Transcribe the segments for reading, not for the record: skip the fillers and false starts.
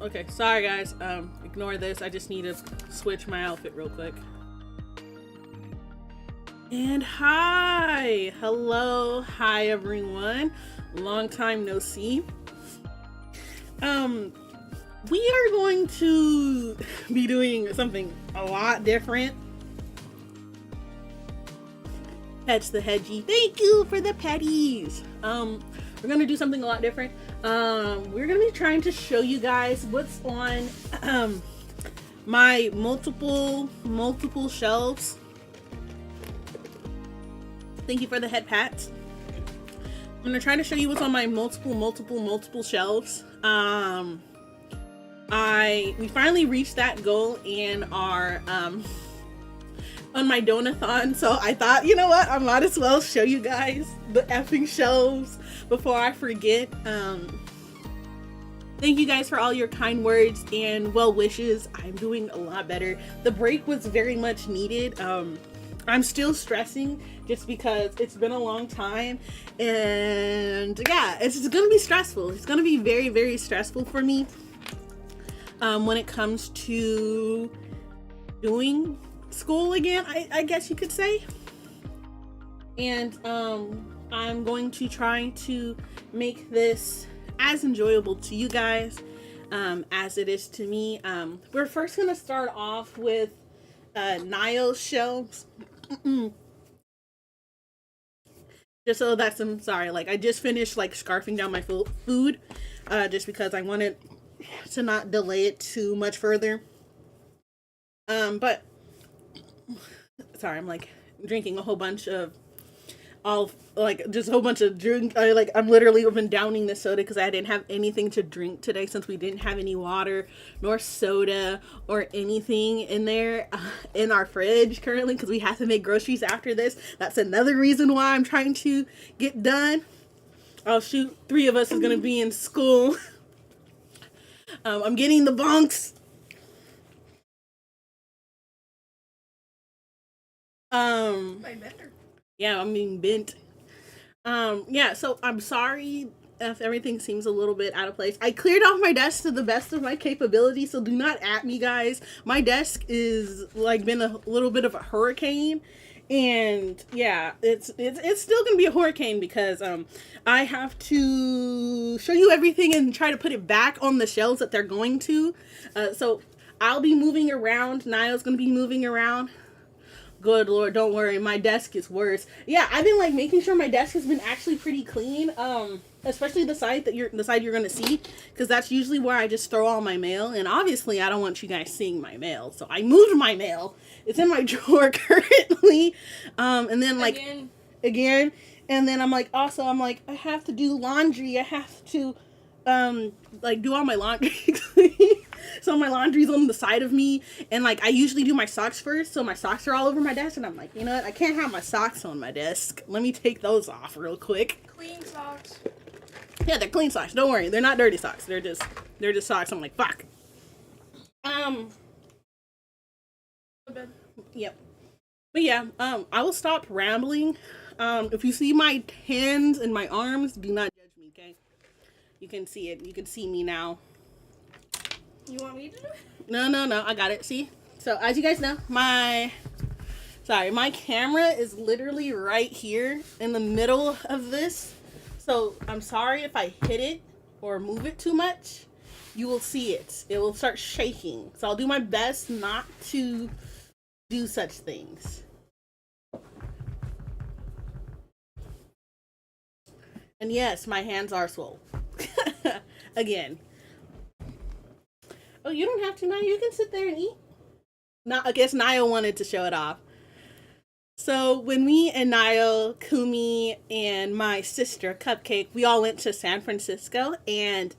Okay, sorry guys. Ignore this. I just need to switch my outfit real quick. And hi, hello, hi everyone. Long time no see. We are going to be doing something a lot different. Catch the hedgie. Thank you for the petties. We're gonna do something a lot different. We're gonna be trying to show you guys what's on my multiple shelves. Thank you for the head pats. I'm gonna try to show you what's on my multiple shelves. We finally reached that goal in our on my donathon, so I thought, you know what, I might as well show you guys the effing shelves before I forget. Thank you guys for all your kind words and well wishes. I'm doing a lot better. The break was very much needed. I'm still stressing just because it's been a long time, and yeah, it's gonna be stressful. It's gonna be very, very stressful for me when it comes to doing school again, I guess you could say. And I'm going to try to make this as enjoyable to you guys as it is to me. We're first gonna start off with Niall's shelves. Just so that's, I'm sorry, like I just finished like scarfing down my food just because I wanted to not delay it too much further. But sorry, I'm like drinking a whole bunch of just a whole bunch of drink. I'm literally been downing this soda because I didn't have anything to drink today since we didn't have any water nor soda or anything in there in our fridge currently because we have to make groceries after this. That's another reason why I'm trying to get done. Oh shoot, 3 of us is gonna be in school. I'm getting the bonks. Yeah, I'm being bent. Yeah, so I'm sorry if everything seems a little bit out of place. I cleared off my desk to the best of my capability, so do not at me, guys. My desk is like been a little bit of a hurricane, and yeah, it's still gonna be a hurricane because I have to show you everything and try to put it back on the shelves that they're going to. So I'll be moving around. Niall's gonna be moving around. Good Lord, don't worry, my desk is worse. Yeah, I've been like making sure my desk has been actually pretty clean. Especially the side you're gonna see, because that's usually where I just throw all my mail, and obviously I don't want you guys seeing my mail, so I moved my mail. It's in my drawer currently. And then like again, and then I'm like I have to do laundry. I have to like do all my laundry. So my laundry's on the side of me, and like I usually do my socks first, so my socks are all over my desk, and I'm like, you know what, I can't have my socks on my desk. Let me take those off real quick. Clean socks. Yeah, they're clean socks. Don't worry, they're not dirty socks. They're just socks. I'm like, fuck. Yep. But yeah, I will stop rambling. If you see my hands and my arms, do not judge me, okay? You can see it. You can see me now. You want me to do it? No, I got it. See? So, as you guys know, my camera is literally right here in the middle of this. So, I'm sorry if I hit it or move it too much. You will see it. It will start shaking. So, I'll do my best not to do such things. And yes, my hands are swole. Again. Oh, you don't have to, Niall. You can sit there and eat. No, I guess Niall wanted to show it off. So when me and Niall, Kumi, and my sister, Cupcake, we all went to San Francisco, and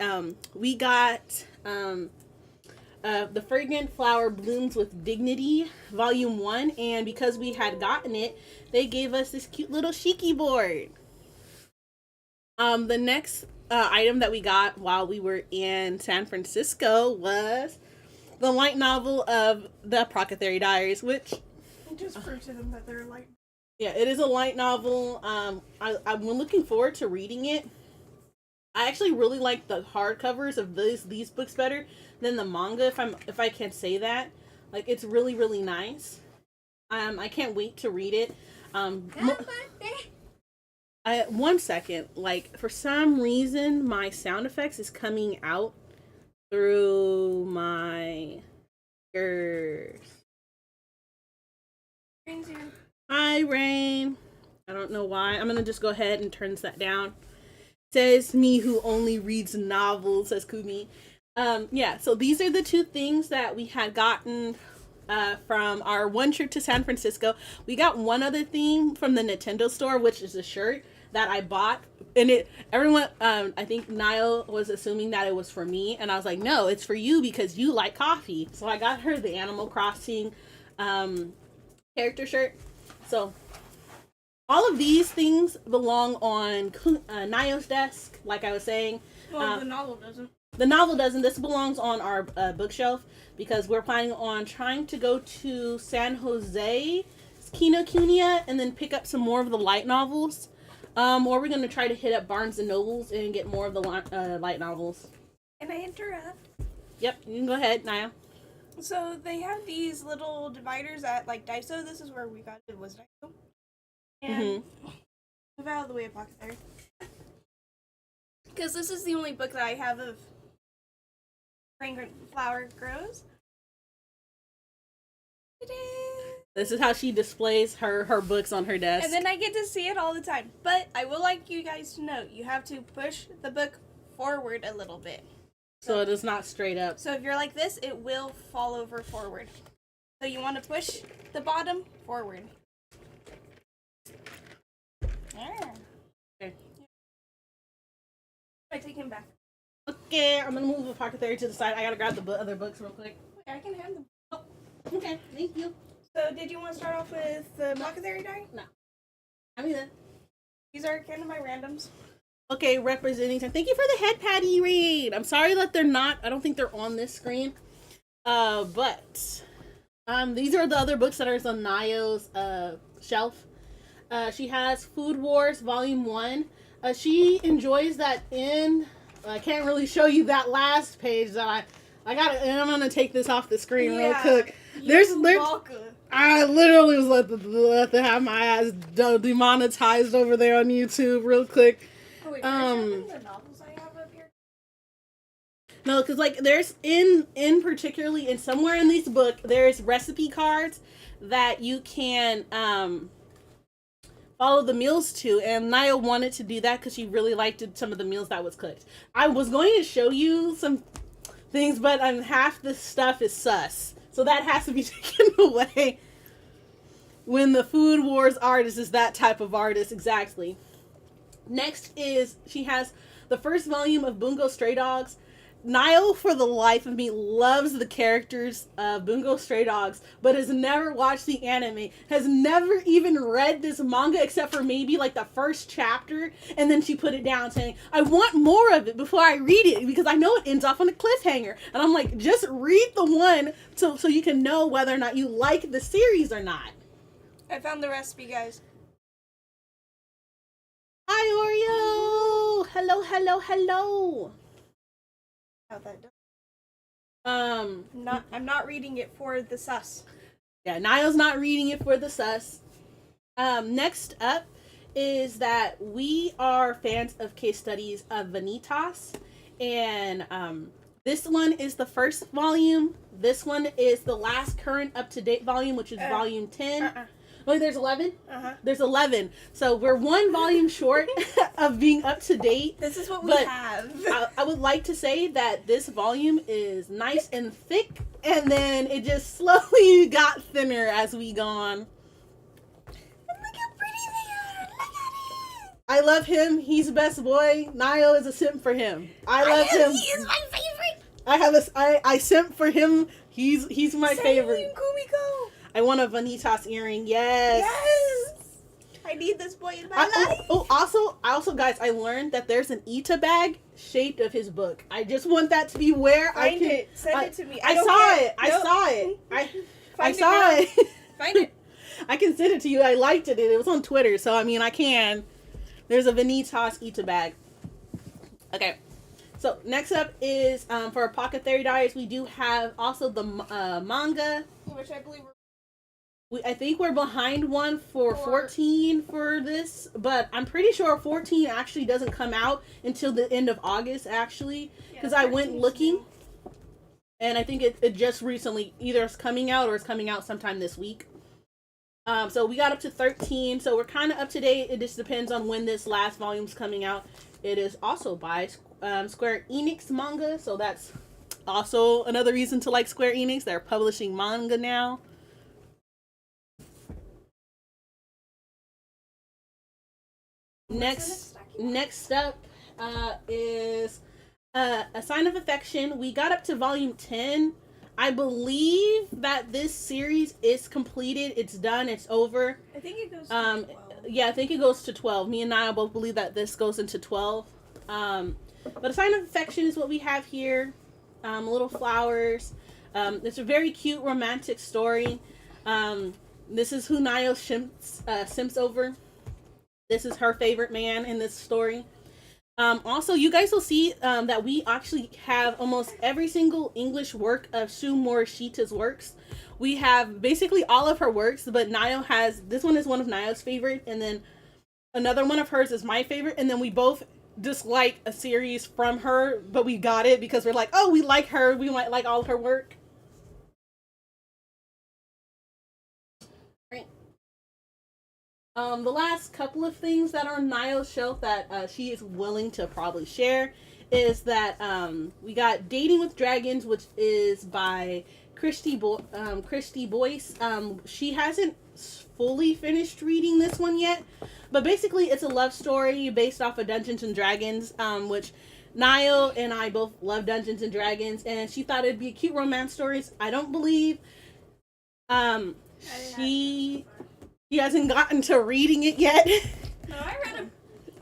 we got The Fragrant Flower Blooms with Dignity, Volume 1, and because we had gotten it, they gave us this cute little Shiki board. The next item that we got while we were in San Francisco was the light novel of The Apothecary Diaries, which... I just proved to them that they're light. Yeah, it is a light novel. I'm looking forward to reading it. I actually really like the hardcovers of these books better than the manga, if I can say that. Like, it's really, really nice. I can't wait to read it. One second. Like, for some reason, my sound effects is coming out through my ears. Rain's here. Hi, Rain. I don't know why. I'm gonna just go ahead and turn that down. Says me who only reads novels, says Kumi. Yeah, so these are the two things that we had gotten from our one trip to San Francisco. We got one other thing from the Nintendo store, which is a shirt that I bought. And everyone, I think Niall was assuming that it was for me. And I was like, no, it's for you because you like coffee. So I got her the Animal Crossing character shirt. So all of these things belong on Niall's desk, like I was saying. Well, the novel doesn't. The novel doesn't. This belongs on our bookshelf because we're planning on trying to go to San Jose, Kinokuniya, and then pick up some more of the light novels. Or we're going to try to hit up Barnes & Nobles and get more of the light novels. Can I interrupt? Yep, you can go ahead, Naya. So they have these little dividers at like Daiso. This is where we got it, was Daiso. And move out of the way of pocket there. Because this is the only book that I have of Fragrant Flower Grows. This is how she displays her books on her desk. And then I get to see it all the time. But I will like you guys to know, you have to push the book forward a little bit. So it is not straight up. So if you're like this, it will fall over forward. So you want to push the bottom forward. Yeah. Okay. I take him back. Okay, I'm gonna move the pocket there to the side. I gotta grab the other books real quick. Wait, I can have them. Oh, okay, thank you. So did you want to start off with the Apothecary die? No. I mean that. These are kind of my randoms. Okay, representing. Thank you for the head patty read. I'm sorry that they're not. I don't think they're on this screen. But these are the other books that are on Nayo's shelf. She has Food Wars Volume 1. She enjoys that I can't really show you that last page that I got it, and I'm gonna take this off the screen real quick. There's I literally was let to have my ass demonetized over there on YouTube real quick. Oh, wait, the novels I have up here? No, because like there's in particularly in somewhere in this book there's recipe cards that you can follow the meals to, and Naya wanted to do that because she really liked some of the meals that was cooked. I was going to show you some things, but half the stuff is sus, so that has to be taken away. When the Food Wars artist is that type of artist, exactly. Next is she has the first volume of Bungo Stray Dogs. Niall, for the life of me, loves the characters of Bungo Stray Dogs, but has never watched the anime, has never even read this manga except for maybe like the first chapter, and then she put it down saying, I want more of it before I read it because I know it ends off on a cliffhanger. And I'm like, just read the one so you can know whether or not you like the series or not. I found the recipe, guys. Hi, Oreo! Hello, hello, hello! How that does. I'm not reading it for the sus. Yeah, Niall's not reading it for the sus. Next up is that we are fans of case studies of Vanitas, and this one is the first volume. This one is the last current up-to-date volume, which is volume 10. Wait, there's 11? There's 11. So we're one volume short of being up to date. This is what we have. I would like to say that this volume is nice and thick, and then it just slowly got thinner as we go on. Look how pretty they are. Look at it. I love him. He's the best boy. Niall is a simp for him. I love him. He is my favorite. I simp for him. He's my favorite. Kumiko. I want a Vanitas earring. Yes. I need this boy in my life. Also, guys, I learned that there's an Ita bag shaped of his book. I just want that to be where Send it to me. I saw it. Find it. I can send it to you. I liked it. It was on Twitter, so I mean, I can. There's a Vanitas Ita bag. Okay. So next up is for Pocket Theory Diaries. We do have also the manga, which I believe I think we're behind one for 14 for this, but I'm pretty sure 14 actually doesn't come out until the end of August, actually, because I went looking, and I think it just recently either is coming out or it's coming out sometime this week. So we got up to 13, so we're kind of up to date. It just depends on when this last volume's coming out. It is also by Square Enix manga, so that's also another reason to like Square Enix. They're publishing manga now. Next up is A Sign of Affection. We got up to volume 10. I believe that this series is completed. It's done. It's over. I think it goes to 12. Yeah, I think it goes to 12. Me and Niall both believe that this goes into 12. But A Sign of Affection is what we have here. Little flowers. It's a very cute romantic story. This is who Niall simps over. This is her favorite man in this story. Also, you guys will see that we actually have almost every single English work of Sue Morishita's works. We have basically all of her works, but Niall has, this one is one of Niall's favorite, and then another one of hers is my favorite, and then we both dislike a series from her, but we got it because we're like, oh, we like her, we might like all of her work. The last couple of things that are on Niall's shelf that she is willing to probably share is that we got Dating with Dragons, which is by Christy Boyce. She hasn't fully finished reading this one yet, but basically it's a love story based off of Dungeons and Dragons, which Niall and I both love Dungeons and Dragons, and she thought it'd be a cute romance story. I don't believe she hasn't gotten to reading it yet. No, I read them.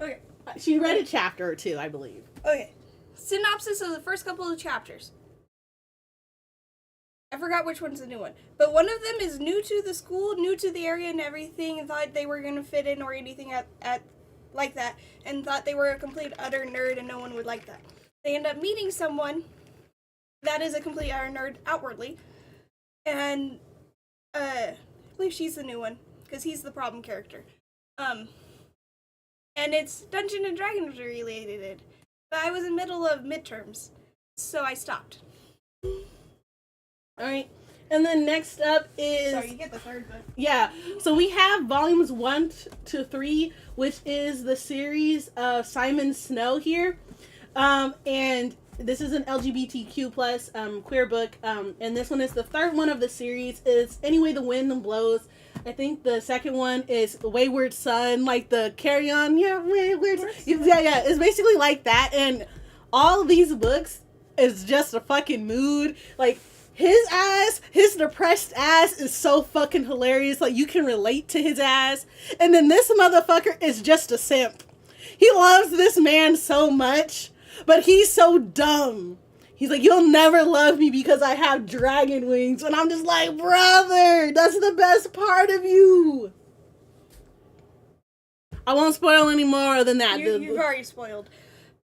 Okay. She read a chapter or two, I believe. Okay. Synopsis of the first couple of chapters. I forgot which one's the new one. But one of them is new to the school, new to the area and everything, and thought they were going to fit in or anything at like that, and thought they were a complete utter nerd and no one would like that. They end up meeting someone that is a complete utter nerd outwardly, and I believe she's the new one, because he's the problem character. And it's Dungeons and Dragons related. But I was in the middle of midterms, so I stopped. Alright, and then next up is... Sorry, you get the third book. Yeah, so we have volumes 1 to 3, which is the series of Simon Snow here. And this is an LGBTQ plus queer book, and this one is the third one of the series. Is Anyway the Wind Blows. I think the second one is Wayward Son, like the Carry On, Wayward Son. Yeah, it's basically like that, and all of these books is just a fucking mood. Like, his depressed ass is so fucking hilarious, like, you can relate to his ass, and then this motherfucker is just a simp. He loves this man so much, but he's so dumb. He's like, you'll never love me because I have dragon wings. And I'm just like, brother, that's the best part of you. I won't spoil any more than that. You've already spoiled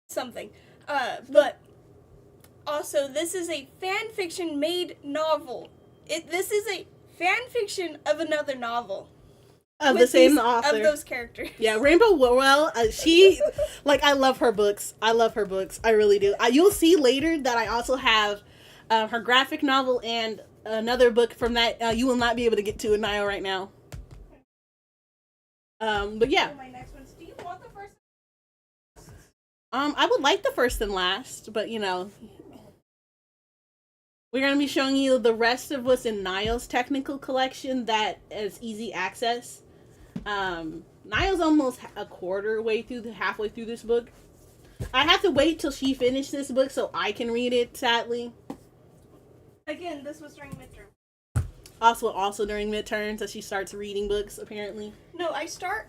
something. But also, this is a fan fiction made novel. This is a fan fiction of another novel. Of the same author. Of those characters. Yeah, Rainbow Rowell, she, like, I love her books. I really do. You'll see later that I also have her graphic novel and another book from that you will not be able to get to in Nio right now. But yeah. My next one's, do you want the first? I would like the first and last, but you know. We're going to be showing you the rest of what's in Niall's technical collection that is easy access. Niall's almost halfway through this book. I have to wait till she finished this book so I can read it, sadly. Again, this was during midterm. Also during midterms, that she starts reading books, apparently. No, I start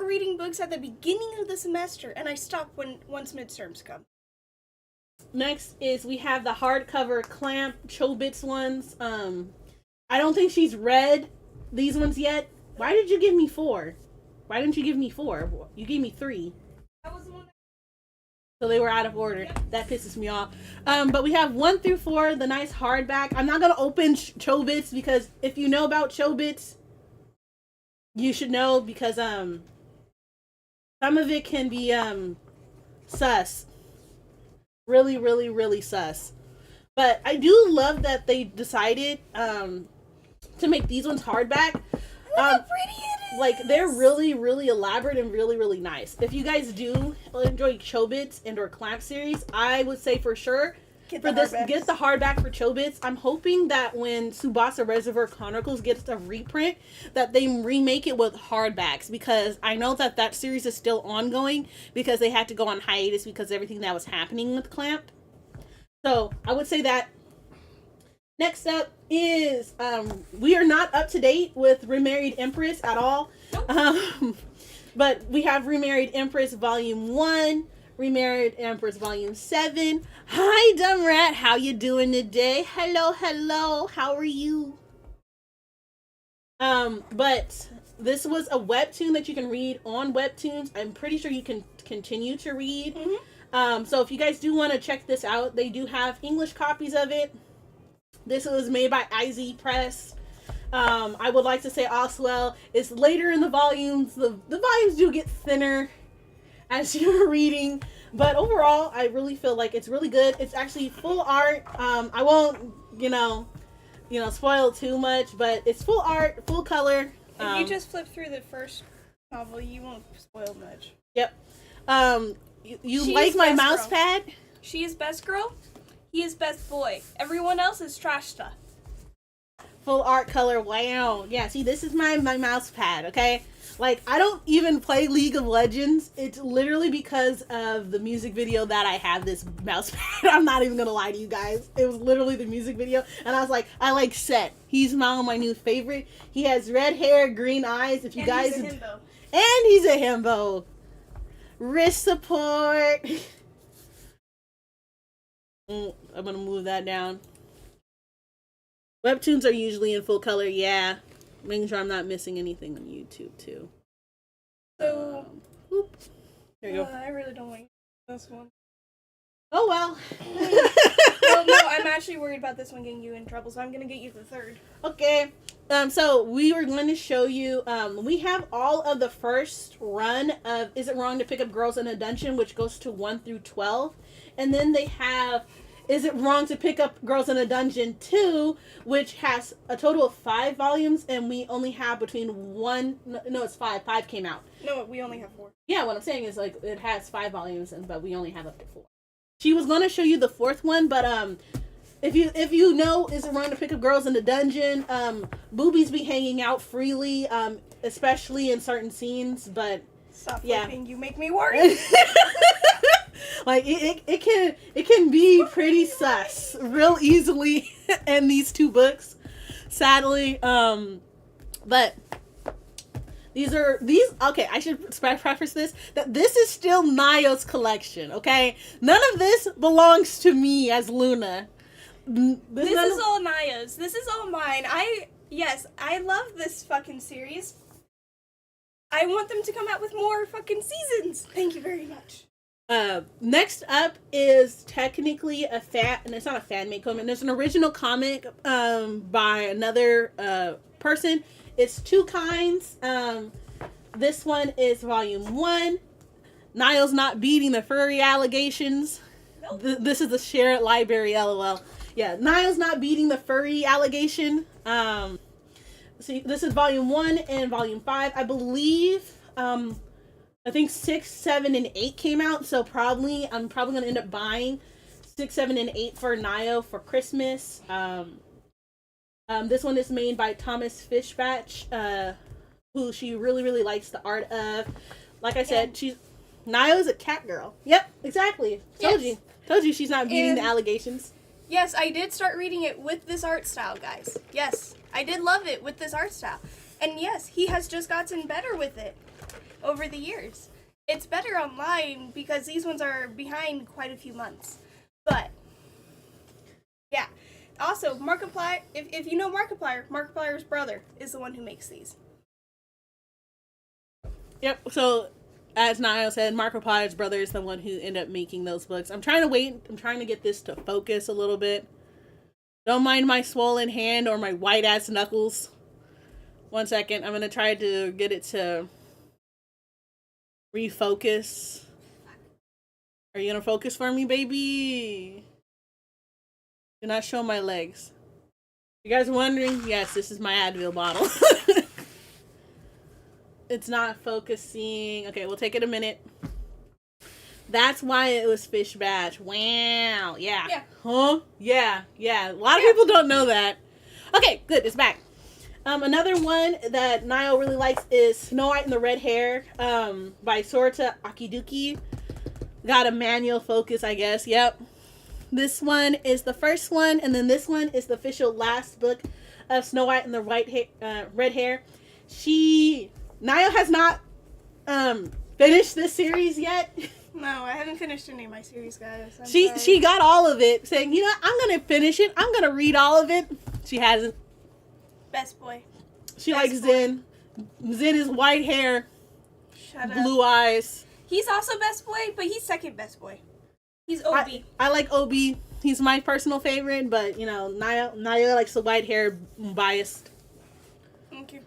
reading books at the beginning of the semester, and I stop once midterms come. Next is we have the hardcover Clamp Chobits ones. I don't think she's read these ones yet. Why did you give me 4? Why didn't you give me 4? You gave me 3. That was the one. So they were out of order. That pisses me off. But we have 1 through 4, the nice hardback. I'm not gonna open Chobits because if you know about Chobits, you should know because some of it can be sus. Really, really, really sus. But I do love that they decided to make these ones hardback. Look how pretty it is! Like, they're really, really elaborate and really, really nice. If you guys do enjoy Chobits and or Clamp series, I would say for sure get the hardback for Chobits. I'm hoping that when Tsubasa Reservoir Chronicles gets a reprint, that they remake it with hardbacks, because I know that that series is still ongoing because they had to go on hiatus because of everything that was happening with Clamp. So I would say that. Next up is we are not up to date with Remarried Empress at all. Nope. But we have Remarried Empress Volume 1, Remarried Empress Volume 7. Hi, Dumb Rat. How you doing today? Hello, hello. How are you? But this was a webtoon that you can read on Webtoons. I'm pretty sure you can continue to read. Mm-hmm. So if you guys do want to check this out, they do have English copies of it. This was made by IZ Press. I would like to say Oswell is later in the volumes. The volumes do get thinner as you're reading, but overall, I really feel like it's really good. It's actually full art. I won't, spoil too much, but it's full art, full color. If you just flip through the first novel, you won't spoil much. Yep. You like my mouse pad? She is best girl. He is best boy. Everyone else is trash stuff. Full art color. Wow. Yeah, see, this is my mouse pad, okay? Like, I don't even play League of Legends. It's literally because of the music video that I have this mouse pad. I'm not even gonna lie to you guys. It was literally the music video. And I was like, I like Set. He's now my new favorite. He has red hair, green eyes. If you guys... He's a himbo. And he's a himbo. Wrist support. I'm gonna move that down. Webtoons are usually in full color, yeah. Making sure I'm not missing anything on YouTube too. So, there you go. I really don't like this one. Oh well. Well, no, I'm actually worried about this one getting you in trouble, so I'm gonna get you the third. Okay. So we were going to show you. We have all of the first run of Is It Wrong to Pick Up Girls in a Dungeon, which goes to 1 through 12. And then they have Is It Wrong to Pick Up Girls in a Dungeon 2, which has a total of 5 volumes, and we only have between 1... No, it's 5. 5 came out. No, we only have 4. Yeah, what I'm saying is, like, it has 5 volumes, but we only have up to 4. She was going to show you the 4th one, but if you know Is It Wrong to Pick Up Girls in a Dungeon, boobies be hanging out freely, especially in certain scenes, but... Stop yeah. flipping, you make me worry. Like, it can be pretty sus real easily in these 2 books, sadly. But these okay, I should preface this, that this is still Nayo's collection, okay? None of this belongs to me as Luna. This is all Naya's. This is all mine. I love this fucking series. I want them to come out with more fucking seasons. Thank you very much. Next up is technically and it's not a fan-made comic. There's an original comic by another person. It's 2 kinds. This one is volume 1. Niall's not beating the furry allegations. Nope. This is the shared library, lol. Yeah, Niall's not beating the furry allegation. See, this is volume 1 and volume 5. I believe, I think 6, 7, and 8 came out, so I'm probably going to end up buying 6, 7, and 8 for Nayo for Christmas. This one is made by Thomas Fishbatch, who she really, really likes the art of. Like I said, Nayo's a cat girl. Yep, exactly. Told you she's not beating the allegations. Yes, I did start reading it with this art style, guys. Yes, I did love it with this art style. And yes, he has just gotten better with it over the years. It's better online because these ones are behind quite a few months. But, yeah. Also, Markiplier, if you know Markiplier, Markiplier's brother is the one who makes these. Yep, so as Niall said, Marco Potter's brother is the one who ended up making those books. I'm trying to wait. I'm trying to get this to focus a little bit. Don't mind my swollen hand or my white ass knuckles. 1 second. I'm going to try to get it to refocus. Are you going to focus for me, baby? Do not show my legs. You guys are wondering? Yes, this is my Advil bottle. It's not focusing. Okay, we'll take it a minute. That's why it was Fish Badge. Wow. Yeah. Huh? Yeah. A lot of people don't know that. Okay, good. It's back. Another one that Niall really likes is Snow White and the Red Hair by Sorata Akiduki. Got a manual focus, I guess. Yep. This one is the first one, and then this one is the official last book of Snow White and the Red Hair. Niall has not finished this series yet. No, I haven't finished any of my series, guys. She got all of it, saying, you know, I'm going to finish it. I'm going to read all of it. She hasn't. Best boy. She likes Zen. Zen is white hair, blue eyes. He's also best boy, but he's second best boy. He's Obi. I like Obi. He's my personal favorite, but, you know, Niall likes the white hair, biased. Thank you.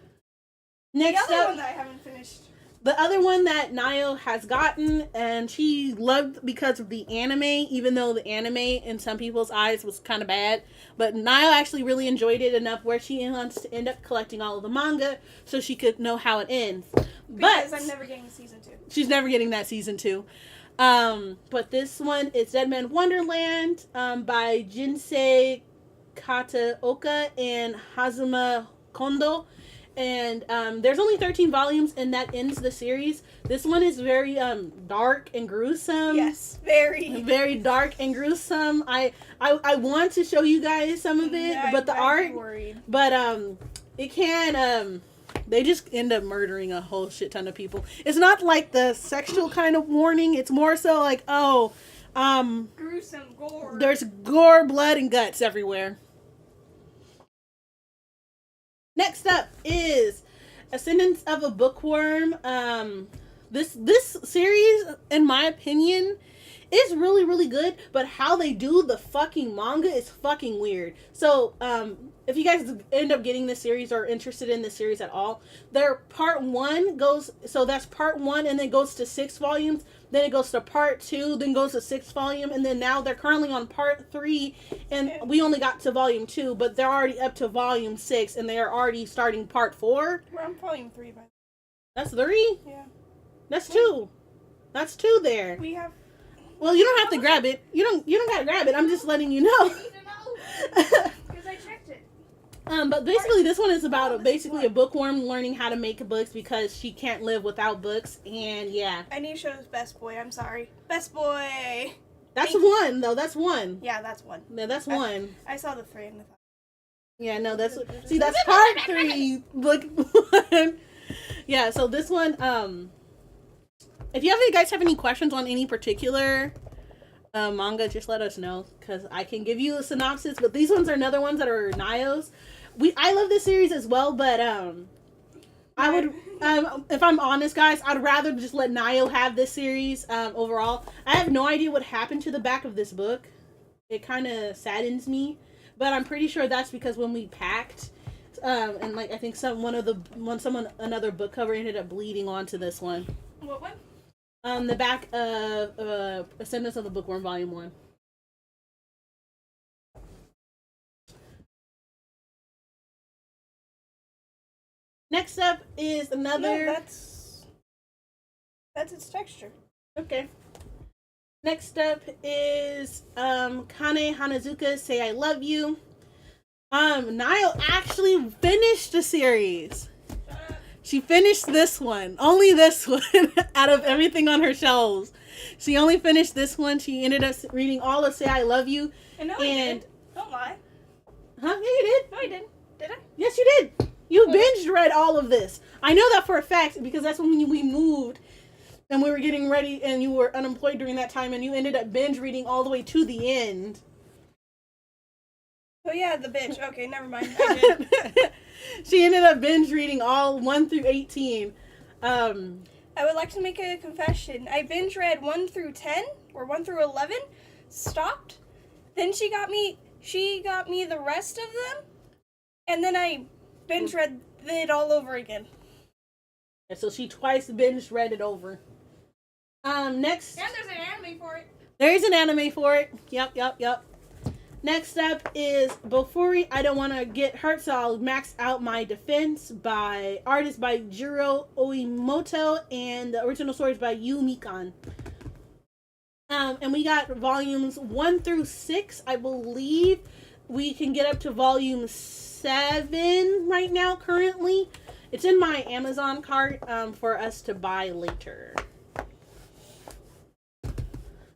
Next the other up, one that I haven't finished. The other one that Niall has gotten, and she loved because of the anime, even though the anime in some people's eyes was kind of bad. But Niall actually really enjoyed it enough where she wants to end up collecting all of the manga so she could know how it ends. Because I'm never getting season 2. She's never getting that season 2. But this one is Dead Man Wonderland by Jinsei Kataoka and Hazuma Kondo. And there's only 13 volumes, and that ends the series. This one is very dark and gruesome. Yes, very dark and gruesome. I want to show you guys some of it, but the art. But it can they just end up murdering a whole shit ton of people. It's not like the sexual kind of warning. It's more so like gruesome gore. There's gore, blood, and guts everywhere. Next up is Ascendance of a Bookworm. This series, in my opinion, is really, really good, but how they do the fucking manga is fucking weird. So, if you guys end up getting this series or interested in this series at all, their part 1 goes, so that's part 1, and then goes to 6 volumes, then it goes to part 2, then goes to 6 volume, and then now they're currently on part 3, and we only got to volume 2, but they're already up to volume 6, and they are already starting part 4. We're on volume 3, by the way. That's 3? Yeah. That's 2. That's 2 there. We have... Well, you don't have to grab it. You don't gotta grab it. I'm just letting you know. I need to know. Because I checked it. But basically, this one is about a bookworm learning how to make books because she can't live without books, and yeah. I need to show this best boy. I'm sorry. Best boy. That's one, though. That's one. Yeah, that's one. Yeah, that's one. I saw the frame. Yeah, no, that's part 3, book 1. Yeah, so this one, if you guys have any questions on any particular manga, just let us know, because I can give you a synopsis, but these ones are another ones that are Nio's. I love this series as well, but I would, if I'm honest, guys, I'd rather just let Nio have this series overall. I have no idea what happened to the back of this book. It kind of saddens me, but I'm pretty sure that's because when we packed, and like I think another book cover ended up bleeding onto this one. What one? The back of Ascendance of the Bookworm, Volume 1. Next up is another... No, that's its texture. Okay. Next up is Kane Hanazuka, Say I Love You. Niall actually finished the series. She finished this one. Only this one out of everything on her shelves. She only finished this one. She ended up reading all of Say I Love You. I did. Don't lie. Huh? Yeah, you did. No, I didn't. Did I? Yes, you did. You binge read all of this. I know that for a fact because that's when we moved and we were getting ready and you were unemployed during that time and you ended up binge reading all the way to the end. Oh yeah, the bitch. Okay, never mind. I did. She ended up binge reading all 1 through 18. I would like to make a confession. I binge read 1 through 10 or 1 through 11, stopped. Then she got me the rest of them, and then I binge read it all over again. And so she twice binge read it over. Next. And there's an anime for it. There is an anime for it. Yep. Next up is Bofuri, I Don't Want to Get Hurt, so I'll max out my defense by artist by Jiro Oimoto, and the original story is by Yu Mikan. And we got volumes 1 through 6. I believe we can get up to volume 7 right now currently. It's in my Amazon cart for us to buy later.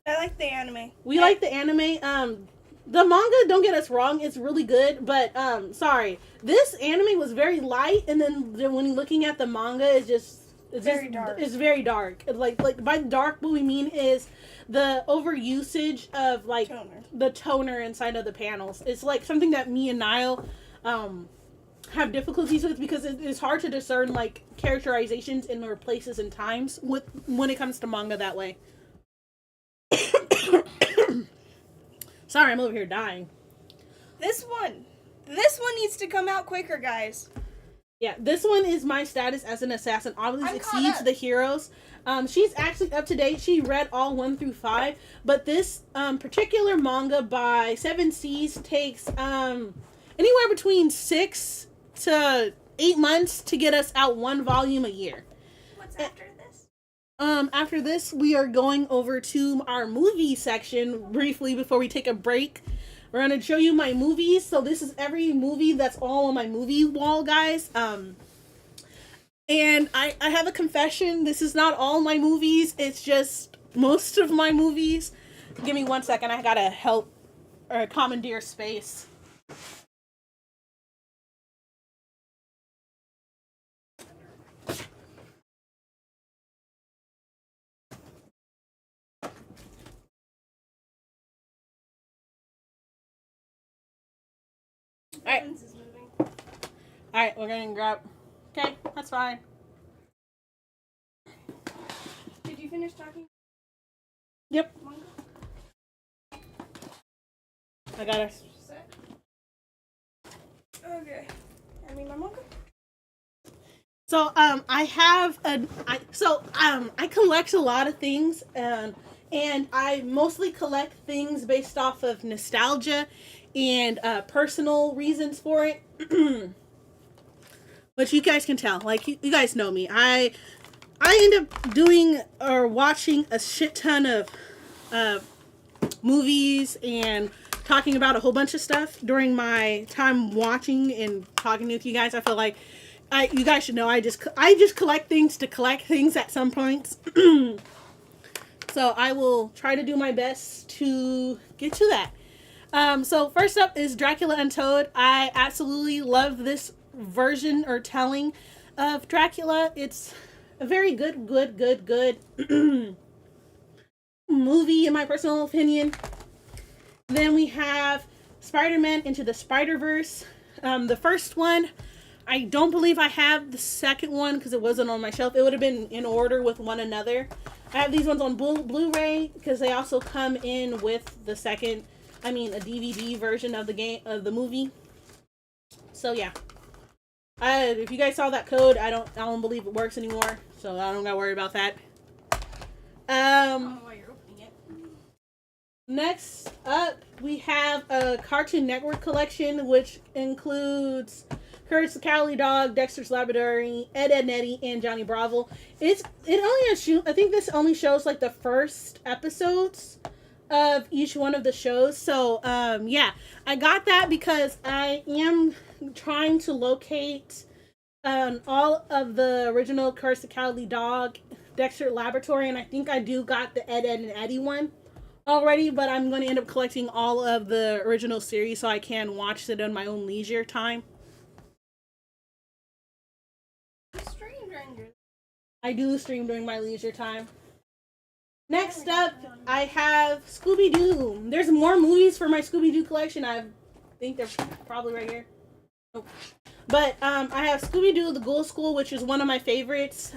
I like the anime. We like the anime. The manga, don't get us wrong, it's really good, but sorry. This anime was very light, and then when looking at the manga, it's very dark. It's very dark. Like by dark, what we mean is the overusage of like the toner inside of the panels. It's like something that me and Niall have difficulties with, because it's hard to discern like characterizations in their places and times when it comes to manga that way. Sorry, I'm over here dying. This one needs to come out quicker, guys. Yeah, this one is my status as an assassin obviously exceeds the heroes. She's actually up to date. She read all 1 through 5, but this particular manga by 7 Seas takes anywhere between 6 to 8 months to get us out 1 volume a year. What's after this? After this, we are going over to our movie section briefly before we take a break. We're going to show you my movies. So this is every movie that's all on my movie wall, guys. And I have a confession. This is not all my movies. It's just most of my movies. Give me 1 second. I gotta help or commandeer space. Alright, we're gonna grab. Okay, that's fine. Did you finish talking? Yep. I got it. Okay. I mean, my manga. So I collect a lot of things, and I mostly collect things based off of nostalgia and personal reasons for it. But you guys can tell, like you guys know me. I end up doing or watching a shit ton of movies and talking about a whole bunch of stuff during my time watching and talking with you guys. I feel like you guys should know I just collect things to collect things at some points. So I will try to do my best to get to that. So first up is Dracula Untold. I absolutely love this version or telling of Dracula. It's a very good movie in my personal opinion. Then we have Spider-Man Into the Spider-Verse. The first one, I don't believe I have the second one because it wasn't on my shelf. It would have been in order with one another. I have these ones on Blu-ray because they also come in with the second, a DVD version of the movie. So yeah. If you guys saw that code, I don't believe it works anymore, so I don't gotta worry about that. I don't know why you're opening it. Next up, we have a Cartoon Network collection, which includes Courage the Cowardly Dog, Dexter's Laboratory, Ed, Edd n Eddy, and Johnny Bravo. I think this only shows like the first episodes of each one of the shows. So yeah, I got that because I am trying to locate all of the original Courage the Cowardly Dog, Dexter Laboratory, and I think I do got the Ed, Edd n Eddy one already, but I'm going to end up collecting all of the original series so I can watch it on my own leisure time. I do stream during my leisure time. Next up, I have Scooby-Doo. There's more movies for my Scooby-Doo collection. I think they're probably right here. Oh. But I have Scooby-Doo, The Ghoul School, which is one of my favorites.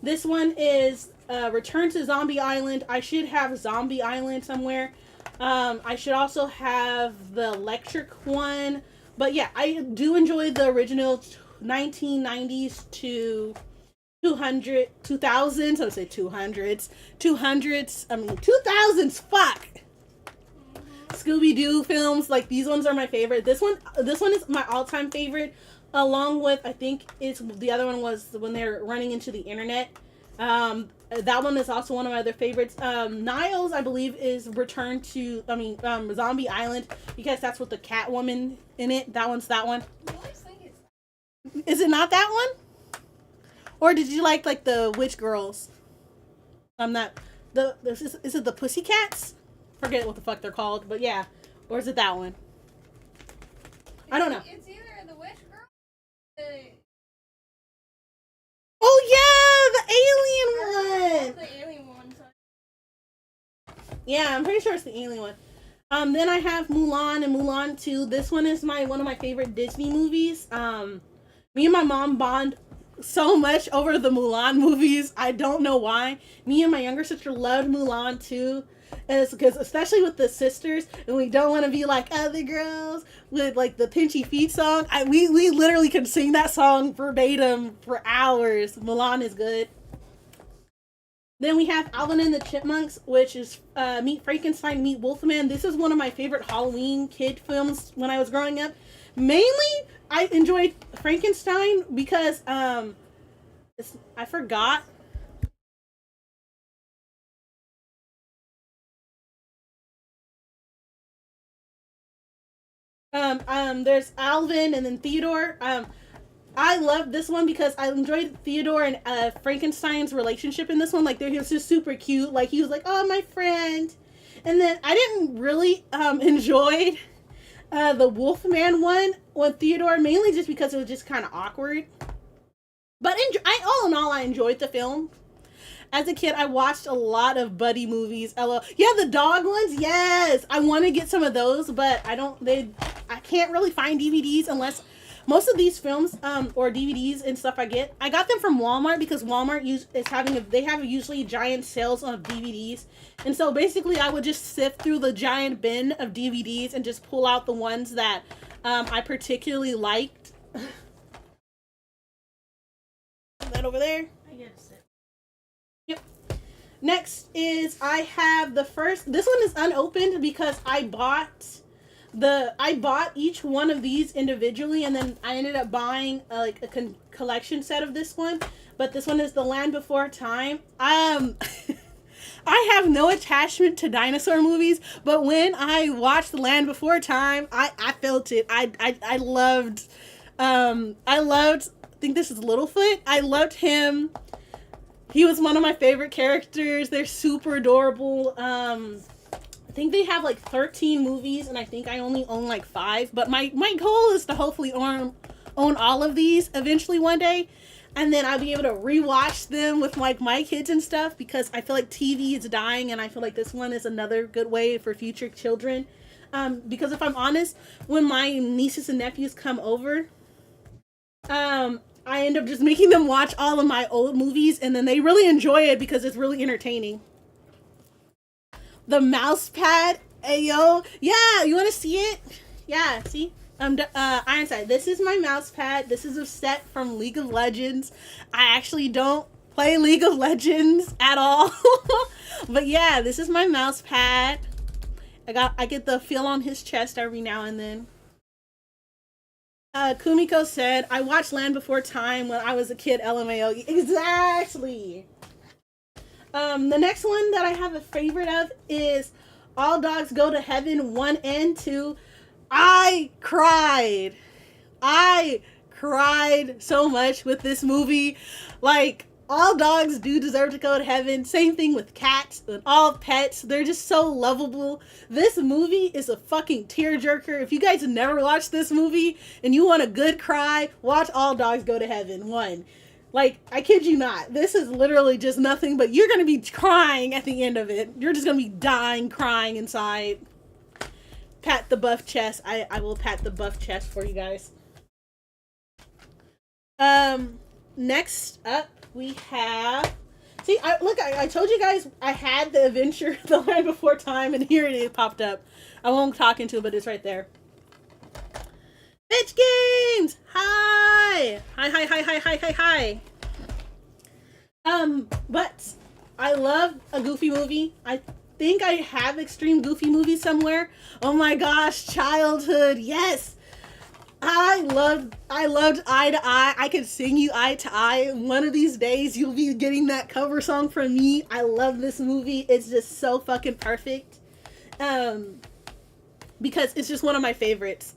This one is Return to Zombie Island. I should have Zombie Island somewhere. I should also have the electric one. But yeah, I do enjoy the original 1990s to 2000s. I would say 200s. I mean, 2000s. Fuck. Scooby-Doo films, like these ones are my favorite. This one is my all-time favorite, along with, I think it's the other one was when they're running into the internet. That one is also one of my other favorites. Niles, I believe, is Return to, Zombie Island, because that's with the Catwoman in it. That one's that one. Is it not that one? Or did you like the Witch Girls? Is it the Pussycats? Forget what the fuck they're called, but yeah. Or is it that one? I don't know. It's either the Witch Girl, Oh yeah, the alien one. the alien one. Yeah, I'm pretty sure it's the alien one. Then I have Mulan and Mulan 2. This one is one of my favorite Disney movies. Me and my mom bond so much over the Mulan movies. I don't know why. Me and my younger sister loved Mulan too. And it's because, especially with the sisters, and we don't want to be like other girls with like the Pinchy Feet song. We literally can sing that song verbatim for hours. Mulan is good. Then we have Alvin and the Chipmunks, which is Meet Frankenstein, Meet Wolfman. This is one of my favorite Halloween kid films when I was growing up. Mainly, I enjoyed Frankenstein because I forgot. There's Alvin and then Theodore. I love this one because I enjoyed Theodore and Frankenstein's relationship in this one. Like, he was just super cute. Like, he was like, "Oh, my friend." And then I didn't really enjoy the Wolfman one with Theodore, mainly just because it was just kind of awkward. But all in all, I enjoyed the film. As a kid, I watched a lot of buddy movies. Yeah, the dog ones. Yes, I want to get some of those, but I can't really find DVDs unless most of these films or DVDs and stuff I got them from Walmart, because Walmart they have usually giant sales of DVDs, and so basically I would just sift through the giant bin of DVDs and just pull out the ones that I particularly liked. That over there. I guess. Yep. Next is I have this one is unopened because I bought each one of these individually, and then I ended up buying a collection set of this one. But this one is The Land Before Time. I have no attachment to dinosaur movies, but when I watched The Land Before Time, I felt it. I loved I think this is Littlefoot. I loved him. He was one of my favorite characters. They're super adorable. I think they have 13 movies, and I think I only own 5. But my goal is to hopefully own all of these eventually one day, and then I'll be able to rewatch them with my kids and stuff, because I feel like TV is dying, and I feel like this one is another good way for future children. Because if I'm honest, when my nieces and nephews come over, I end up just making them watch all of my old movies, and then they really enjoy it because it's really entertaining. The mouse pad, ayo. Yeah, you want to see it? Yeah, see? Ironside, this is my mouse pad. This is a set from League of Legends. I actually don't play League of Legends at all. But yeah, this is my mouse pad. I get the feel on his chest every now and then. Kumiko said, I watched Land Before Time when I was a kid, LMAO. Exactly. The next one that I have a favorite of is All Dogs Go to Heaven 1 and 2. I cried so much with this movie. All dogs do deserve to go to heaven. Same thing with cats and all pets. They're just so lovable. This movie is a fucking tearjerker. If you guys have never watched this movie and you want a good cry, watch All Dogs Go to Heaven 1. I kid you not. This is literally just nothing, but you're going to be crying at the end of it. You're just going to be dying, crying inside. Pat the buff chest. I will pat the buff chest for you guys. Next up, we have. See, I told you guys I had the adventure, the Land Before Time, and here it popped up. I won't talk into it, but it's right there. Bitch Games! Hi! Hi. But I love a goofy movie. I think I have extreme goofy movies somewhere. Oh my gosh, childhood, yes! I loved Eye to Eye. I could sing you Eye to Eye. One of these days, you'll be getting that cover song from me. I love this movie. It's just so fucking perfect. Because it's just one of my favorites.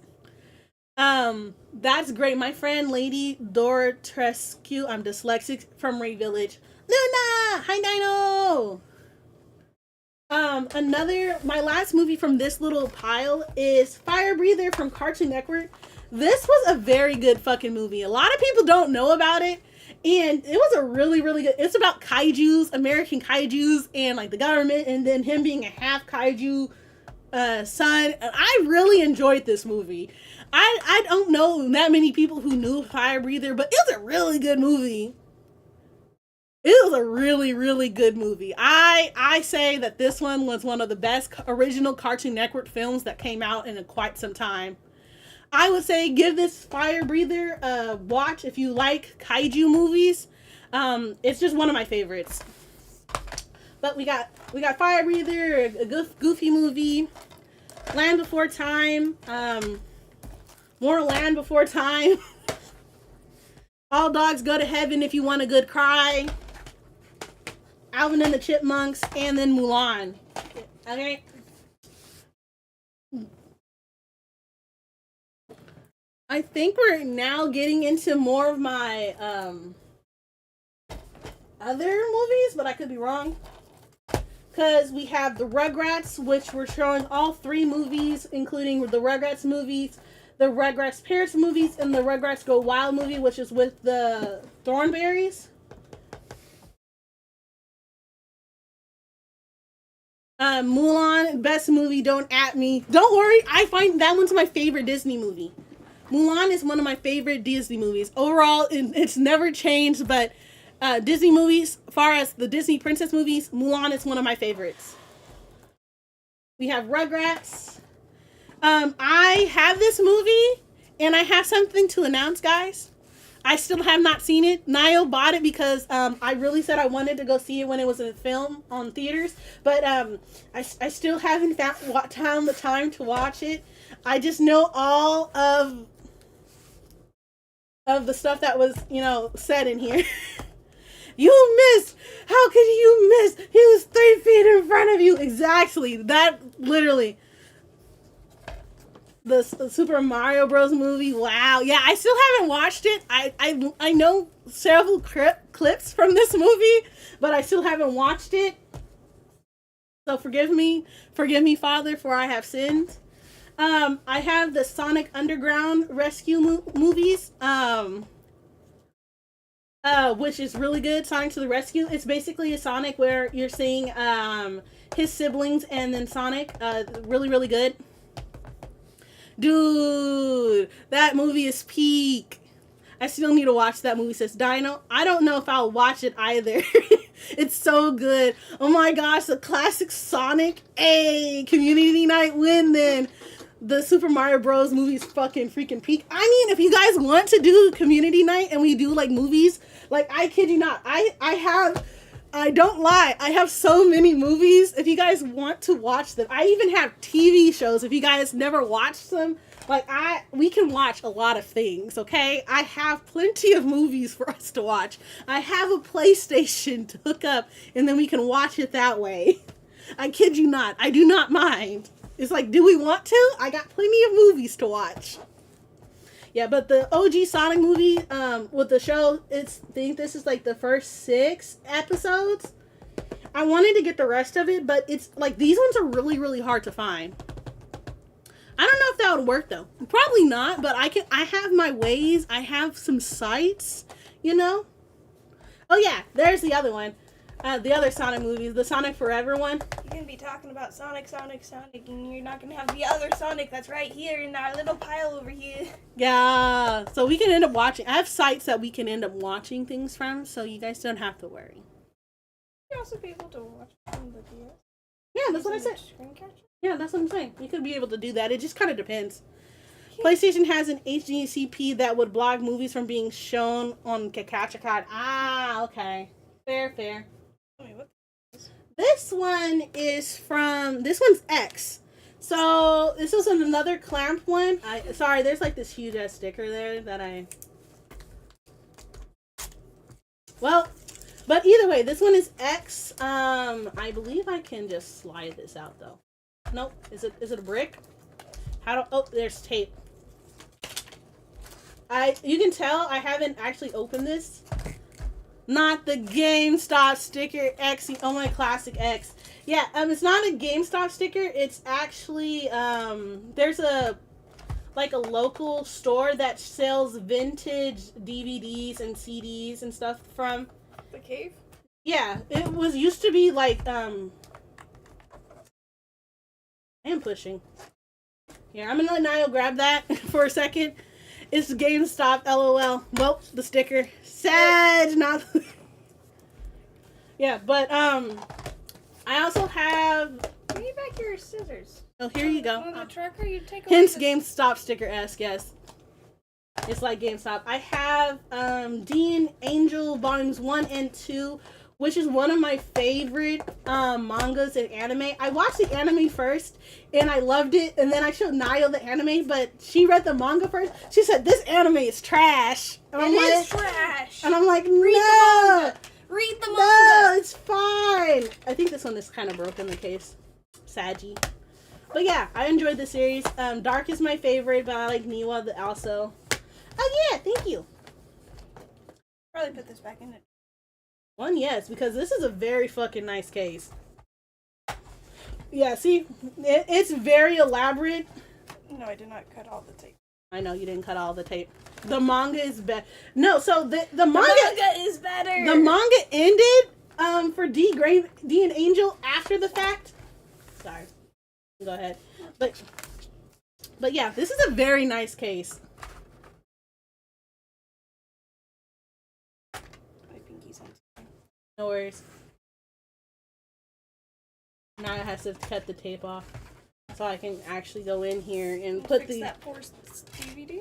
That's great. My friend Lady Dortrescu, I'm dyslexic, from Ray Village. Luna! Hi, Dino! My last movie from this little pile is Fire Breather from Cartoon Network. This was a very good fucking movie. A lot of people don't know about it, and it was a really, really good. It's about kaijus, American kaijus, and like the government, and then him being a half kaiju son. I really enjoyed this movie. I don't know that many people who knew Fire Breather, but it was a really good movie. It was a really, really good movie. I say that this one was one of the best original Cartoon Network films that came out in quite some time. I would say give this Fire Breather a watch if you like kaiju movies. It's just one of my favorites. But we got Fire Breather, a goofy movie, Land Before Time, more Land Before Time, All Dogs Go to Heaven If You Want a Good Cry, Alvin and the Chipmunks, and then Mulan. Okay. I think we're now getting into more of my other movies, but I could be wrong. Because we have the Rugrats, which we're showing all 3 movies, including the Rugrats movies, the Rugrats Parents movies, and the Rugrats Go Wild movie, which is with the Thornberrys. Mulan, best movie, don't at me. Don't worry, I find that one's my favorite Disney movie. Mulan is one of my favorite Disney movies. Overall, it's never changed, but Disney movies, as far as the Disney princess movies, Mulan is one of my favorites. We have Rugrats. I have this movie, and I have something to announce, guys. I still have not seen it. Niall bought it because I really said I wanted to go see it when it was in film on theaters, but I still haven't found the time to watch it. I just know all of the stuff that was, said in here. You missed! How could you miss? He was 3 feet in front of you. Exactly. That, literally. The Super Mario Bros. Movie. Wow. Yeah, I still haven't watched it. I know several clips from this movie, but I still haven't watched it. So forgive me, Father, for I have sinned. I have the Sonic Underground Rescue movies, which is really good. Sonic to the Rescue. It's basically a Sonic where you're seeing his siblings and then Sonic. Really, really good. Dude, that movie is peak. I still need to watch that movie, says Dino. I don't know if I'll watch it either. It's so good. Oh my gosh, the classic Sonic. Hey, community night win then. The Super Mario Bros. Movie is fucking freaking peak. I mean, if you guys want to do community night and we do like movies, like I kid you not, I don't lie, I have so many movies. If you guys want to watch them, I even have TV shows. If you guys never watched them, we can watch a lot of things, okay? I have plenty of movies for us to watch. I have a PlayStation to hook up, and then we can watch it that way. I kid you not, I do not mind. It's like, do we want to? I got plenty of movies to watch. Yeah, but the OG Sonic movie, with the show, I think this is like the first 6 episodes. I wanted to get the rest of it, but it's like, these ones are really, really hard to find. I don't know if that would work though. Probably not, but I have my ways. I have some sites, Oh yeah, there's the other one. The other Sonic movies, the Sonic Forever one. You're gonna be talking about Sonic, and you're not gonna have the other Sonic that's right here in our little pile over here. Yeah, so we can end up watching. I have sites that we can end up watching things from, so you guys don't have to worry. You'll also be able to watch from the DS. Yeah, that's what I said. Screen catcher? Yeah, that's what I'm saying. You could be able to do that. It just kind of depends. PlayStation has an HDCP that would block movies from being shown on Kakachakad. Ah, okay. Fair. Wait, what? This one is from... This one's X. So, this was another clamp one. Sorry, there's like this huge ass sticker there that I... Well, but either way, this one is X. I believe I can just slide this out though. Nope. Is it a brick? Oh, there's tape. You can tell I haven't actually opened this. Not the GameStop sticker X. Oh my classic X. Yeah, it's not a GameStop sticker. It's actually there's a local store that sells vintage DVDs and CDs and stuff from The Cave? Yeah, it used to be like I am pushing. Here, I'm gonna let Niall grab that for a second. It's GameStop, LOL. Well, the sticker. Sad, not... Yeah, but, I also have... Give me back your scissors. Oh, here you go. On the tracker, you take Hence GameStop sticker-esque, yes. It's like GameStop. I have, Dean Angel Volumes 1 and 2, which is one of my favorite mangas and anime. I watched the anime first, and I loved it, and then I showed Niall the anime, but she read the manga first. She said, this anime is trash. And It is trash. And I'm like, no! Read the manga! No, it's fine! I think this one is kind of broken, the case. Saggy. But yeah, I enjoyed the series. Dark is my favorite, but I like Niwa also. Oh yeah, thank you. Probably put this back in it. One, yes, because this is a very fucking nice case. Yeah, see? It's very elaborate. No, I did not cut all the tape. I know, you didn't cut all the tape. The manga is better. No, so the manga is better! The manga ended for D and Angel after the fact. Sorry. Go ahead. But yeah, this is a very nice case. No worries. Now I have to cut the tape off so I can actually go in here and put the that poor DVD.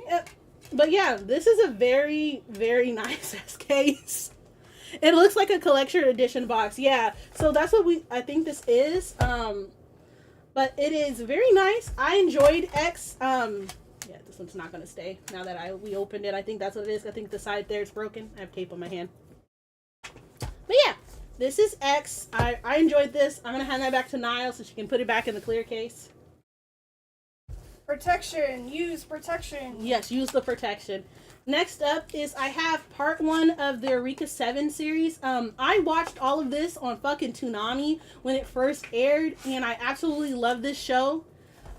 But yeah, this is a very, very nice ass case. It looks like a collection edition box. Yeah, so that's what I think this is. But it is very nice. I enjoyed X. Yeah, this one's not gonna stay now that we opened it. I think that's what it is. I think the side there is broken. I have tape on my hand. But yeah, this is X. I enjoyed this. I'm going to hand that back to Niall so she can put it back in the clear case. Protection. Use protection. Yes, use the protection. Next up is I have part 1 of the Eureka 7 series. I watched all of this on fucking Toonami when it first aired, and I absolutely love this show.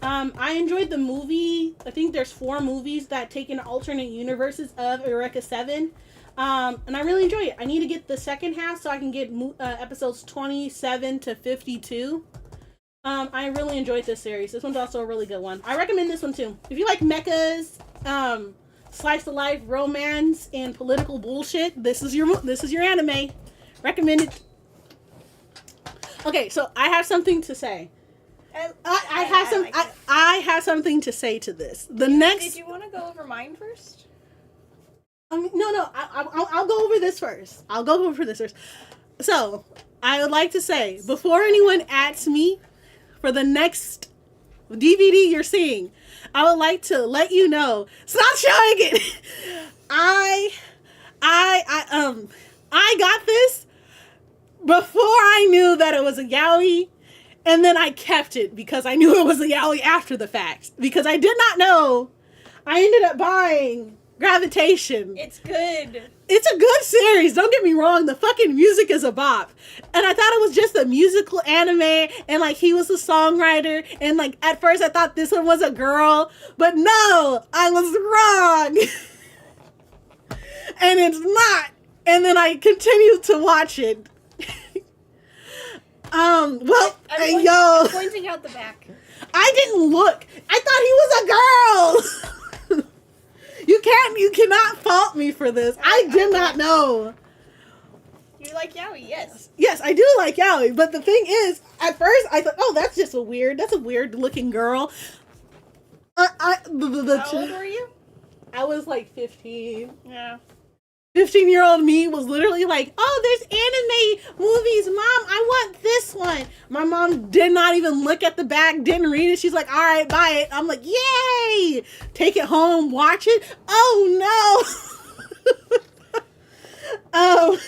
I enjoyed the movie. I think there's 4 movies that take in alternate universes of Eureka 7. And I really enjoy it. I need to get the second half so I can get episodes 27 to 52. I really enjoyed this series. This one's also a really good one. I recommend this one too. If you like mechas, slice of life, romance, and political bullshit, this is your anime. Recommend it. Okay, so I have something to say. I have something to say to this. Did you want to go over mine first? No. I'll go over this first. So, I would like to say, before anyone asks me for the next DVD you're seeing, I would like to let you know, stop showing it! I got this before I knew that it was a yaoi, and then I kept it because I knew it was a yaoi after the fact. Because I did not know. I ended up buying Gravitation. It's good. It's a good series, don't get me wrong. The fucking music is a bop. And I thought it was just a musical anime, and like he was a songwriter, and like at first I thought this one was a girl, but no, I was wrong. And it's not. And then I continued to watch it. Well, I'm pointing out the back. I didn't look. I thought he was a girl. You cannot fault me for this. I did not know. You like yaoi, yes. Yes, I do like yaoi, but the thing is, at first I thought, oh, that's a weird looking girl. How old were you? I was like 15. Yeah. 15-year-old me was literally like, oh, there's anime movies, Mom, I want this one. My mom did not even look at the back, didn't read it. She's like, all right, buy it. I'm like, yay! Take it home, watch it. Oh, no.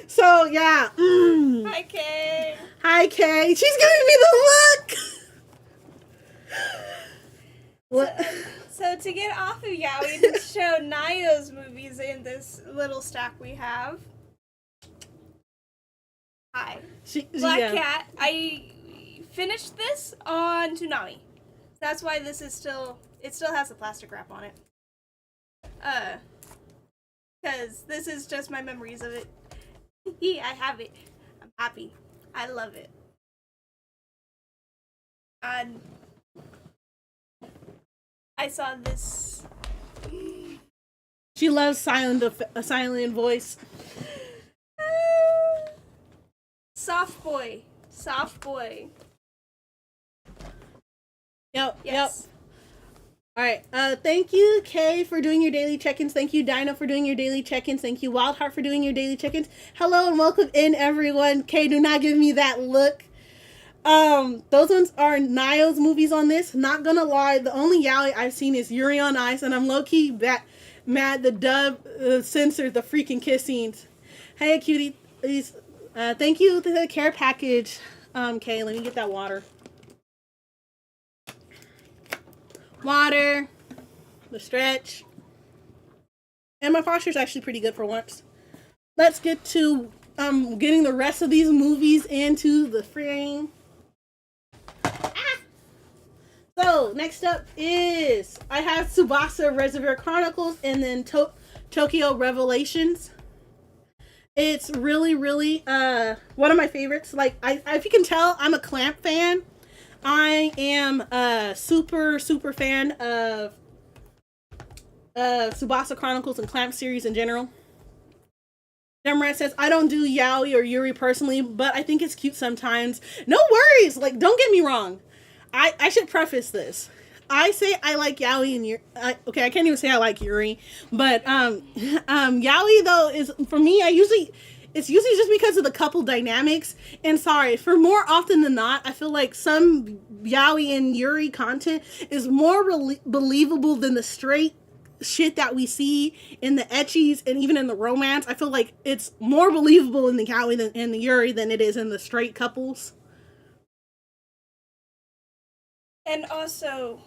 So, yeah. Hi, Kay. Hi, Kay. She's giving me the look. What? So to get off of yaoi, to show Nayo's movies in this little stack we have. Hi. Black Cat. I finished this on Toonami. That's why this is it still has the plastic wrap on it. Because this is just my memories of it. I have it. I'm happy. I love it. And I saw this. She loves a silent voice. Soft boy. Yep. Yes. Yep. All right. Thank you, Kay, for doing your daily check-ins. Thank you, Dino, for doing your daily check-ins. Thank you, Wildheart, for doing your daily check-ins. Hello and welcome in, everyone. Kay, do not give me that look. Those ones are Nayo's movies on this. Not gonna lie, the only yaoi I've seen is Yuri on Ice, and I'm low-key mad the dub censored the freaking kiss scenes. Hey, cutie. Please, thank you for the care package. Kay, let me get that water. Water. The stretch. And my posture's actually pretty good for once. Let's get to getting the rest of these movies into the frame. So, next up is, I have Tsubasa Reservoir Chronicles and then Tokyo Revelations. It's really, really one of my favorites. Like, if you can tell, I'm a Clamp fan. I am a super, super fan of Tsubasa Chronicles and Clamp series in general. Demrat says, I don't do yaoi or yuri personally, but I think it's cute sometimes. No worries! Like, don't get me wrong. I should preface this. I say I like yaoi and yuri. Okay, I can't even say I like yuri. But yaoi, though, is, for me, it's usually just because of the couple dynamics. And sorry, for more often than not, I feel like some yaoi and yuri content is more believable than the straight shit that we see in the ecchis and even in the romance. I feel like it's more believable in the yaoi than in the yuri than it is in the straight couples. And also,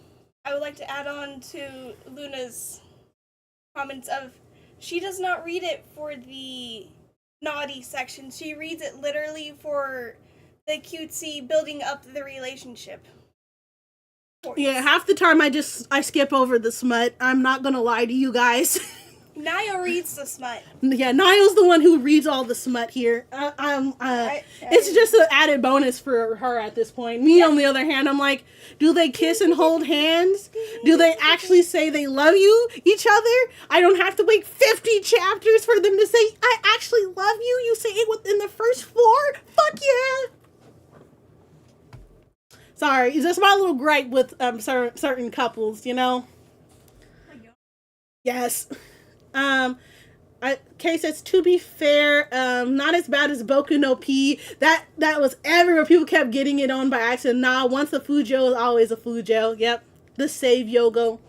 I would like to add on to Luna's comments of, she does not read it for the naughty section. She reads it literally for the cutesy building up the relationship. Yeah, half the time I skip over the smut. I'm not gonna lie to you guys. Nayo reads the smut. Yeah, Nayo's the one who reads all the smut here. It's just an added bonus for her at this point. Me, on the other hand, I'm like, do they kiss and hold hands? Do they actually say they love each other? I don't have to wait 50 chapters for them to say, I actually love you. You say it within the first 4? Fuck yeah! Sorry, it's just my little gripe with certain couples, you know? Yes. Kay says, to be fair, not as bad as Boku no P. That was everywhere. People kept getting it on by accident. Nah, once a Fujo is always a Fujo. Yep. The save Yogo.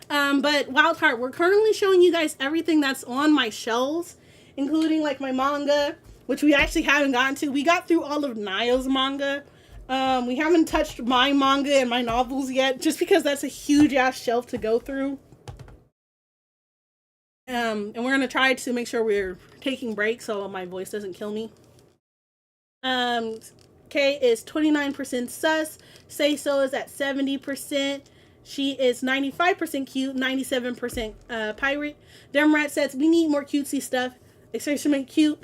But Wildheart, we're currently showing you guys everything that's on my shelves, including like my manga, which we actually haven't gotten to. We got through all of Nayo's manga. We haven't touched my manga and my novels yet, just because that's a huge ass shelf to go through. And we're gonna try to make sure we're taking breaks so my voice doesn't kill me. Kay is 29% sus. Say So is at 70%. She is 95% cute, 97% pirate. Demrat says, we need more cutesy stuff. Exceptionally cute.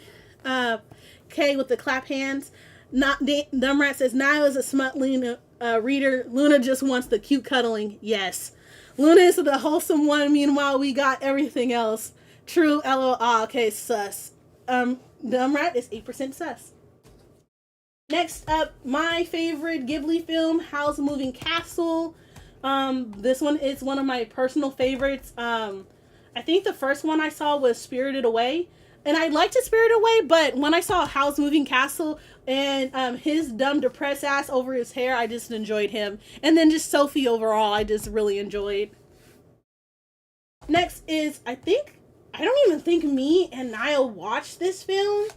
K with the clap hands. Not Dumbrat says, Niall is a smut Luna reader. Luna just wants the cute cuddling. Yes. Luna is the wholesome one. Meanwhile, we got everything else. True. LOL. Okay, sus. Dumbrat is 8% sus. Next up, my favorite Ghibli film, Howl's Moving Castle. This one is one of my personal favorites. I think the first one I saw was Spirited Away. And I liked it Spirited Away, but when I saw Howl's Moving Castle and his dumb depressed ass over his hair, I just enjoyed him. And then just Sophie overall, I just really enjoyed. Next is, I don't even think me and Niall watched this film.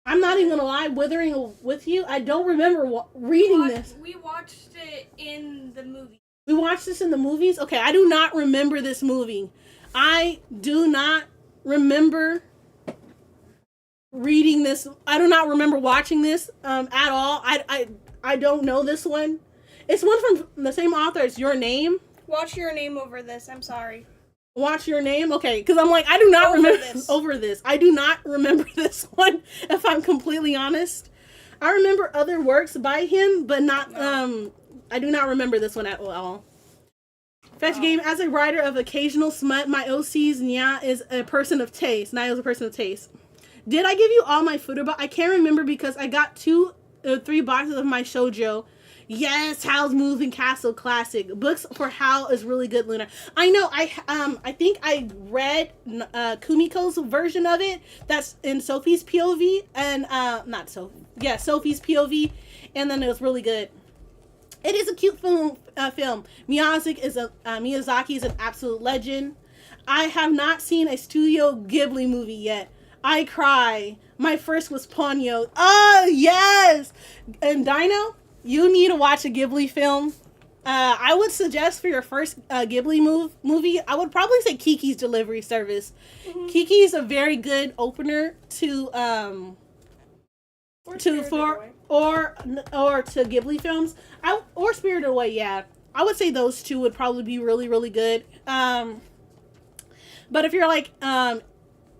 I'm not even gonna lie, Withering with you, I don't remember reading this. We watched it in the movie. We watched this in the movies? Okay, I do not remember this movie. I do not remember reading this. I do not remember watching this at all. I don't know this one. It's one from the same author as Your Name. Watch Your Name over this. I'm sorry. Watch Your Name? Okay, because I'm like, I do not remember over this. I do not remember this one, if I'm completely honest. I remember other works by him, but not, I do not remember this one at all. Fetch Game, as a writer of occasional smut, my OC's Nya is a person of taste. Nya is a person of taste. Did I give you all my footer box? I can't remember because I got 3 boxes of my shoujo. Yes, Howl's Moving Castle classic. Books for Howl is really good, Luna. I know, I think I read Kumiko's version of it. That's in Sophie's POV, and, Sophie's POV, and then it was really good. It is a cute film. Miyazaki is an absolute legend. I have not seen a Studio Ghibli movie yet. I cry. My first was Ponyo. Oh, yes! And Dino? You need to watch a Ghibli film. I would suggest for your first Ghibli movie, I would probably say Kiki's Delivery Service. Mm-hmm. Kiki is a very good opener to Ghibli films. Or Spirited Away, yeah. I would say those two would probably be really, really good. But if you're like, I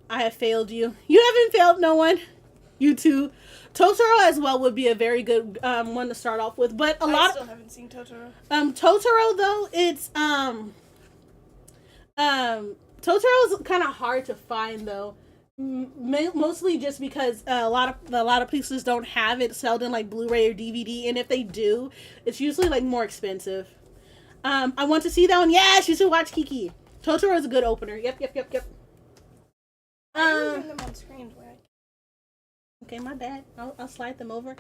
have failed you. You haven't failed no one. You too. Totoro as well would be a very good one to start off with, but I still haven't seen Totoro. Totoro though, it's Totoro's kind of hard to find though, mostly just because a lot of places don't have it sold in like Blu-ray or DVD, and if they do, it's usually like more expensive. I want to see that one. Yes, you should watch Kiki. Totoro is a good opener. Yep. I'm using them on screens. Okay, my bad. I'll slide them over.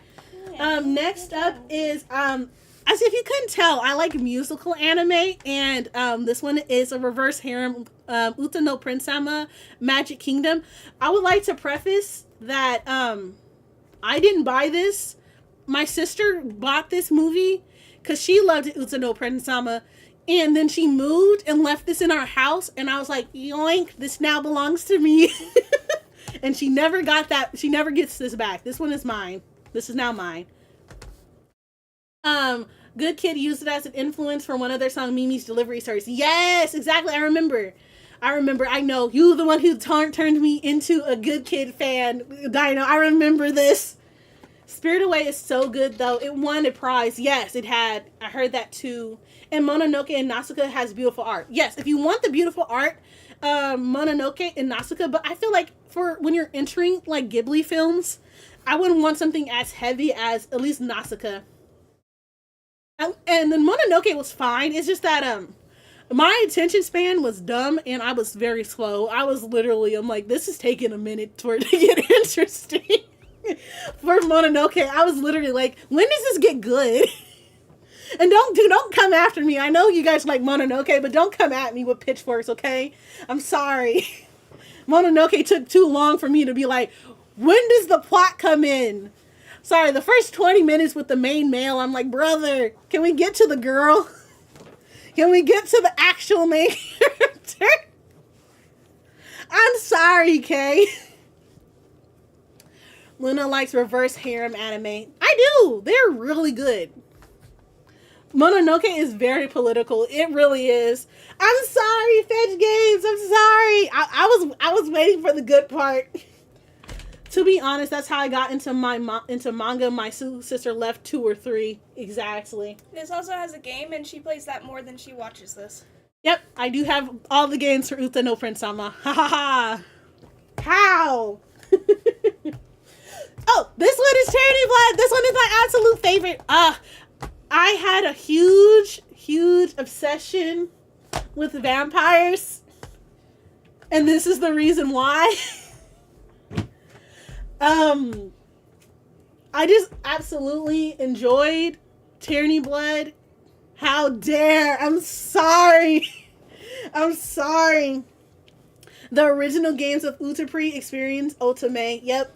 Next up is, as if you couldn't tell, I like musical anime, and this one is a reverse harem, Uta no Prince-sama, Magic Kingdom. I would like to preface that I didn't buy this. My sister bought this movie because she loved Uta no Prince-sama, and then she moved and left this in our house, and I was like, yoink, this now belongs to me. And she never got that. She never gets this back. This one is mine. This is now mine. Good Kid used it as an influence for one of their song, Mimi's Delivery Service. Yes, exactly. I remember. I know. You the one who turned me into a Good Kid fan, Dino. I remember this. Spirited Away is so good, though. It won a prize. Yes, it had. I heard that, too. And Mononoke and Nausicaa has beautiful art. Yes, if you want the beautiful art, Mononoke and Nausicaa, but I feel like for when you're entering like Ghibli films, I wouldn't want something as heavy as at least Nausicaa. And then Mononoke was fine. It's just that my attention span was dumb and I was very slow. I was literally, I'm like, this is taking a minute for it to get interesting. For Mononoke, I was literally like, when does this get good? And don't come after me. I know you guys like Mononoke, but don't come at me with pitchforks, okay? I'm sorry. Mononoke took too long for me to be like, when does the plot come in? Sorry, the first 20 minutes with the main male, I'm like, brother, can we get to the girl? Can we get to the actual main character? I'm sorry, Kay. Luna likes reverse harem anime. I do. They're really good. Mononoke is very political. It really is. I'm sorry, Fetch Games. I'm sorry. I was waiting for the good part. To be honest, that's how I got into into manga. My sister left 2 or 3 exactly. This also has a game, and she plays that more than she watches this. Yep, I do have all the games for Uta no Prince-sama. Ha ha ha! How? Oh, this one is Charity Blood. This one is my absolute favorite. I had a huge obsession with vampires, and this is the reason why. I just absolutely enjoyed Tyranny Blood. How dare! I'm sorry. I'm sorry. The original games of Utapri Experience Otome. Yep.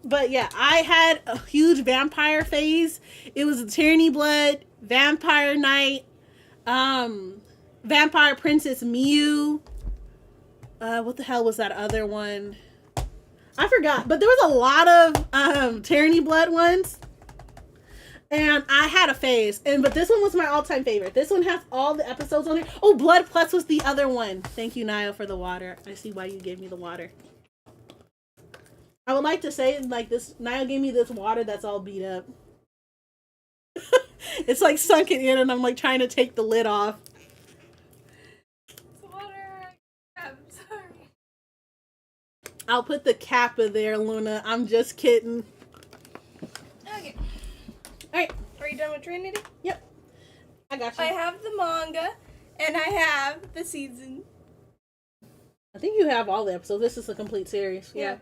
But yeah, I had a huge vampire phase. It was Tyranny Blood, Vampire Knight, Vampire Princess Miu. What the hell was that other one? I forgot. But there was a lot of Tyranny Blood ones. And I had a phase. But this one was my all-time favorite. This one has all the episodes on it. Oh, Blood Plus was the other one. Thank you, Niall, for the water. I see why you gave me the water. I would like to say, like, this, Niall gave me this water that's all beat up. It's like sunken in, and I'm like trying to take the lid off. It's water. I'm sorry. I'll put the kappa there, Luna. I'm just kidding. Okay. Alright. Are you done with Trinity? Yep. I got you. I have the manga, and I have the season. I think you have all the episodes. This is a complete series. Yeah.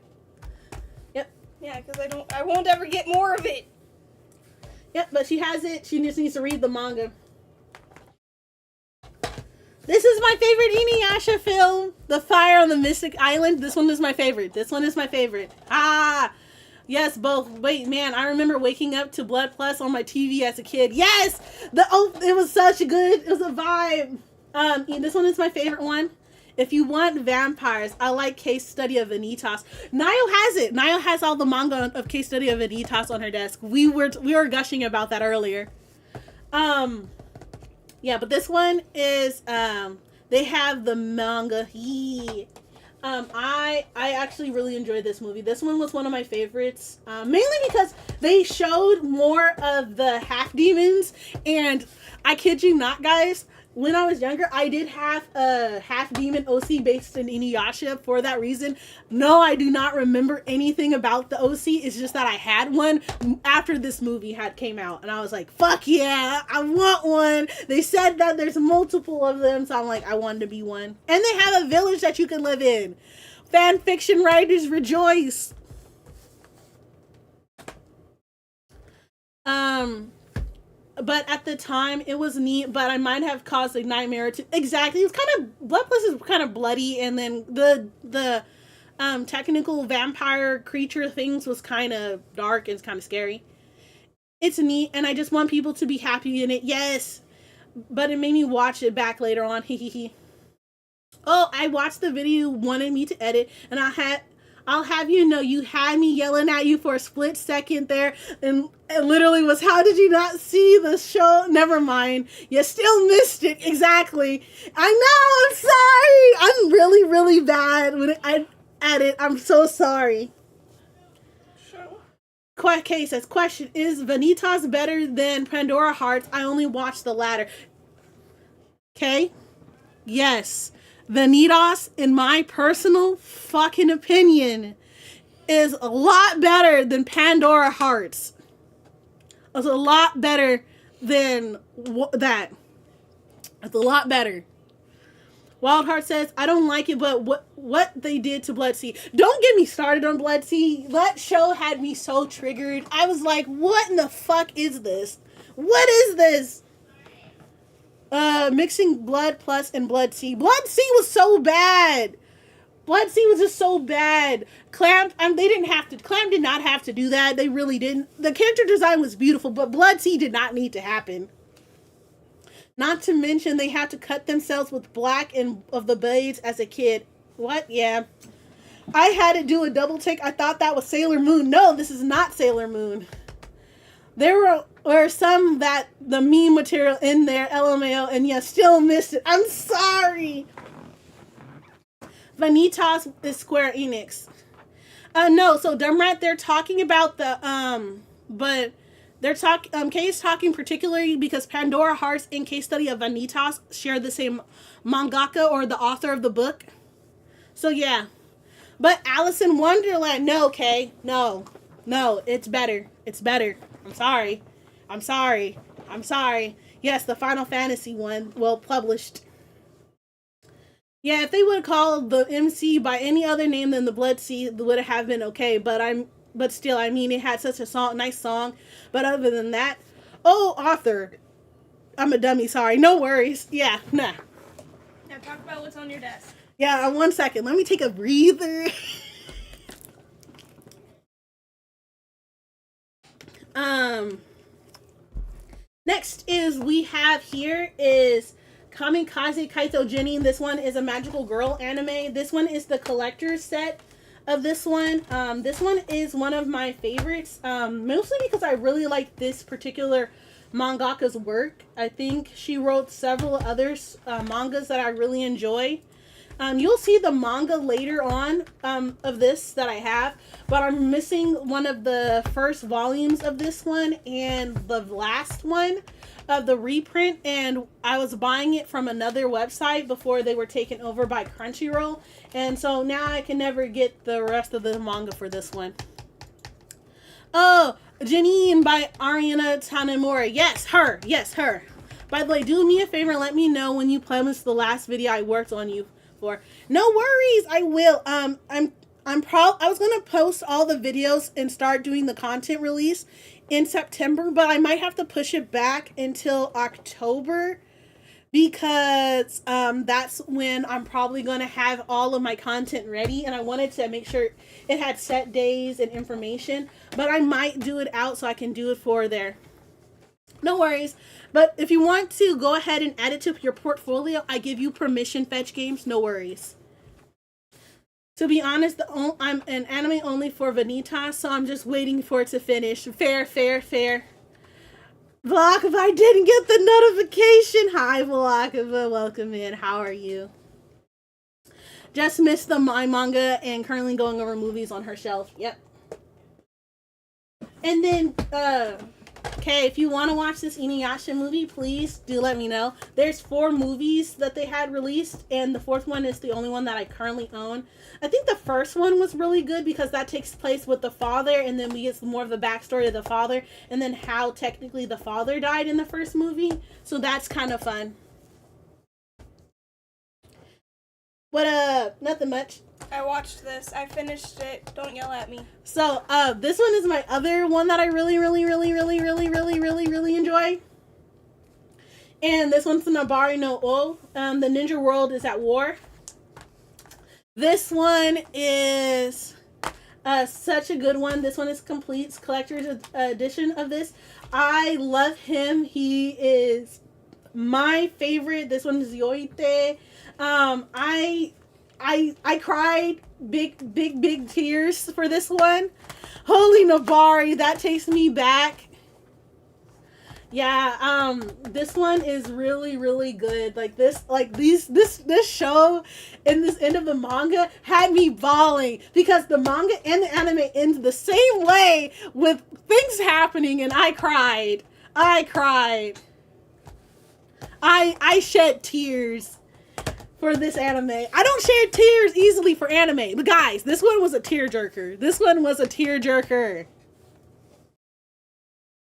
Yep. Yeah, because I won't ever get more of it. Yep, but she has it. She just needs to read the manga. This is my favorite Inuyasha film. The Fire on the Mystic Island. This one is my favorite. This one is my favorite. Ah! Yes, both. Wait, man, I remember waking up to Blood Plus on my TV as a kid. Yes! It was such a good, it was a vibe. This one is my favorite one. If you want vampires, I like Case Study of Vanitas. Niall has it. Niall has all the manga of Case Study of Vanitas on her desk. We were gushing about that earlier. Yeah, but this one is they have the manga. I actually really enjoyed this movie. This one was one of my favorites, mainly because they showed more of the half demons, and I kid you not, guys. When I was younger, I did have a half-demon OC based in Inuyasha for that reason. No, I do not remember anything about the OC. It's just that I had one after this movie came out. And I was like, fuck yeah, I want one. They said that there's multiple of them, so I'm like, I wanted to be one. And they have a village that you can live in. Fan fiction writers rejoice. But at the time, it was neat, but I might have caused a nightmare to... Exactly. It's kind of... Blood Plus is kind of bloody, and then the technical vampire creature things was kind of dark and it's kind of scary. It's neat, and I just want people to be happy in it. Yes! But it made me watch it back later on. Oh, I watched the video you wanted me to edit, and I'll have you know, you had me yelling at you for a split second there, and it literally was, how did you not see the show? Never mind. You still missed it. Exactly. I know. I'm sorry. I'm really, really bad when I edit. I'm so sorry. Kay says, question, is Vanitas better than Pandora Hearts? I only watched the latter. Okay? Yes. Vanitas, in my personal fucking opinion, is a lot better than Pandora Hearts. It's a lot better than that. It's a lot better. Wild Heart says, I don't like it, but what they did to Bloodsea. Don't get me started on Bloodsea. That show had me so triggered. I was like, what in the fuck is this? What is this? Mixing Blood Plus and Bloodsea. Bloodsea was so bad. Bloodsea was just so bad. Clamp, Clamp did not have to do that. They really didn't. The character design was beautiful, but Bloodsea did not need to happen. Not to mention they had to cut themselves with black and of the blades as a kid. What? Yeah. I had to do a double take. I thought that was Sailor Moon. No, this is not Sailor Moon. There were some that the meme material in there, LMAO, and you still missed it. I'm sorry. Vanitas is Square Enix. No, so Dumbrat, they're talking about but they're Kay is talking particularly because Pandora Hearts and Case Study of Vanitas share the same mangaka or the author of the book. So yeah. But Alice in Wonderland, no, Kay. No, it's better. It's better. I'm sorry. Yes, the Final Fantasy one, well, published. Yeah, if they would call the MC by any other name than the Blood Sea, it would have been okay. But still, I mean, it had such a nice song. But other than that, oh, author, I'm a dummy. Sorry, no worries. Yeah, nah. Now talk about what's on your desk. Yeah, 1 second. Let me take a breather. Next we have here is Kamikaze Kaito Jenny. This one is a magical girl anime. This one is the collector's set of this one. This one is one of my favorites, mostly because I really like this particular mangaka's work. I think she wrote several others mangas that I really enjoy. You'll see the manga later on of this that I have, but I'm missing one of the first volumes of this one and the last one of the reprint, and I was buying it from another website before they were taken over by Crunchyroll, and so now I can never get the rest of the manga for this one. Oh, Janine by Ariana Tanemura. Yes, her. By the way, do me a favor and let me know when you publish the last video I worked on you for. No worries, I will. I was gonna post all the videos and start doing the content release in September, but I might have to push it back until October because that's when I'm probably gonna have all of my content ready, and I wanted to make sure it had set days and information, but I might do it out so I can do it for there. No worries. But if you want to go ahead and add it to your portfolio, I give you permission, Fetch Games. No worries. To be honest, I'm an anime only for Vanitas, so I'm just waiting for it to finish. Fair. Velakova, I didn't get the notification. Hi, Velakova. Welcome in. How are you? Just missed my manga and currently going over movies on her shelf. Yep. And then, okay, if you want to watch this Inuyasha movie, please do let me know. There's 4 movies that they had released, and the 4th one is the only one that I currently own. I think the first one was really good because that takes place with the father, and then we get more of the backstory of the father, and then how technically the father died in the first movie. So that's kind of fun. What, nothing much. I watched this. I finished it. Don't yell at me. So, this one is my other one that I really enjoy. And this one's Nabari no O. The Ninja World is at War. This one is such a good one. This one is complete collector's edition of this. I love him. He is my favorite. This one is Yoite. I cried big tears for this one. Holy Nabari, that takes me back. Yeah, this one is really good. This show and this end of the manga had me bawling because the manga and the anime ends the same way with things happening, and I cried. I shed tears for this anime. I don't shed tears easily for anime, but guys, this one was a tearjerker.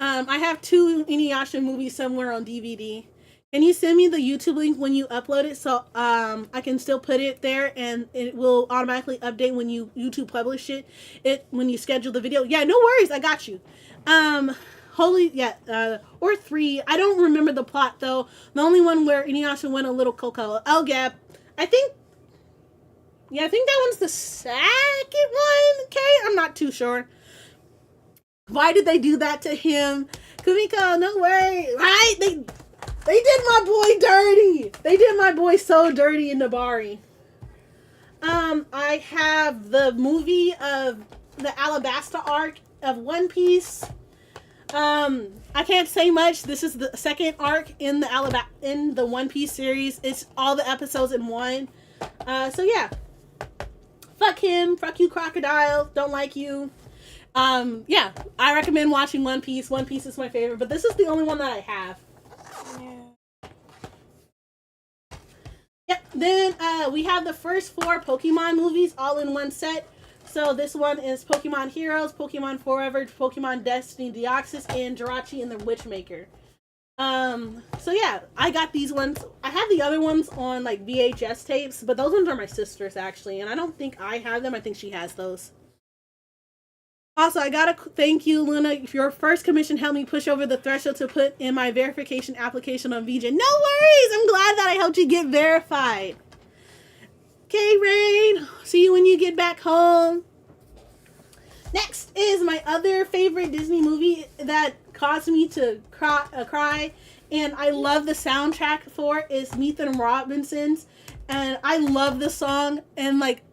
I have 2 Inuyasha movies somewhere on DVD. Can you send me the YouTube link when you upload it so I can still put it there and it will automatically update when you YouTube publish it when you schedule the video? Yeah, no worries, I got you. Or 3. I don't remember the plot though. The only one where Inuyasha went a little cocoa. Oh yeah, I think that one's the second one. Okay, I'm not too sure. Why did they do that to him? Kumiko, no way. Right? They did my boy dirty. They did my boy so dirty in Nabari. I have the movie of the Alabasta arc of One Piece. I can't say much. This is the second arc in the One Piece series. It's all the episodes in one. So yeah. fuck him, fuck you, crocodile, don't like you. Yeah, I recommend watching One Piece. One Piece is my favorite, but this is the only one that I have. Yeah. Yep. Then we have the first 4 Pokemon movies all in one set. So this one is Pokemon Heroes, Pokemon Forever, Pokemon Destiny, Deoxys, and Jirachi and the Witchmaker. So yeah, I got these ones. I have the other ones on like VHS tapes, but those ones are my sister's actually, and I don't think I have them. I think she has those. Also, I gotta thank you, Luna. Your first commission helped me push over the threshold to put in my verification application on VJ. No worries! I'm glad that I helped you get verified. Okay, Rain. See you when you get back home. Next is my other favorite Disney movie that caused me to cry, and I love the soundtrack for it, is Meet the Robinsons. And I love the song and like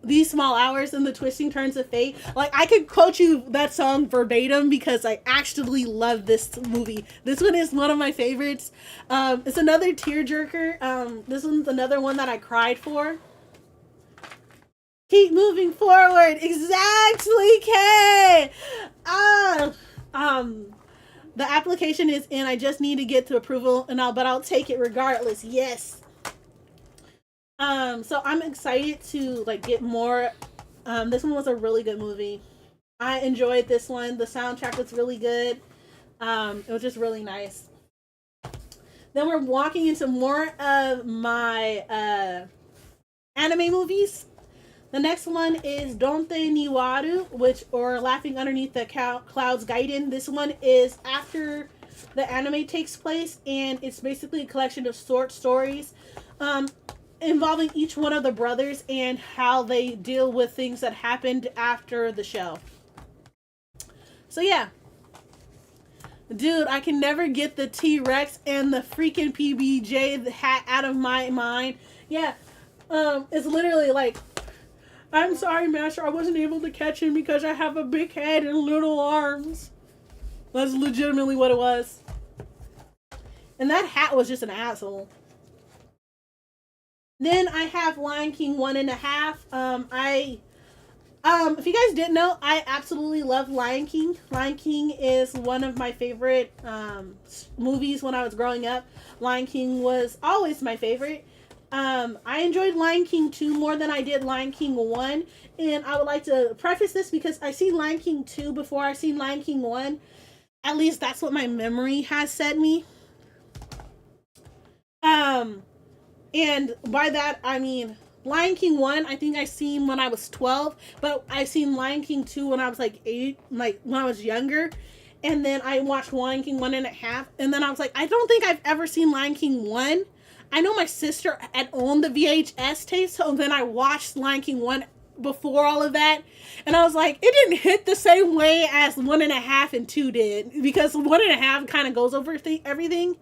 These Small Hours and the Twisting Turns of Fate. Like I could quote you that song verbatim because I actually love this movie. This one is one of my favorites. It's another tearjerker. This one's another one that I cried for. Keep moving forward. Exactly, Kay. The application is in. I just need to get to approval, but I'll take it regardless. Yes. So I'm excited to like get more. This one was a really good movie. I enjoyed this one. The soundtrack was really good. It was just really nice. Then we're walking into more of my anime movies. The next one is Donte Niwaru, or Laughing Underneath the Clouds Gaiden. This one is after the anime takes place, and it's basically a collection of short stories involving each one of the brothers and how they deal with things that happened after the show. So yeah. Dude, I can never get the T-Rex and the freaking PBJ hat out of my mind. Yeah. It's literally like, I'm sorry, Master, I wasn't able to catch him because I have a big head and little arms. That's legitimately what it was. And that hat was just an asshole. Then I have Lion King 1.5. If you guys didn't know, I absolutely love Lion King. Lion King is one of my favorite movies when I was growing up. Lion King was always my favorite. I enjoyed Lion King 2 more than I did Lion King 1. And I would like to preface this because I seen Lion King 2 before I seen Lion King 1. At least that's what my memory has said me. And by that, I mean, Lion King 1, I think I seen when I was 12, but I seen Lion King 2 when I was like 8, like when I was younger. And then I watched Lion King 1.5, and then I was like, I don't think I've ever seen Lion King 1. I know my sister had owned the VHS tape, so then I watched Lion King 1 before all of that. And I was like, it didn't hit the same way as 1.5 and 2 did, because 1.5 kind of goes over everything.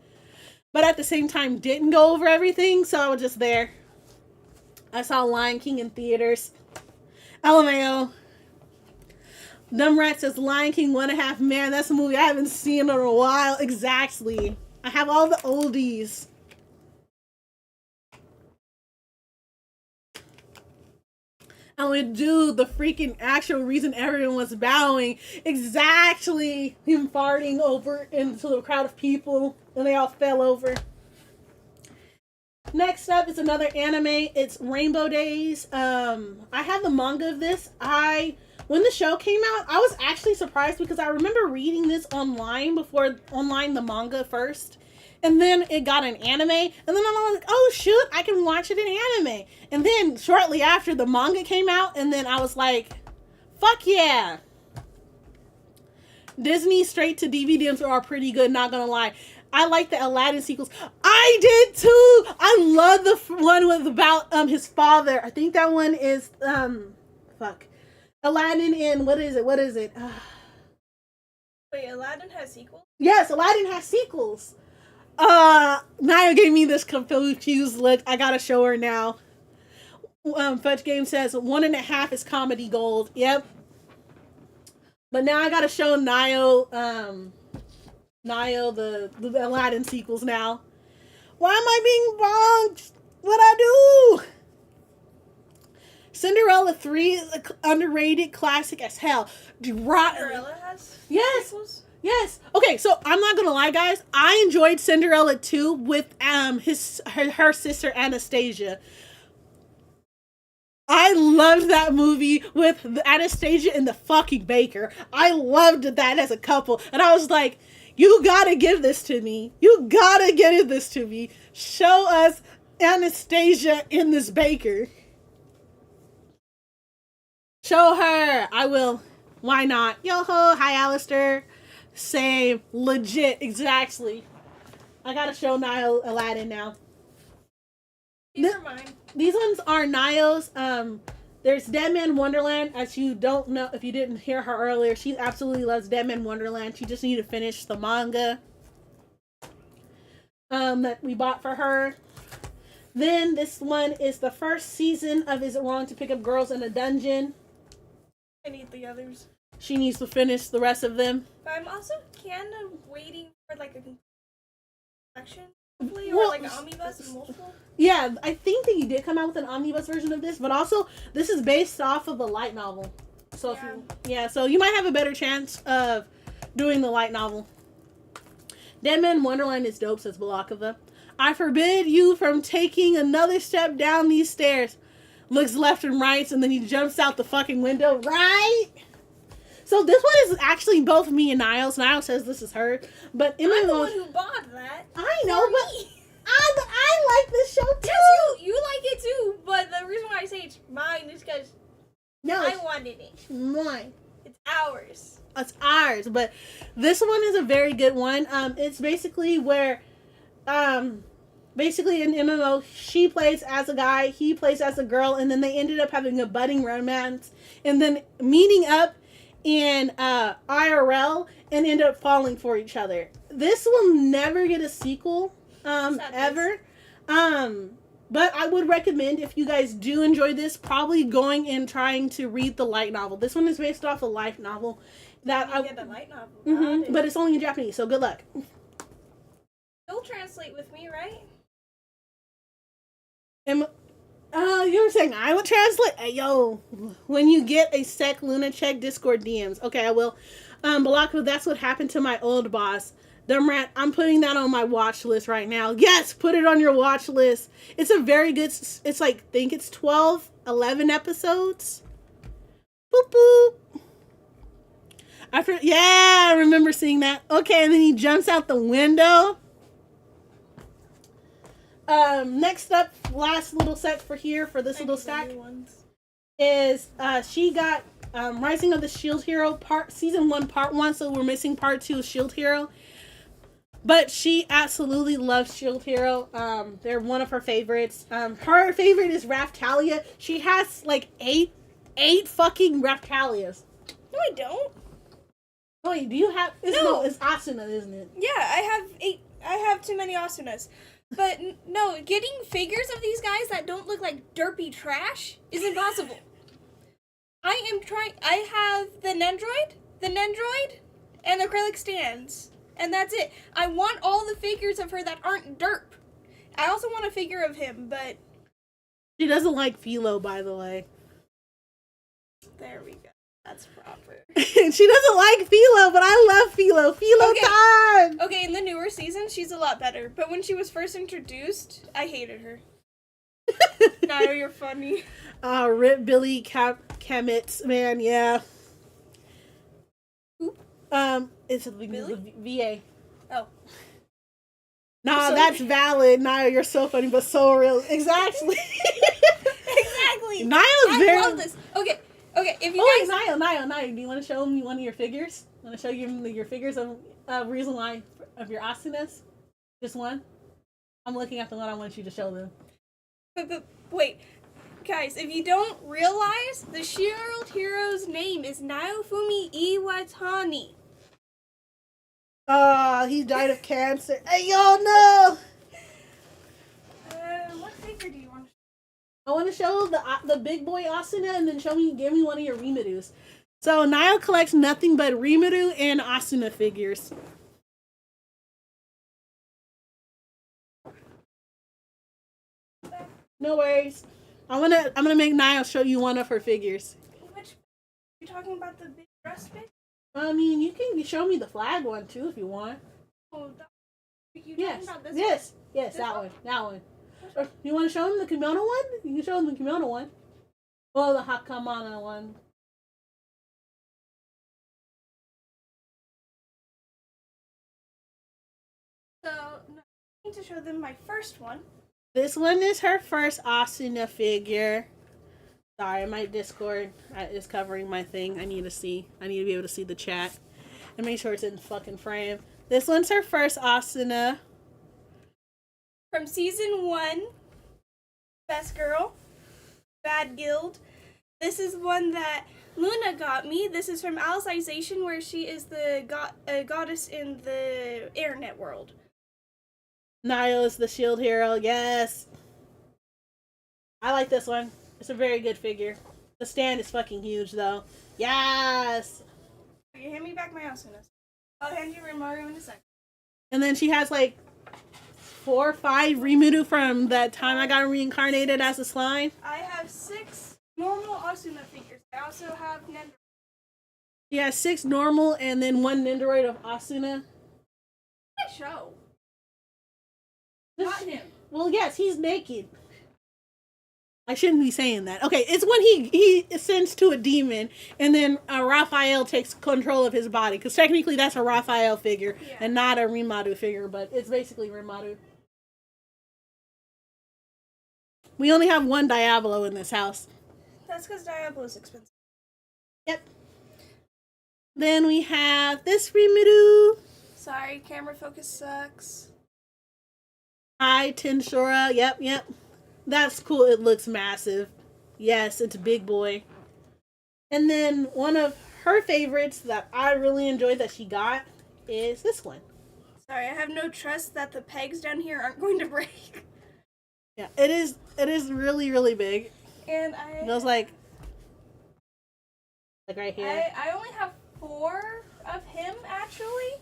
But at the same time, didn't go over everything, so I was just there. I saw Lion King in theaters. LMAO. Dumbrat says Lion King 1.5. Man, that's a movie I haven't seen in a while. Exactly. I have all the oldies. And we do the freaking actual reason everyone was bowing. Exactly. Him farting over into the crowd of people. And they all fell over. Next up is another anime. It's Rainbow Days. I have the manga of this. When the show came out, I was actually surprised because I remember reading this online the manga first. And then it got an anime. And then I was like, oh shoot, I can watch it in anime. And then shortly after the manga came out, and then I was like, fuck yeah. Disney straight to DVDs are pretty good, not gonna lie. I like the Aladdin sequels. I did too. I love the one with about his father. I think that one is Aladdin and what is it? Wait, Aladdin has sequels? Yes, Aladdin has sequels. Naya gave me this confused look. I gotta show her now. Fudge Game says 1.5 is comedy gold. Yep. But now I gotta show Nio the Aladdin sequels now. Why am I being bonked? What'd I do? Cinderella 3 is an underrated classic as hell. Cinderella has Yes. sequels? Yes. Okay, so I'm not gonna lie, guys. I enjoyed Cinderella 2 with her sister Anastasia. I loved that movie with Anastasia and the fucking baker. I loved that as a couple, and I was like, "You gotta give this to me. You gotta give this to me. Show us Anastasia in this baker. Show her. I will. Why not? Yo ho. Hi, Alistair. Same. Legit. Exactly. I gotta show Niall Aladdin now. These are mine. These ones are Niall's. There's Dead Man Wonderland. As you don't know, if you didn't hear her earlier, she absolutely loves Dead Man Wonderland. She just needed to finish the manga that we bought for her. Then this one is the first season of Is It Wrong to Pick Up Girls in a Dungeon? I need the others. She needs to finish the rest of them. But I'm also kind of waiting for like a collection, hopefully, Well, or like an omnibus and multiple. Yeah, I think that you did come out with an omnibus version of this, but also this is based off of a light novel. So so you might have a better chance of doing the light novel. Dead Man Wonderland is dope, says Balakova. I forbid you from taking another step down these stairs. Looks left and right, and then he jumps out the fucking window. Right? So this one is actually both me and Niall's. Niall says this is her, but I'm the one who bought that. I know, but I like this show too. Yes, you like it too, but the reason why I say it's mine is because I wanted it. Mine. It's ours. It's ours, but this one is a very good one. It's basically where, basically in MMO, she plays as a guy, he plays as a girl, and then they ended up having a budding romance, and then meeting up in IRL and end up falling for each other. This will never get a sequel, ever. But I would recommend, if you guys do enjoy this, probably going and trying to read the light novel. This one is based off a light novel that I get the light novel. But it's only in Japanese, so good luck. You'll translate with me, right? You were saying I would translate? Hey, yo, when you get a sec Luna, check Discord DMs. Okay, I will. Balako, that's what happened to my old boss. Dumbrat, I'm putting that on my watch list right now. Yes, put it on your watch list. It's a very good, it's like, I think it's 12, 11 episodes. Boop, boop. I remember seeing that. Okay, and then he jumps out the window. Next up, last little set for here, for this little stack, is, she got, Rising of the Shield Hero, Season 1, Part 1, so we're missing Part 2 of Shield Hero. But she absolutely loves Shield Hero. They're one of her favorites. Her favorite is Raftalia. She has, like, eight fucking Raftalias. No, I don't. Wait, do you have... No, it's Asuna, isn't it? Yeah, I have 8. I have too many Asunas. But no, getting figures of these guys that don't look like derpy trash is impossible. I am trying. I have the Nendroid, and the acrylic stands, and that's it. I want all the figures of her that aren't derp. I also want a figure of him, but she doesn't like Philo, by the way. There we go. That's proper. She doesn't like Philo, but I love Philo. Philo time! Okay, in the newer season, she's a lot better. But when she was first introduced, I hated her. Nayo, you're funny. Rip Billy Kamitz, man, yeah. Who? It's Billy? VA. Oh. Nah, so that's valid. Nayo, you're so funny, but so real. Exactly. Exactly. I love this. Okay, if you guys... Nayo, do you want to show me one of your figures? Want to show you your figures of reason why of your Asunas? Just one? I'm looking at the one I want you to show them. But wait, guys, if you don't realize, the Shield Hero's name is Naofumi Iwatani. He died of cancer. Hey, yo, no! What figure do you want to show? I want to show the big boy Asuna, and then give me one of your Rimurus. So Niall collects nothing but Rimuru and Asuna figures. No worries. I'm gonna make Niall show you one of her figures. Which? You talking about the big dress bitch? I mean, you can show me the flag one too if you want. Oh, you Yes, talking about this yes, one? yes, This that one? one, that one. Or you want to show him the kimono one? You can show him the kimono one. Or the hakamana one. So, no, I need to show them my first one. This one is her first Asuna figure. Sorry, my Discord is covering my thing. I need to be able to see the chat. And make sure it's in the fucking frame. This one's her first Asuna. From season 1, Best Girl, Bad Guild. This is one that Luna got me. This is from Alicization, where she is the goddess in the internet world. Niall is the shield hero. Yes. I like this one. It's a very good figure. The stand is fucking huge, though. Yes. You hand me back my Asunas. I'll hand you Mario in a second. And then she has like 4 or 5 Rimuru from that time I got reincarnated as a slime. I have 6 normal Asuna figures. I also have Nendoroid. She has 6 normal and then 1 Nendoroid of Asuna. I show. Not him. Well, yes, he's naked. I shouldn't be saying that. Okay, it's when he ascends to a demon, and then Raphael takes control of his body. Because technically that's a Raphael figure, and not a Rimuru figure, but it's basically Rimuru. We only have 1 Diablo in this house. That's because Diablo is expensive. Yep. Then we have this Rimuru. Sorry, camera focus sucks. Hi, Tensura. Yep. That's cool. It looks massive. Yes, it's a big boy. And then one of her favorites that I really enjoyed that she got is this one. Sorry, I have no trust that the pegs down here aren't going to break. Yeah, it is really, really big. And it goes like right here. I only have 4 of him, actually.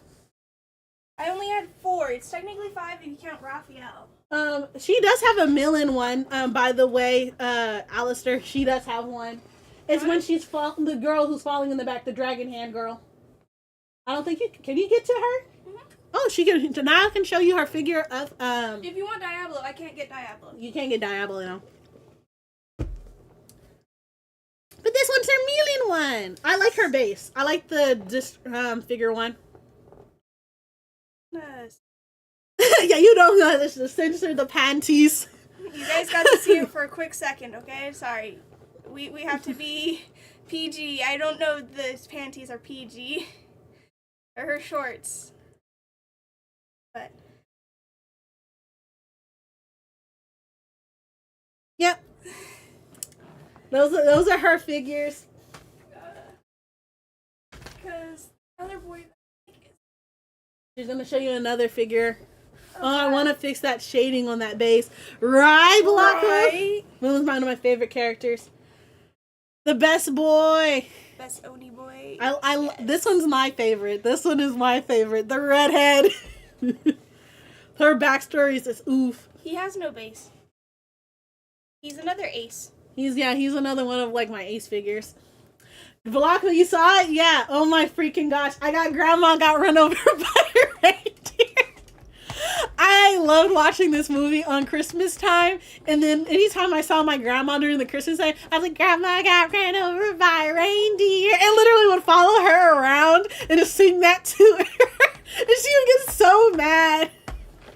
I only had 4. It's technically 5 if you count Raphael. She does have a Millen one, by the way, Alistair. She does have one. It's when she's the girl who's falling in the back, the dragon hand girl. I don't think can you get to her? Mm-hmm. Oh, she can. Now I can show you her figure of, If you want Diablo, I can't get Diablo. You can't get Diablo, no. But this one's her Millen one. I like her base. I like the figure one. Nice. Yeah, you don't know this to censor the panties. You guys got to see it for a quick second, okay? Sorry. We have to be PG. I don't know the panties are PG. Or her shorts. But yep. Those are her figures. Because other boy. She's gonna show you another figure. Oh, I want to fix that shading on that base. Right, Blocker? Right. Moon's one of my favorite characters. The best boy. Best Oni boy. Yes. This one's my favorite. This one is my favorite. The redhead. Her backstory is just oof. He has no base. He's another ace. He's another one of like my ace figures. Velocity, you saw it? Yeah. Oh my freaking gosh. Grandma got run over by a reindeer. I loved watching this movie on Christmas time. And then anytime I saw my grandma during the Christmas time, I was like, Grandma got ran over by a reindeer. And literally would follow her around and just sing that to her. And she would get so mad.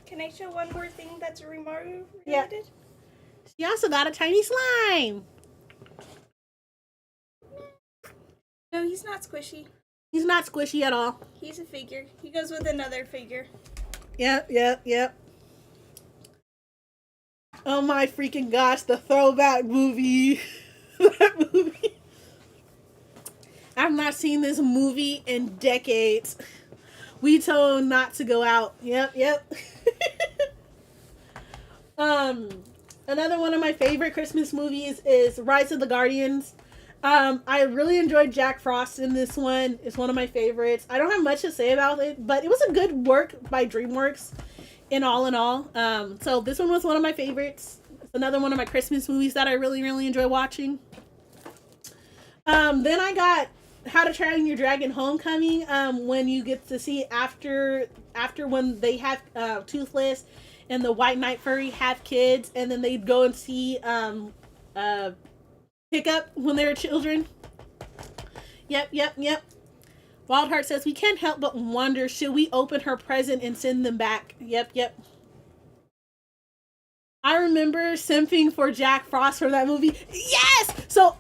Can I show one more thing that's Rimuru related? Yeah. She also got a tiny slime. No, he's not squishy. He's not squishy at all. He's a figure. He goes with another figure. Yep. Oh my freaking gosh, the throwback movie. That movie. I've not seen this movie in decades. We told not to go out. Yep. Another one of my favorite Christmas movies is Rise of the Guardians. I really enjoyed Jack Frost in this one. It's one of my favorites. I don't have much to say about it, but it was a good work by DreamWorks in all. So this one was one of my favorites. another one of my Christmas movies that I really, really enjoy watching. Then I got How to Train Your Dragon Homecoming, when you get to see after when they have Toothless and the White Knight Furry have kids, and then they go and see Hiccup when they were children. Yep. Wildheart says, we can't help but wonder, should we open her present and send them back? Yep. I remember simping for Jack Frost for that movie. Yes! So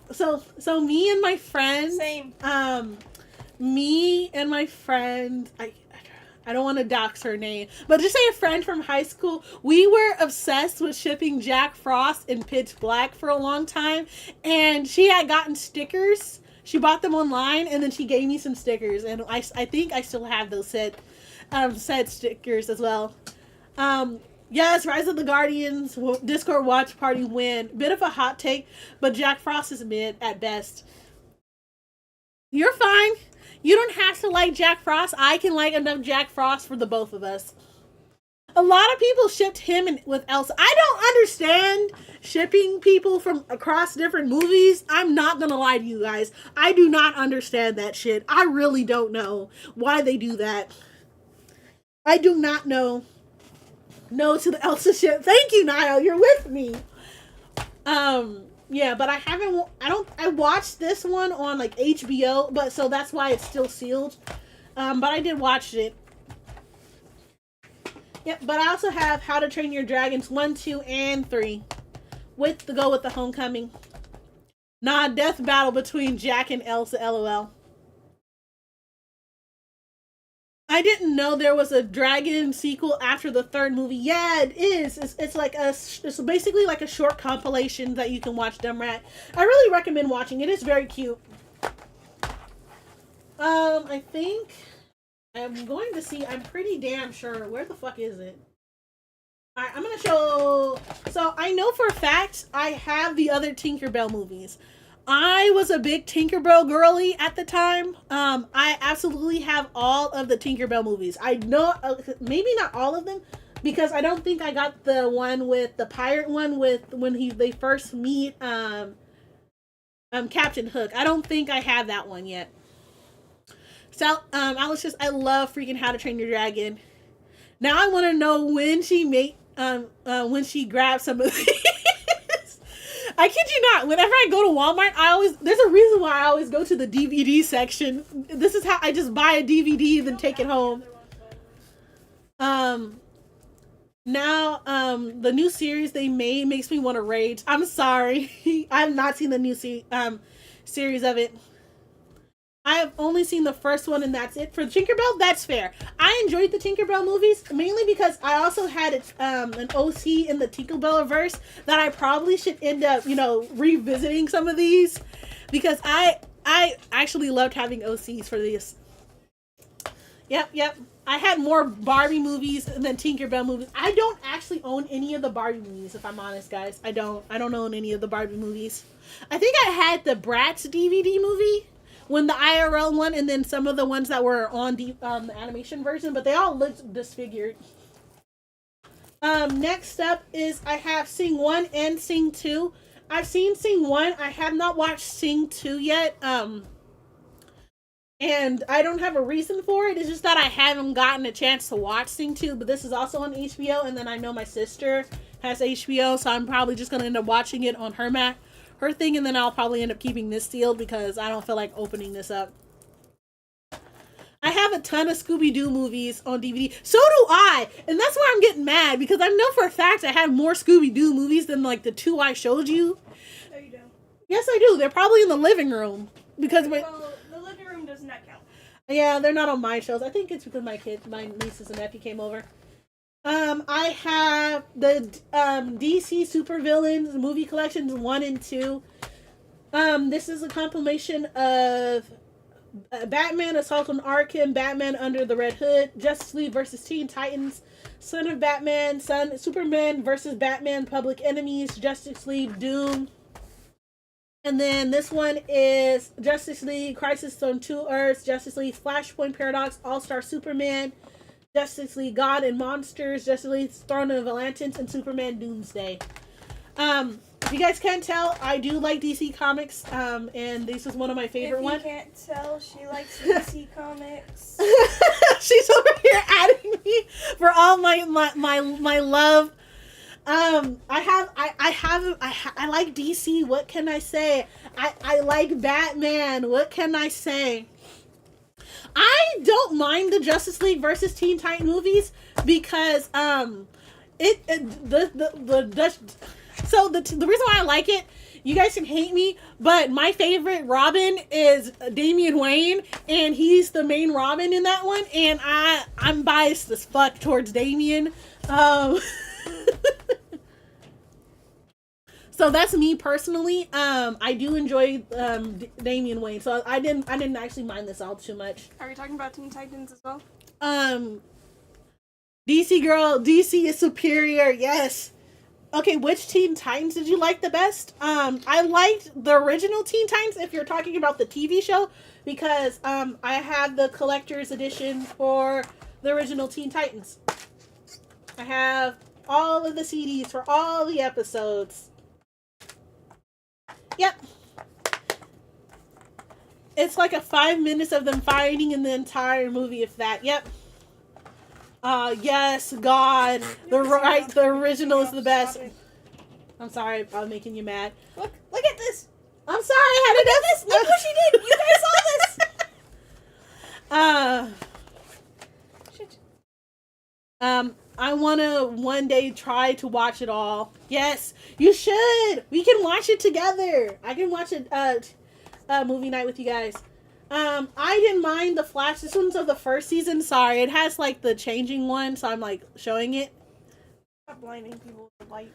me and my friend. Same. Me and my friend, I don't want to dox her name, but just say a friend from high school. We were obsessed with shipping Jack Frost and Pitch Black for a long time, and she had gotten stickers. She bought them online, and then she gave me some stickers, and I think I still have those said stickers as well. Yes, Rise of the Guardians Discord watch party win. Bit of a hot take, but Jack Frost is mid at best. You're fine. You don't have to like Jack Frost. I can like enough Jack Frost for the both of us. A lot of people shipped him with Elsa. I don't understand shipping people from across different movies. I'm not gonna lie to you guys. I do not understand that shit. I really don't know why they do that. I do not know. No to the Elsa ship. Thank you, Niall. You're with me. Yeah, but I watched this one on like HBO, but so that's why it's still sealed. But I did watch it. Yep, but I also have How to Train Your Dragons 1, 2, and 3. With the Homecoming. Nah, death battle between Jack and Elsa, LOL. I didn't know there was a dragon sequel after the third movie. Yeah, it is. It's basically like a short compilation that you can watch, Dumbrat. I really recommend watching it. It's very cute. I think I'm going to see. I'm pretty damn sure. Where the fuck is it? All right, I'm gonna show. So I know for a fact I have the other Tinkerbell movies. I was a big Tinkerbell girly at the time. I absolutely have all of the Tinkerbell movies. I know, maybe not all of them, because I don't think I got the one with the pirate one with when they first meet Captain Hook. I don't think I have that one yet. So Alex says, I love freaking How to Train Your Dragon. Now I want to know when she grabs some of these. I kid you not. Whenever I go to Walmart, there's a reason why I always go to the DVD section. This is how I just buy a DVD and then take it home. Now, the new series they made makes me want to rage. I'm sorry. I have not seen the new series of it. I have only seen the first one, and that's it. For Tinkerbell, that's fair. I enjoyed the Tinkerbell movies, mainly because I also had an OC in the Tinkerbell-verse that I probably should end up, revisiting some of these. Because I actually loved having OCs for these. Yep. I had more Barbie movies than Tinkerbell movies. I don't actually own any of the Barbie movies, if I'm honest, guys. I don't own any of the Barbie movies. I think I had the Bratz DVD movie. When the IRL one, and then some of the ones that were on the animation version, but they all looked disfigured. Next up is I have Sing 1 and Sing 2. I've seen Sing 1. I have not watched Sing 2 yet. And I don't have a reason for it. It's just that I haven't gotten a chance to watch Sing 2, but this is also on HBO, and then I know my sister has HBO, so I'm probably just going to end up watching it on her thing, and then I'll probably end up keeping this sealed because I don't feel like opening this up. I have a ton of Scooby-Doo movies on DVD. So do I! And that's why I'm getting mad, because I know for a fact I have more Scooby-Doo movies than like the 2 I showed you. No, you don't. Yes, I do. They're probably in the living room. Because the living room does not count. Yeah, they're not on my shows. I think it's because my nieces and nephew came over. I have the DC Supervillains movie collections 1 and 2. This is a compilation of Batman Assault on Arkham, Batman Under the Red Hood, Justice League versus Teen Titans, Son of Batman, Superman versus Batman, Public Enemies, Justice League Doom. And then this one is Justice League Crisis on Two Earths, Justice League Flashpoint Paradox, All-Star Superman, Justice League God and Monsters, Justice League Throne of Atlantis, and Superman Doomsday. If you guys can't tell, I do like DC Comics, and this is one of my favorite ones. If you can't tell, she likes DC Comics. She's over here adding me for all my love. I like DC. What can I say? I like Batman. What can I say? I don't mind the Justice League versus Teen Titan movies because the reason why I like it, you guys can hate me, but my favorite Robin is Damian Wayne, and he's the main Robin in that one, and I'm biased as fuck towards Damian. So that's me personally. I do enjoy Damian Wayne, so I didn't actually mind this all too much. Are we talking about Teen Titans as well? DC girl, DC is superior. Yes. Okay, which Teen Titans did you like the best? I liked the original Teen Titans, if you're talking about the TV show, because I have the collector's edition for the original Teen Titans. I have all of the CDs for all the episodes. Yep. It's like a 5 minutes of them fighting in the entire movie, if that. Yep. Yes, God. The original is the best. I'm sorry, I'm making you mad. Look at this. I'm sorry, I had to do this. Look what she did. You guys saw this. Shit. I want to one day try to watch it all. Yes, you should. We can watch it together. I can watch a movie night with you guys. I didn't mind the Flash. This one's of the first season. Sorry, it has like the changing one, so I'm like showing it. Stop blinding people with the light.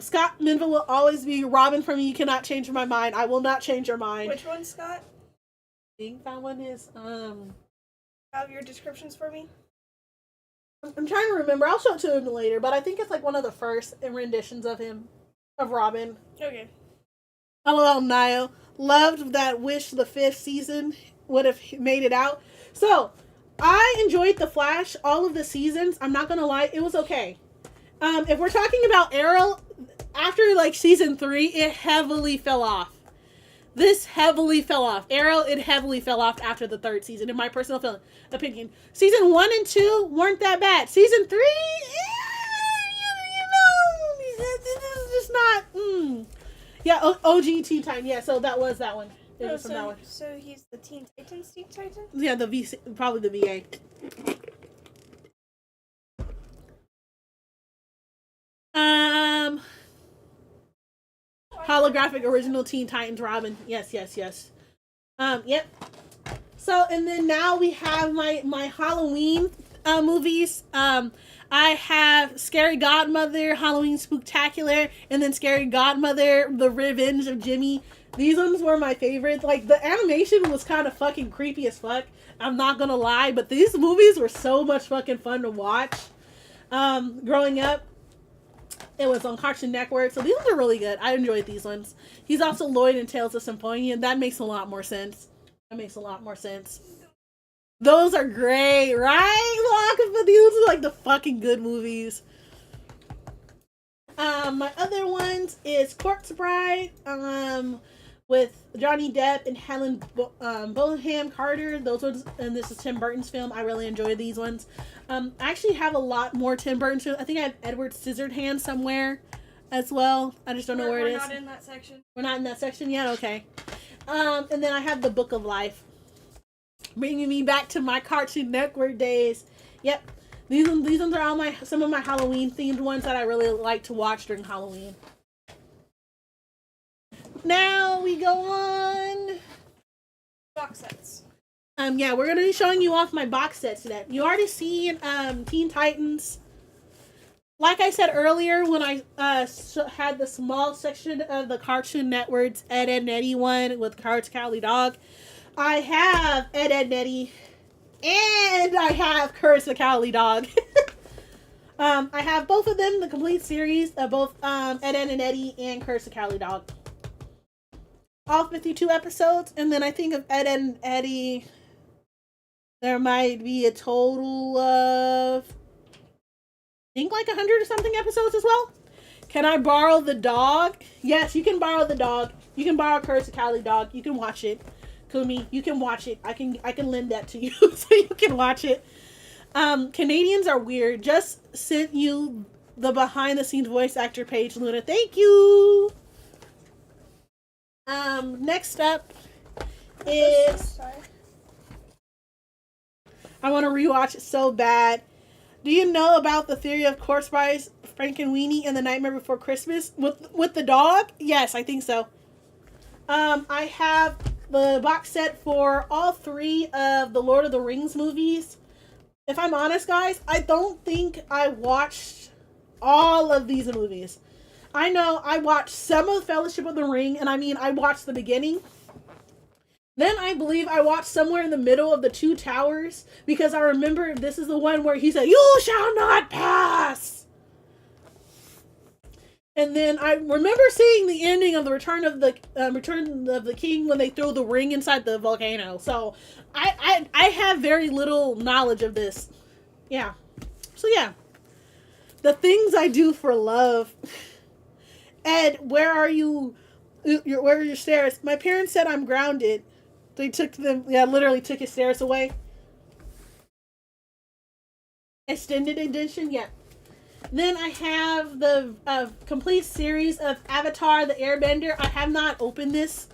Scott Minville will always be Robin for me. You cannot change my mind. I will not change your mind. Which one, Scott? I think that one is Have your descriptions for me? I'm trying to remember. I'll show it to him later, but I think it's like one of the first renditions of him, of Robin. Okay. LOL, Niall. Loved that. Wish the 5th season would have made it out. So, I enjoyed The Flash, all of the seasons. I'm not gonna lie, it was okay. If we're talking about Arrow, after like season 3, it heavily fell off. This heavily fell off. Arrow, it heavily fell off after the 3rd season, in my personal opinion. Season 1 and 2 weren't that bad. Season 3, it's just not. Yeah, OG Teen Titan. Yeah, so that was that one. It was from that one. So he's the Teen Titans Teen Titan? Yeah, the VC, probably the VA. Holographic original Teen Titans Robin. Yes. Yep. So, and then now we have my Halloween movies. I have Scary Godmother, Halloween Spooktacular, and then Scary Godmother, The Revenge of Jimmy. These ones were my favorites. Like, the animation was kind of fucking creepy as fuck. I'm not gonna lie, but these movies were so much fucking fun to watch. Growing up, it was on Cartoon Network, so these ones are really good. I enjoyed these ones. He's also Lloyd in Tales of Symphonia, and that makes a lot more sense. Those are great, right? But these are like the fucking good movies. My other ones is Corpse Bride, with Johnny Depp and Helen Bonham Carter. Those ones, and this is Tim Burton's film. I really enjoy these ones. I actually have a lot more Tim Burton films. I think I have Edward Scissorhands somewhere as well. I just don't know where it is. We're not in that section. We're not in that section yet? Okay. And then I have The Book of Life, bringing me back to my Cartoon Network days. Yep. These ones are all some of my Halloween themed ones that I really like to watch during Halloween. Now we go on Box sets. Yeah, we're gonna be showing you off my box sets today. You already seen Teen Titans. Like I said earlier, when I had the small section of the Cartoon Network's Ed, Edd n Eddy one with Courage the Cowardly Dog, I have Ed, Edd n Eddy, and I have Courage the Cowardly Dog. I have both of them, the complete series of both Ed, Edd n Eddy and Courage the Cowardly Dog. All 52 episodes, and then I think of Ed, Edd n Eddy, there might be a total of, I think like 100 or something episodes as well. Can I borrow the dog? Yes, you can borrow the dog. You can borrow Curse of Cali dog. You can watch it. Kumi, you can watch it. I can lend that to you so you can watch it. Canadians are weird. Just sent you the behind the scenes voice actor page, Luna. Thank you. Next up is I want to rewatch it so bad. Do you know about the theory of corpse bride Frankenweenie and the Nightmare Before Christmas with the dog? Yes, I think so. I have the box set for all 3 of the Lord of the Rings movies. If I'm honest, guys, I don't think I watched all of these movies. I know I watched some of Fellowship of the Ring, and I mean, I watched the beginning. Then I believe I watched somewhere in the middle of the 2 Towers, because I remember this is the one where he said, "You shall not pass!" And then I remember seeing the ending of the Return of the King when they throw the ring inside the volcano. So I have very little knowledge of this. Yeah. So yeah. The things I do for love. Ed, where are you? Where are your stairs? My parents said I'm grounded. They took them, literally took his stairs away. Extended edition, yeah. Then I have the complete series of Avatar, the Airbender. I have not opened this.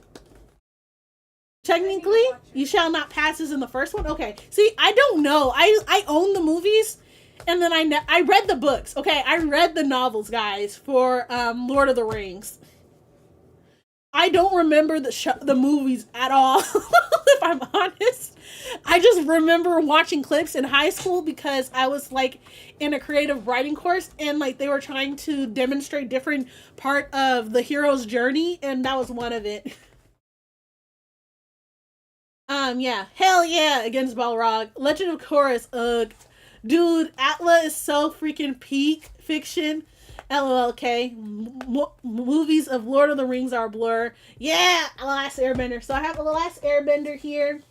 Technically, You Shall Not Pass is in the first one. Okay. See, I don't know. I own the movies, and then I read the books. Okay, I read the novels, guys, for Lord of the Rings. I don't remember the movies at all, if I'm honest. I just remember watching clips in high school because I was like in a creative writing course, and like they were trying to demonstrate different part of the hero's journey, and that was one of it. Yeah. Hell yeah, against Balrog. Legend of Korra, ugh. Dude, Atla is so freaking peak fiction. LOLK. Movies of Lord of the Rings are a blur. Yeah, The Last Airbender. So I have The Last Airbender here.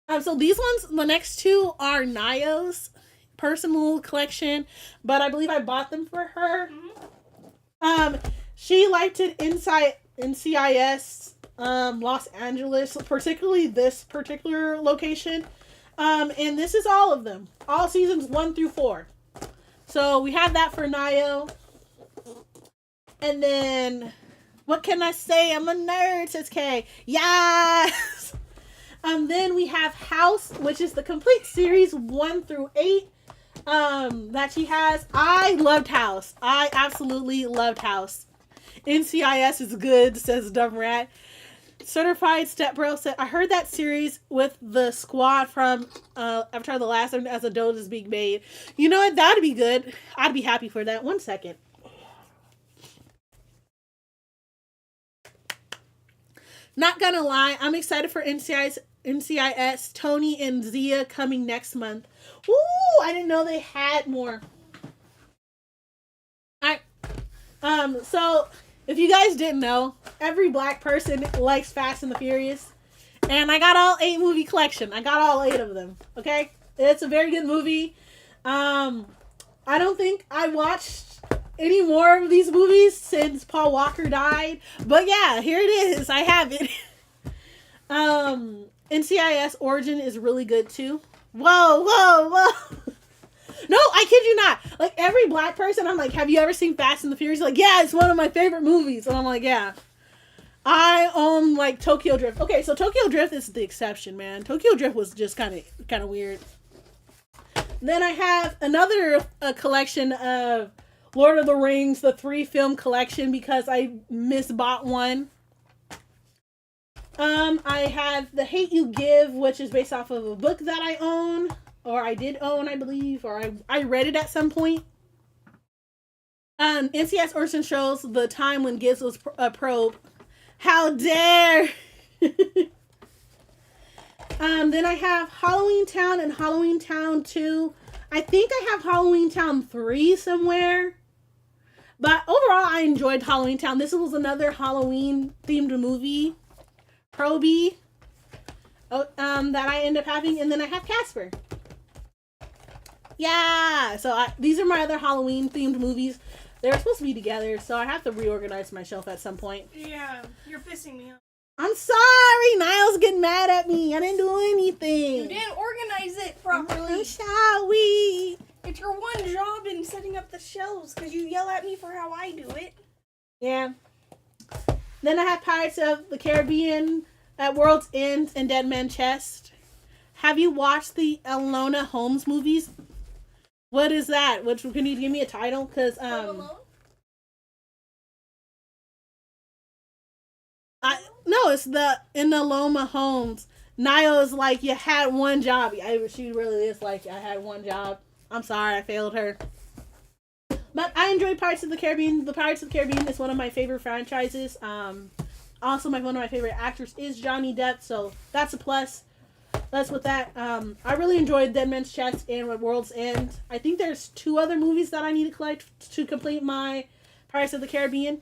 So these ones, the next 2 are Nayo's personal collection, but I believe I bought them for her. She liked it inside NCIS, Los Angeles, particularly this particular location. And this is all of them. All seasons 1 through 4. So we have that for Nayo. And then, what can I say? I'm a nerd, says Kay. Yes! Then we have House, which is the complete series 1 through 8 that she has. I loved House. I absolutely loved House. NCIS is good, says Dumb Rat. Certified Stepbro said, I heard that series with the squad from Avatar The Last Airbender as a doge is being made. You know what? That'd be good. I'd be happy for that. 1 second. Not gonna lie, I'm excited for NCIS, Tony and Zia coming next month. Ooh, I didn't know they had more. So if you guys didn't know, every black person likes Fast and the Furious. And I got all 8 movie collection. I got all 8 of them. Okay? It's a very good movie. I don't think I watched any more of these movies since Paul Walker died. But yeah, here it is. I have it. NCIS Origin is really good too. Whoa. No, I kid you not. Like, every black person, I'm like, have you ever seen Fast and the Furious? Like, yeah, it's one of my favorite movies. And I'm like, yeah. I own, like, Tokyo Drift. Okay, so Tokyo Drift is the exception, man. Tokyo Drift was just kind of weird. Then I have another collection of Lord of the Rings, the 3-film collection, because I misbought one. I have The Hate You Give, which is based off of a book that I own. Or I did own, I believe, or I read it at some point. NCS Orson shows the time when Gibbs was a probe. How dare! Then I have Halloween Town and Halloween Town 2. I think I have Halloween Town 3 somewhere. But overall, I enjoyed Halloween Town. This was another Halloween-themed movie. Proby. That I end up having. And then I have Casper. Yeah, so these are my other Halloween themed movies. They were supposed to be together, so I have to reorganize my shelf at some point. Yeah, you're pissing me off. I'm sorry, Niall's getting mad at me. I didn't do anything. You didn't organize it properly. Shall we? It's your one job in setting up the shelves because you yell at me for how I do it. Yeah. Then I have Pirates of the Caribbean at World's End and Dead Man Chest. Have you watched the Enola Holmes movies? What is that? Can you give me a title? Because no, it's the Enola Holmes. Niall is like, you had one job. She really is like, I had one job. I'm sorry, I failed her. But I enjoy Pirates of the Caribbean. The Pirates of the Caribbean is one of my favorite franchises. Also, one of my favorite actors is Johnny Depp, so that's a plus. That's with that. I really enjoyed Dead Man's Chest and World's End. I think there's 2 other movies that I need to collect to complete my Pirates of the Caribbean.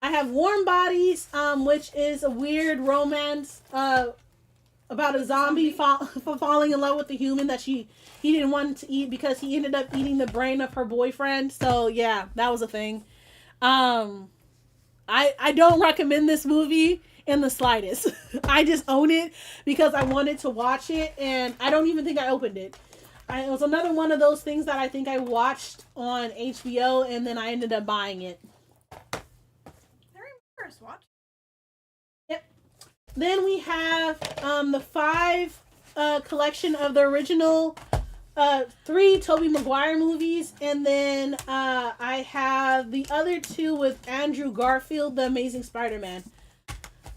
I have Warm Bodies, which is a weird romance about a zombie falling in love with a human that he didn't want to eat because he ended up eating the brain of her boyfriend. So yeah, that was a thing. I don't recommend this movie in the slightest. I just own it because I wanted to watch it, and I don't even think I opened it. It was another one of those things that I think I watched on HBO, and then I ended up buying it. Watch. Yep. Then we have the 5 collection of the original 3 Tobey Maguire movies, and then I have the other 2 with Andrew Garfield, The Amazing Spider-Man.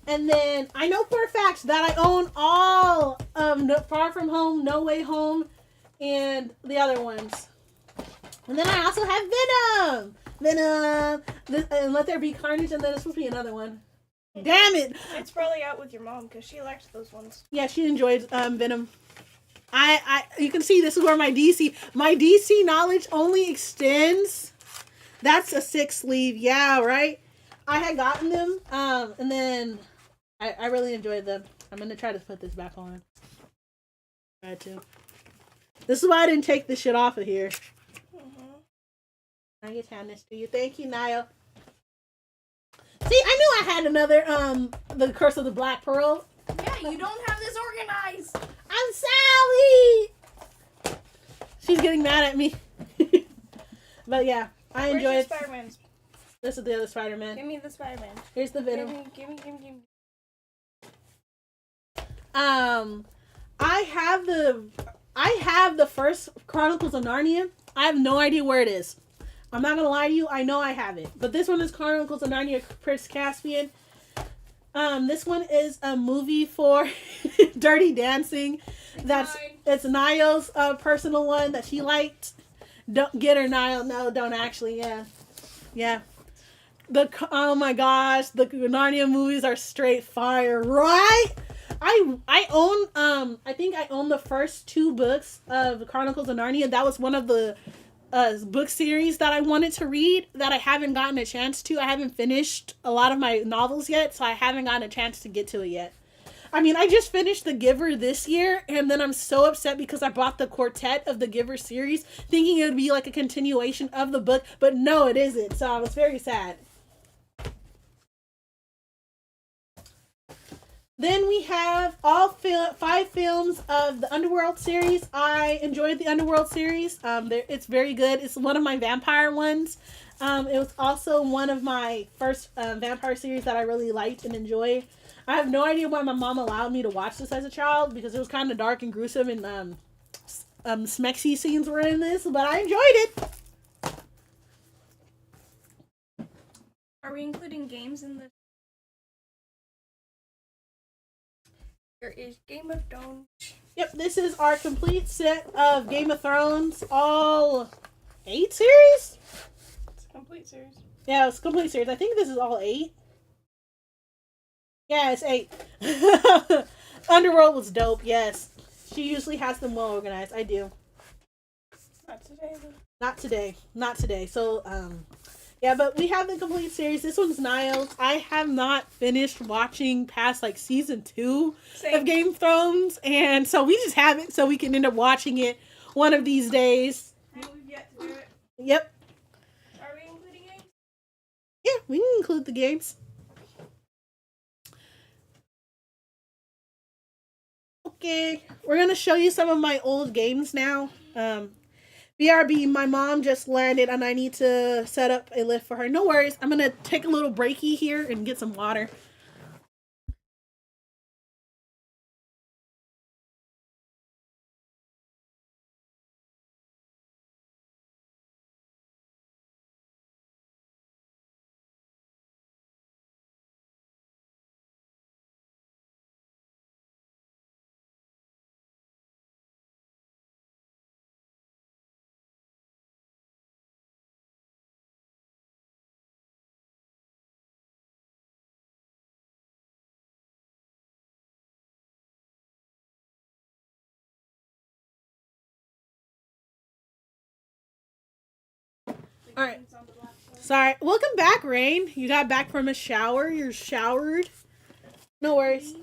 And then I know for a fact that I own all of Far From Home, No Way Home, and the other ones. And then I also have Venom. And Let There Be Carnage, and then there's supposed to be another one. Damn it! It's probably out with your mom because she likes those ones. Yeah, she enjoys Venom. You can see this is where my DC knowledge only extends. That's a 6 sleeve, yeah, right? I had gotten them, and then I really enjoyed them. I'm gonna try to put this back on. Try to. This is why I didn't take this shit off of here. I get hand this to you. Thank you, Niall. See, I knew I had another, The Curse of the Black Pearl. Yeah, you don't have this organized. I'm Sally! She's getting mad at me. But yeah, I enjoy it. Spider-Man's? This is the other Spider-Man. Give me the Spider-Man. Here's the Venom. Give me. I have the first Chronicles of Narnia. I have no idea where it is. I'm not gonna lie to you, I know I have it. But this one is Chronicles of Narnia, Prince Caspian. This one is a movie for Dirty Dancing. It's Niall's personal one that she liked. Don't get her, Niall. No, don't actually. Yeah. Oh my gosh, the Narnia movies are straight fire, right? I own I think I own the first 2 books of the Chronicles of Narnia. That was one of the book series that I wanted to read that I haven't gotten a chance to. I haven't finished a lot of my novels yet, so I haven't gotten a chance to get to it yet. I mean, I just finished The Giver this year, and then I'm so upset because I bought the quartet of the Giver series, thinking it would be like a continuation of the book, but no, it isn't, so I was very sad. Then we have all 5 films of the Underworld series. I enjoyed the Underworld series. It's very good. It's one of my vampire ones. It was also one of my first vampire series that I really liked and enjoyed. I have no idea why my mom allowed me to watch this as a child because it was kind of dark and gruesome and smexy scenes were in this, but I enjoyed it. Are we including games in this? There is Game of Thrones. Yep, this is our complete set of Game of Thrones, all 8 series? It's a complete series. Yeah, it's a complete series. I think this is all 8. Yeah, it's 8. Underworld was dope, yes. She usually has them well organized. I do. Not today, though. Not today. So, yeah, but we have the complete series. This one's Niall's. I have not finished watching past like season 2 of Game of Thrones, and so we just have it so we can end up watching it one of these days. And we've yet to do it. Yep. include the games. Okay, we're gonna show you some of my old games now. BRB, my mom just landed and I need to set up a lift for her. No worries, I'm gonna take a little breaky here and get some water. All right. Sorry. Welcome back, Rain. You got back from a shower. You're showered. No worries.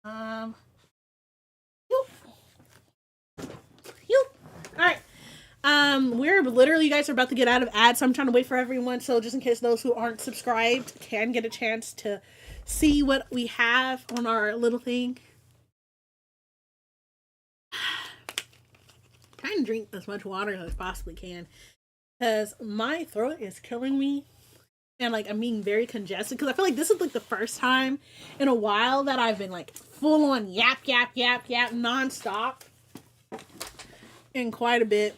All right. We're literally, you guys are about to get out of ads, so I'm trying to wait for everyone. So just in case those who aren't subscribed can get a chance to see what we have on our little thing. Trying to drink as much water as I possibly can because my throat is killing me and like I'm being very congested because I feel like this is like the first time in a while that I've been like full on yap nonstop in quite a bit.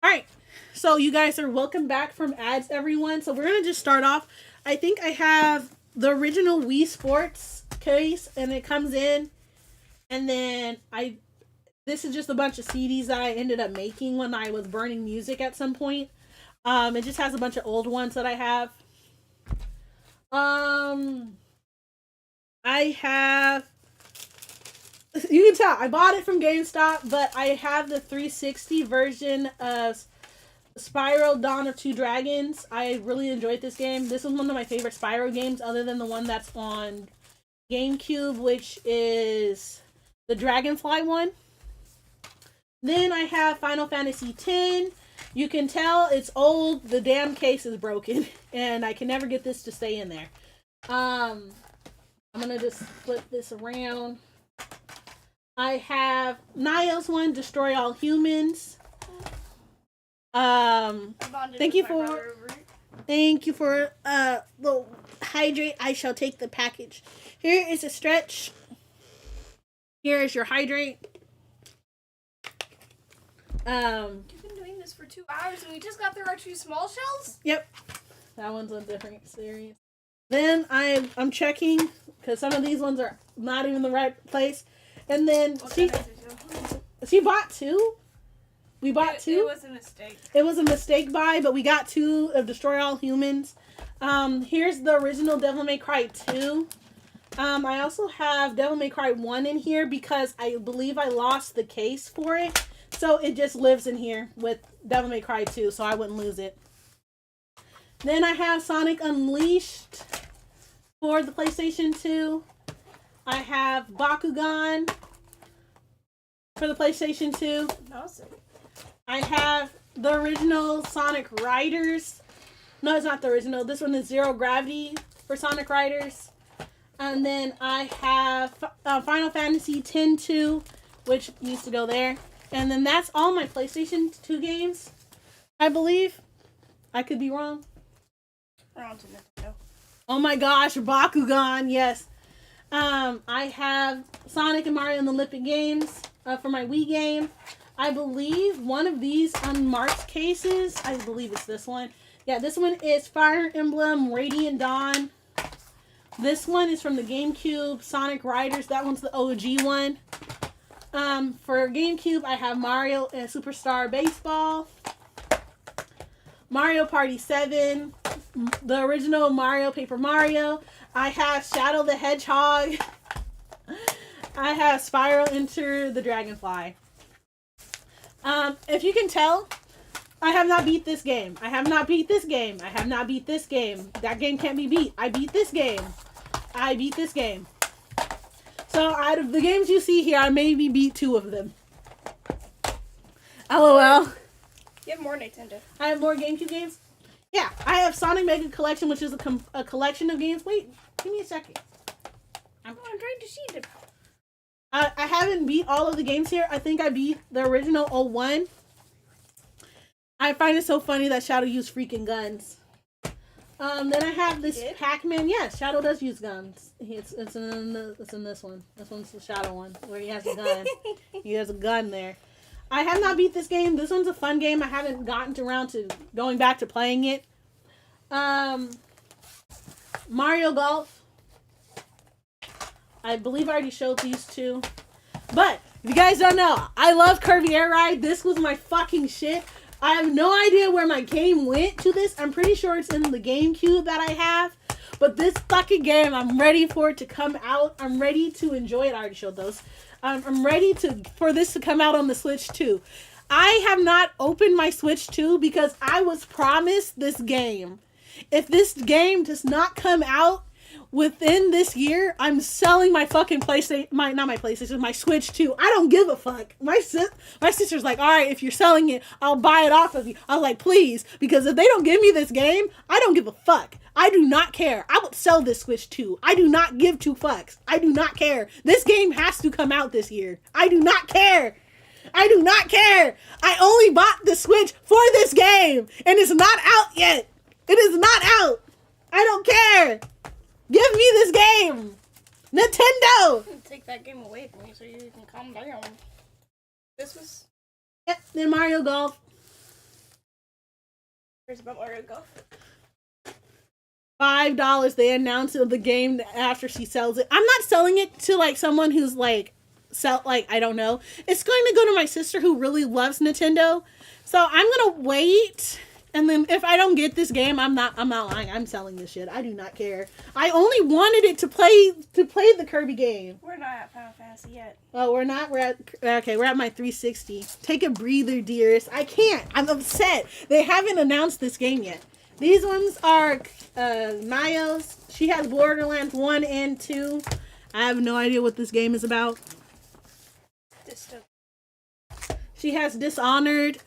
All right, so you guys are welcome back from ads, everyone. So we're gonna just start off. I think I have the original Wii Sports case and it comes in, and then this is just a bunch of CDs that I ended up making when I was burning music at some point. It just has a bunch of old ones that I have. I have, you can tell I bought it from GameStop, but I have the 360 version of Spyro Dawn of Two Dragons. I really enjoyed this game. This is one of my favorite Spyro games other than the one that's on GameCube, which is the Dragonfly one. Then I have Final Fantasy X. You can tell it's old. The damn case is broken. And I can never get this to stay in there. I'm going to just flip this around. I have Niall's one, Destroy All Humans. Thank you for the hydrate. I shall take the package. Here is a stretch. Here is your hydrate. You've been doing this for 2 hours and we just got through our 2 small shells? Yep. That one's a different series. Then I'm checking because some of these ones are not even the right place. And then she bought 2. We bought 2. It was a mistake. It was a mistake buy, but we got 2 of Destroy All Humans. Here's the original Devil May Cry 2. I also have Devil May Cry 1 in here because I believe I lost the case for it. So it just lives in here with Devil May Cry 2, so I wouldn't lose it. Then I have Sonic Unleashed for the PlayStation 2. I have Bakugan for the PlayStation 2. Awesome. I have the original Sonic Riders. No, it's not the original. This one is Zero Gravity for Sonic Riders. And then I have Final Fantasy X-2, which needs to go there. And then that's all my PlayStation 2 games, I believe. I could be wrong. Oh my gosh, Bakugan, yes. I have Sonic and Mario and the Olympic Games for my Wii game. I believe one of these unmarked cases, I believe it's this one. Yeah, this one is Fire Emblem Radiant Dawn. This one is from the GameCube, Sonic Riders. That one's the OG one. For GameCube, I have Mario and Superstar Baseball, Mario Party 7, the original Mario Paper Mario. I have Shadow the Hedgehog. I have Spyro Enter the Dragonfly. If you can tell, I have not beat this game. I have not beat this game. I have not beat this game. That game can't be beat. I beat this game. I beat this game. So out of the games you see here, I maybe beat 2 of them. LOL. You have more Nintendo. I have more GameCube games. Yeah, I have Sonic Mega Collection, which is a collection of games. Wait, give me a second. I'm trying to see them. I haven't beat all of the games here. I think I beat the original 01. I find it so funny that Shadow used freaking guns. Then I have this Pac-Man. Yes, Shadow does use guns. It's in this one. This one's the Shadow one where he has a gun. He has a gun there. I have not beat this game. This one's a fun game. I haven't gotten around to going back to playing it. Mario Golf. I believe I already showed these two. But, if you guys don't know, I love Kirby Air Ride. This was my fucking shit. I have no idea where my game went to this. I'm pretty sure it's in the GameCube that I have. But this fucking game, I'm ready for it to come out. I'm ready to enjoy it. I already showed those. I'm ready for this to come out on the Switch 2. I have not opened my Switch 2 because I was promised this game. If this game does not come out within this year, I'm selling my fucking PlayStation, not my PlayStation, my Switch 2. I don't give a fuck. My sister's like, all right, if you're selling it, I'll buy it off of you. I was like, please, because if they don't give me this game, I don't give a fuck. I do not care. I would sell this Switch 2. I do not give two fucks. I do not care. This game has to come out this year. I do not care. I do not care. I only bought the Switch for this game, and it's not out yet. It is not out. I don't care. Give me this game! Nintendo! Take that game away from me so you can calm down. This was... Yep, then Mario Golf. Here's about Mario Golf. $5 they announced the game after she sells it. I'm not selling it to like someone who's like I don't know. It's going to go to my sister who really loves Nintendo. So I'm gonna wait. And then if I don't get this game, I'm not lying. I'm selling this shit. I do not care. I only wanted it to play the Kirby game. We're not at Final Fantasy yet. Oh, we're not. We're at my 360. Take a breather, dearest. I can't. I'm upset. They haven't announced this game yet. These ones are Nayo's. She has Borderlands 1 and 2. I have no idea what this game is about. She has Dishonored.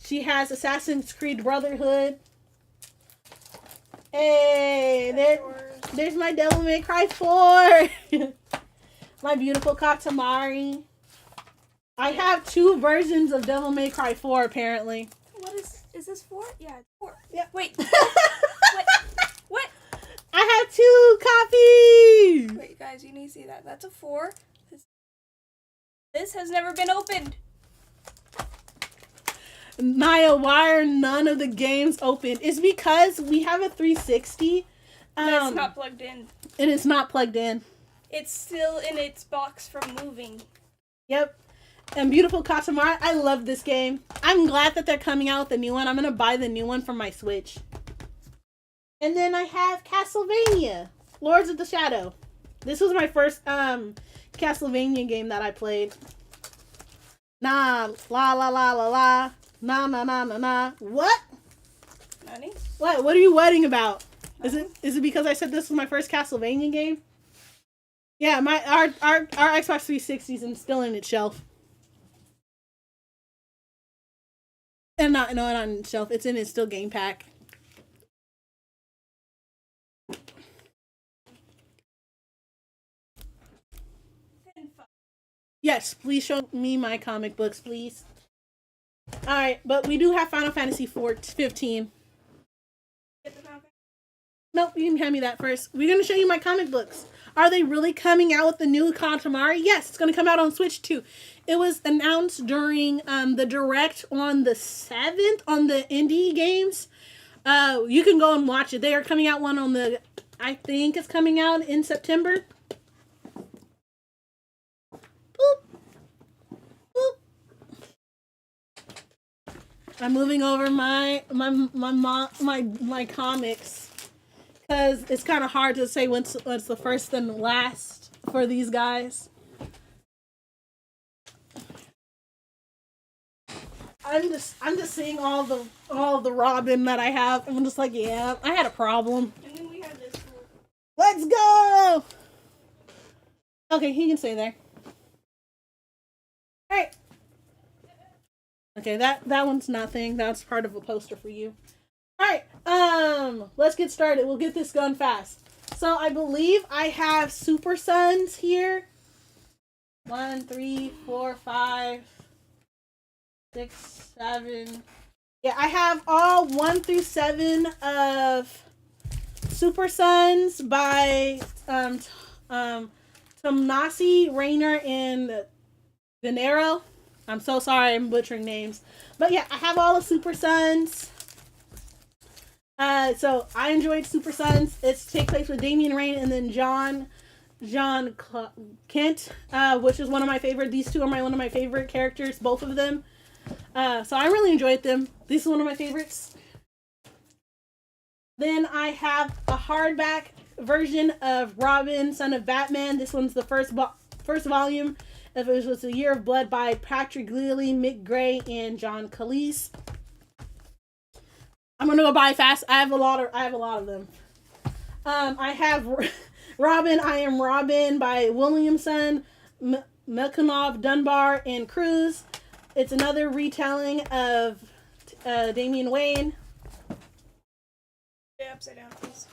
She has Assassin's Creed Brotherhood. Hey, there's my Devil May Cry 4. My beautiful Katamari. I have 2 versions of Devil May Cry 4 apparently. What is this 4? Yeah, it's 4. Yeah. Wait. What? I have 2 copies. Wait, guys, you need to see that. That's a 4. This has never been opened. Naya, why are none of the games open? It's because we have a 360. That's not plugged in. And it's not plugged in. It's still in its box from moving. Yep. And beautiful Katamari, I love this game. I'm glad that they're coming out with the new one. I'm going to buy the new one for my Switch. And then I have Castlevania, Lords of the Shadow. This was my first Castlevania game that I played. Nah, la la la la la. Nah, nah, nah, nah, nah. What? Nani? What? What are you wedding about? Is it because I said this was my first Castlevania game? Yeah, our Xbox 360 is still in its shelf. And not on its shelf. It's in its still game pack. Yes, please show me my comic books, please. Alright, but we do have Final Fantasy 15. Nope, you can hand me that first. We're going to show you my comic books. Are they really coming out with the new Katamari? Yes, it's going to come out on Switch too. It was announced during the Direct on the 7th on the indie games. You can go and watch it. They are coming out one on the... I think it's coming out in September. Boop. Boop. I'm moving over my comics because it's kind of hard to say what's the first and last for these guys. I'm just seeing all the Robin that I have. I'm just like, yeah, I had a problem. And then we have this one. Let's go. Okay, he can stay there. All right. Okay, that one's nothing. That's part of a poster for you. All right, let's get started. We'll get this going fast. So I believe I have Super Sons here. 1, 3, 4, 5, 6, 7. Yeah, I have all 1 through 7 of Super Sons by Tomasi, Rayner, and Gennaro. I'm so sorry, I'm butchering names. But yeah, I have all of Super Sons. So I enjoyed Super Sons. It's take place with Damian Rain and then John Kent, which is one of my favorite. These two are one of my favorite characters, both of them. So I really enjoyed them. This is one of my favorites. Then I have a hardback version of Robin, Son of Batman. This one's the first volume. It was A Year of Blood by Patrick Glealy, Mick Gray, and John Cleese. I'm gonna go by fast. I have a lot of them. I have Robin, I Am Robin by Williamson, Melkinov, Dunbar, and Cruz. It's another retelling of Damian Wayne. Yeah, upside down, please.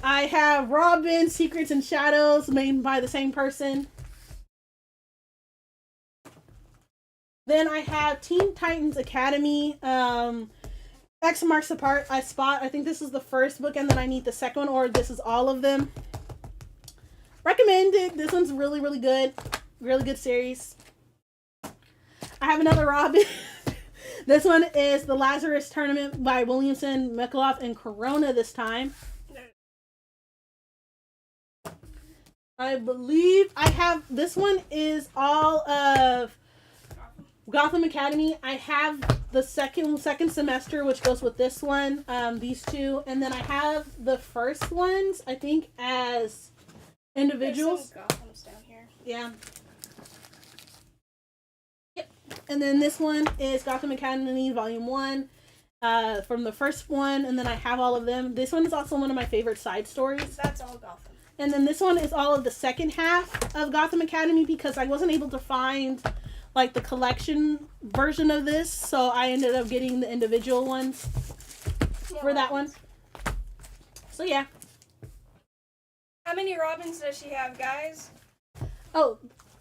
I have Robin, Secrets and Shadows, made by the same person. Then I have Teen Titans Academy. X marks the part I spot. I think this is the first book, and then I need the second one, or this is all of them. Recommended. This one's really, really good. Really good series. I have another Robin. This one is The Lazarus Tournament by Williamson, Mikuloff, and Corona this time. I believe I have, this one is all of Gotham Academy. I have the second semester, which goes with this one, these two, and then I have the first ones, I think, as individuals. There's some Gothams down here. Yeah. Yep. And then this one is Gotham Academy Volume 1, from the first one, and then I have all of them. This one is also one of my favorite side stories. That's all Gotham. And then this one is all of the second half of Gotham Academy because I wasn't able to find like the collection version of this, so I ended up getting the individual ones for that one. So yeah. How many Robins does she have, guys? Oh,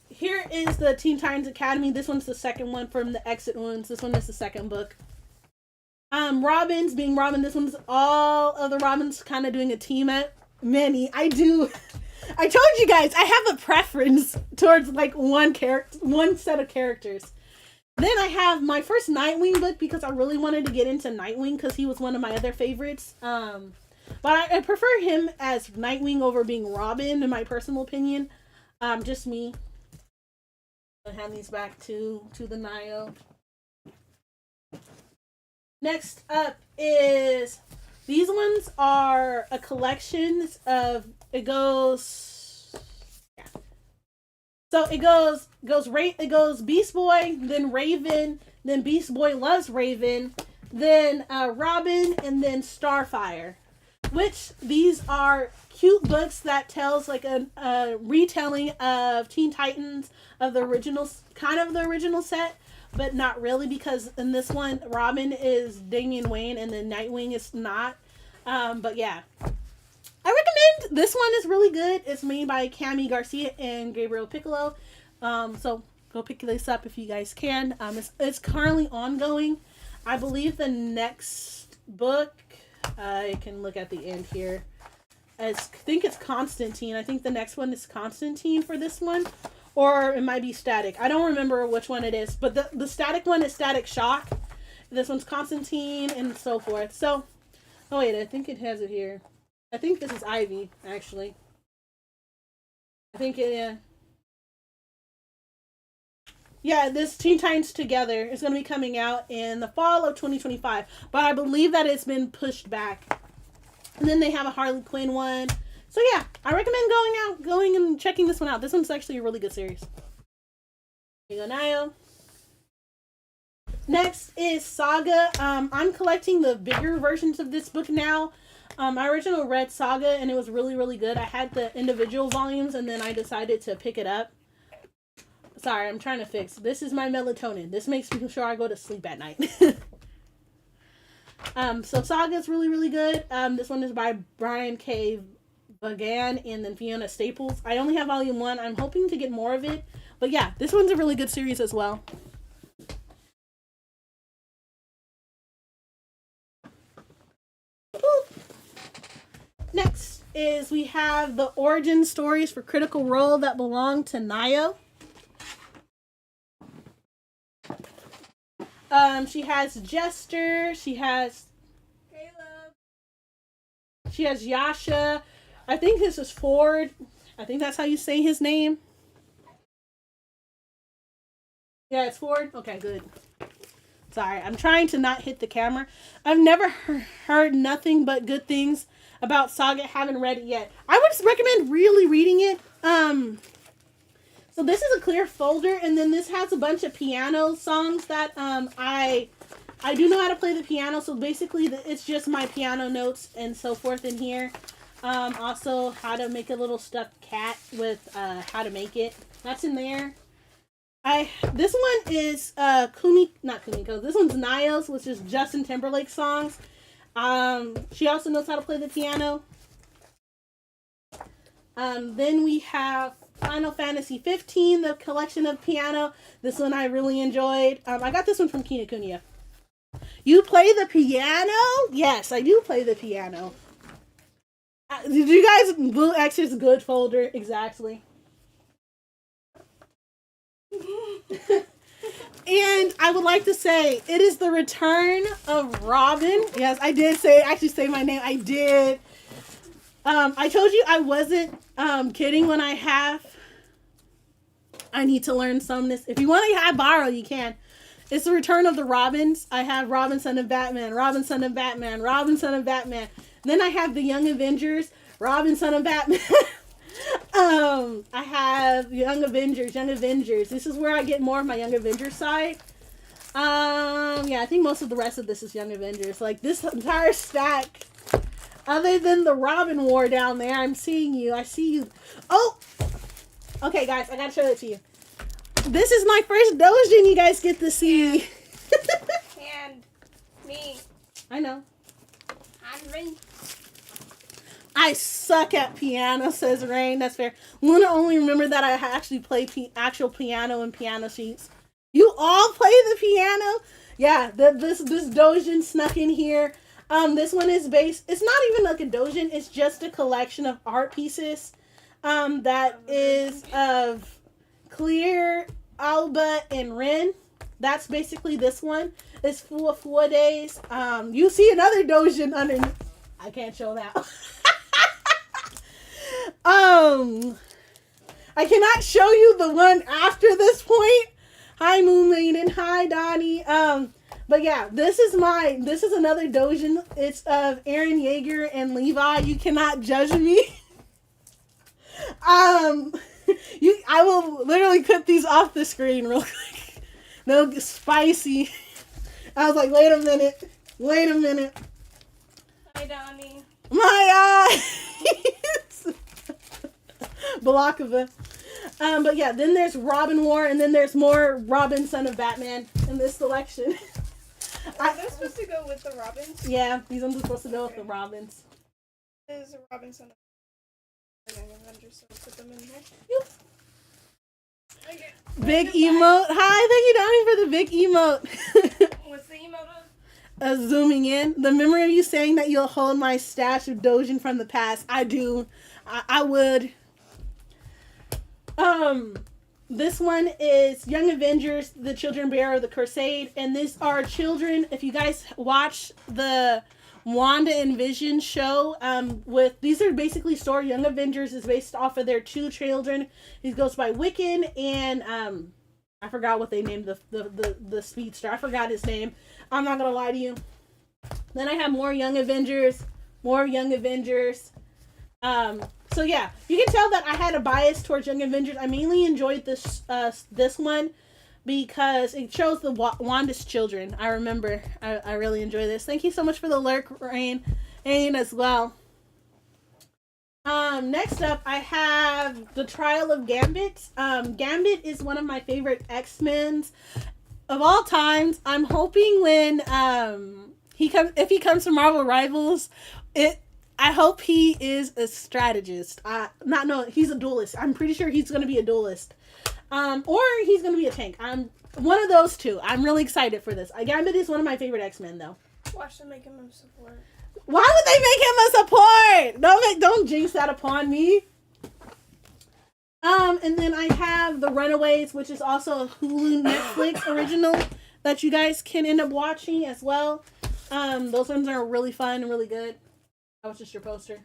here is the Teen Titans Academy. This one's the second one from the Exit ones. This one is the second book. Robins being Robin. This one's all of the Robins kind of doing a team at many. I told you guys I have a preference towards like one set of characters. Then I have my first Nightwing book because I really wanted to get into Nightwing because he was one of my other favorites. But I prefer him as Nightwing over being Robin in my personal opinion. Just me. I'll hand these back to the Nio. Next up is, these ones are a collection of, it goes Beast Boy, then Raven, then Beast Boy Loves Raven, then Robin, and then Starfire. Which these are cute books that tells like a retelling of Teen Titans of the original, kind of the original set, but not really, because in this one Robin is Damian Wayne and then Nightwing is not. But yeah, I recommend this one. Is really good. It's made by Cami Garcia and Gabriel Piccolo. So go pick this up if you guys can. It's currently ongoing. I believe the next book, I can look at the end here. I think it's Constantine. I think the next one is Constantine for this one. Or it might be Static. I don't remember which one it is. But the Static one is Static Shock. This one's Constantine and so forth. So, oh wait, I think it has it here. I think this is Ivy, actually. I think it, yeah. Yeah, this Teen Titans Together is going to be coming out in the fall of 2025. But I believe that it's been pushed back. And then they have a Harley Quinn one. So yeah, I recommend going and checking this one out. This one's actually a really good series. Here you go, Nio. Next is Saga. I'm collecting the bigger versions of this book now. I originally read Saga and it was really, really good. I had the individual volumes and then I decided to pick it up. Sorry, I'm trying to fix. This is my melatonin. This makes me sure I go to sleep at night. So Saga's really, really good. This one is by Brian K. Vaughan and then Fiona Staples. I only have volume 1. I'm hoping to get more of it. But yeah, this one's a really good series as well. Ooh. Next is we have the origin stories for Critical Role that belong to Nayo. She has Jester. She has Caleb. She has Yasha. I think this is Ford. I think that's how you say his name. Yeah, it's Ford. Okay, good. Sorry, I'm trying to not hit the camera. I've never heard nothing but good things about Saga. Haven't read it yet. I would recommend really reading it. So this is a clear folder, and then this has a bunch of piano songs that I do know how to play the piano. So basically, it's just my piano notes and so forth in here. Also, how to make a little stuffed cat with how to make it. That's in there. This one is not Kumiko. This one's Nayo's, which is Justin Timberlake songs. She also knows how to play the piano. Then we have Final Fantasy 15, the collection of piano. This one I really enjoyed. I got this one from Kinokuniya. You play the piano? Yes, I do play the piano. Did you guys Blue X's good folder? Exactly. And I would like to say it is the return of Robin. Yes, I did actually say my name. I did. I told you I wasn't kidding when I need to learn sumness. If you want to borrow, you can. It's the return of the Robins. I have Robin, Son of Batman, Robin, Son of Batman, Robin, Son of Batman. Then I have the Young Avengers, Robin, Son of Batman. I have Young Avengers. This is where I get more of my Young Avengers side. Yeah, I think most of the rest of this is Young Avengers. Like this entire stack, other than the Robin War down there, I'm seeing you. I see you. Oh! Okay, guys, I gotta show it to you. This is my first Dojin you guys get to see. And me. I know. I'm Rain. I suck at piano, says Rain. That's fair. Luna only remembered that I actually play actual piano and piano sheets. You all play the piano? Yeah, this Dojin snuck in here. This one is based. It's not even like a Dojin. It's just a collection of art pieces. That is of Clear, Alba, and Rin. That's basically this one. It's 4 days. You see another Dojin underneath. I can't show that. I cannot show you the one after this point. Hi, Moon Maiden. Hi, Donnie. But yeah, this is another Dojin. It's of Aaron Yeager and Levi. You cannot judge me. I will literally cut these off the screen real quick. They'll get spicy. I was like, wait a minute. Hi, Donnie. My eyes. Balakova. But yeah, then there's Robin War, and then there's more Robin, Son of Batman in this selection. Are those supposed to go with the Robins? Yeah, these ones are supposed to go with the Robins. This is a Robin, Son of Avengers, so put them in here. Yep. Okay. Big emote. Hi, thank you, Donnie, for the big emote. What's the emote Zooming in. The memory of you saying that you'll hold my stash of Dojin from the past. I do. I would. This one is Young Avengers, the Children Bearer of the Crusade. And these are children, if you guys watch the Wanda and Vision show, these are basically story. Young Avengers is based off of their 2 children. He goes by Wiccan and, I forgot what they named the speedster. I forgot his name. I'm not gonna lie to you. Then I have more Young Avengers. So yeah, you can tell that I had a bias towards Young Avengers. I mainly enjoyed this one because it shows the Wanda's children. I remember. I really enjoy this. Thank you so much for the lurk, Rain as well. Next up, I have the Trial of Gambit. Gambit is one of my favorite X-Men's of all times. I'm hoping when if he comes to Marvel Rivals, I hope he is a strategist. He's a duelist. I'm pretty sure he's going to be a duelist. Or he's going to be a tank. I'm one of those two. I'm really excited for this. Gambit is one of my favorite X-Men, though. Watch them make him a support. Why would they make him a support? Don't jinx that upon me. And then I have The Runaways, which is also a Hulu Netflix original that you guys can end up watching as well. Those ones are really fun and really good. That was just your poster.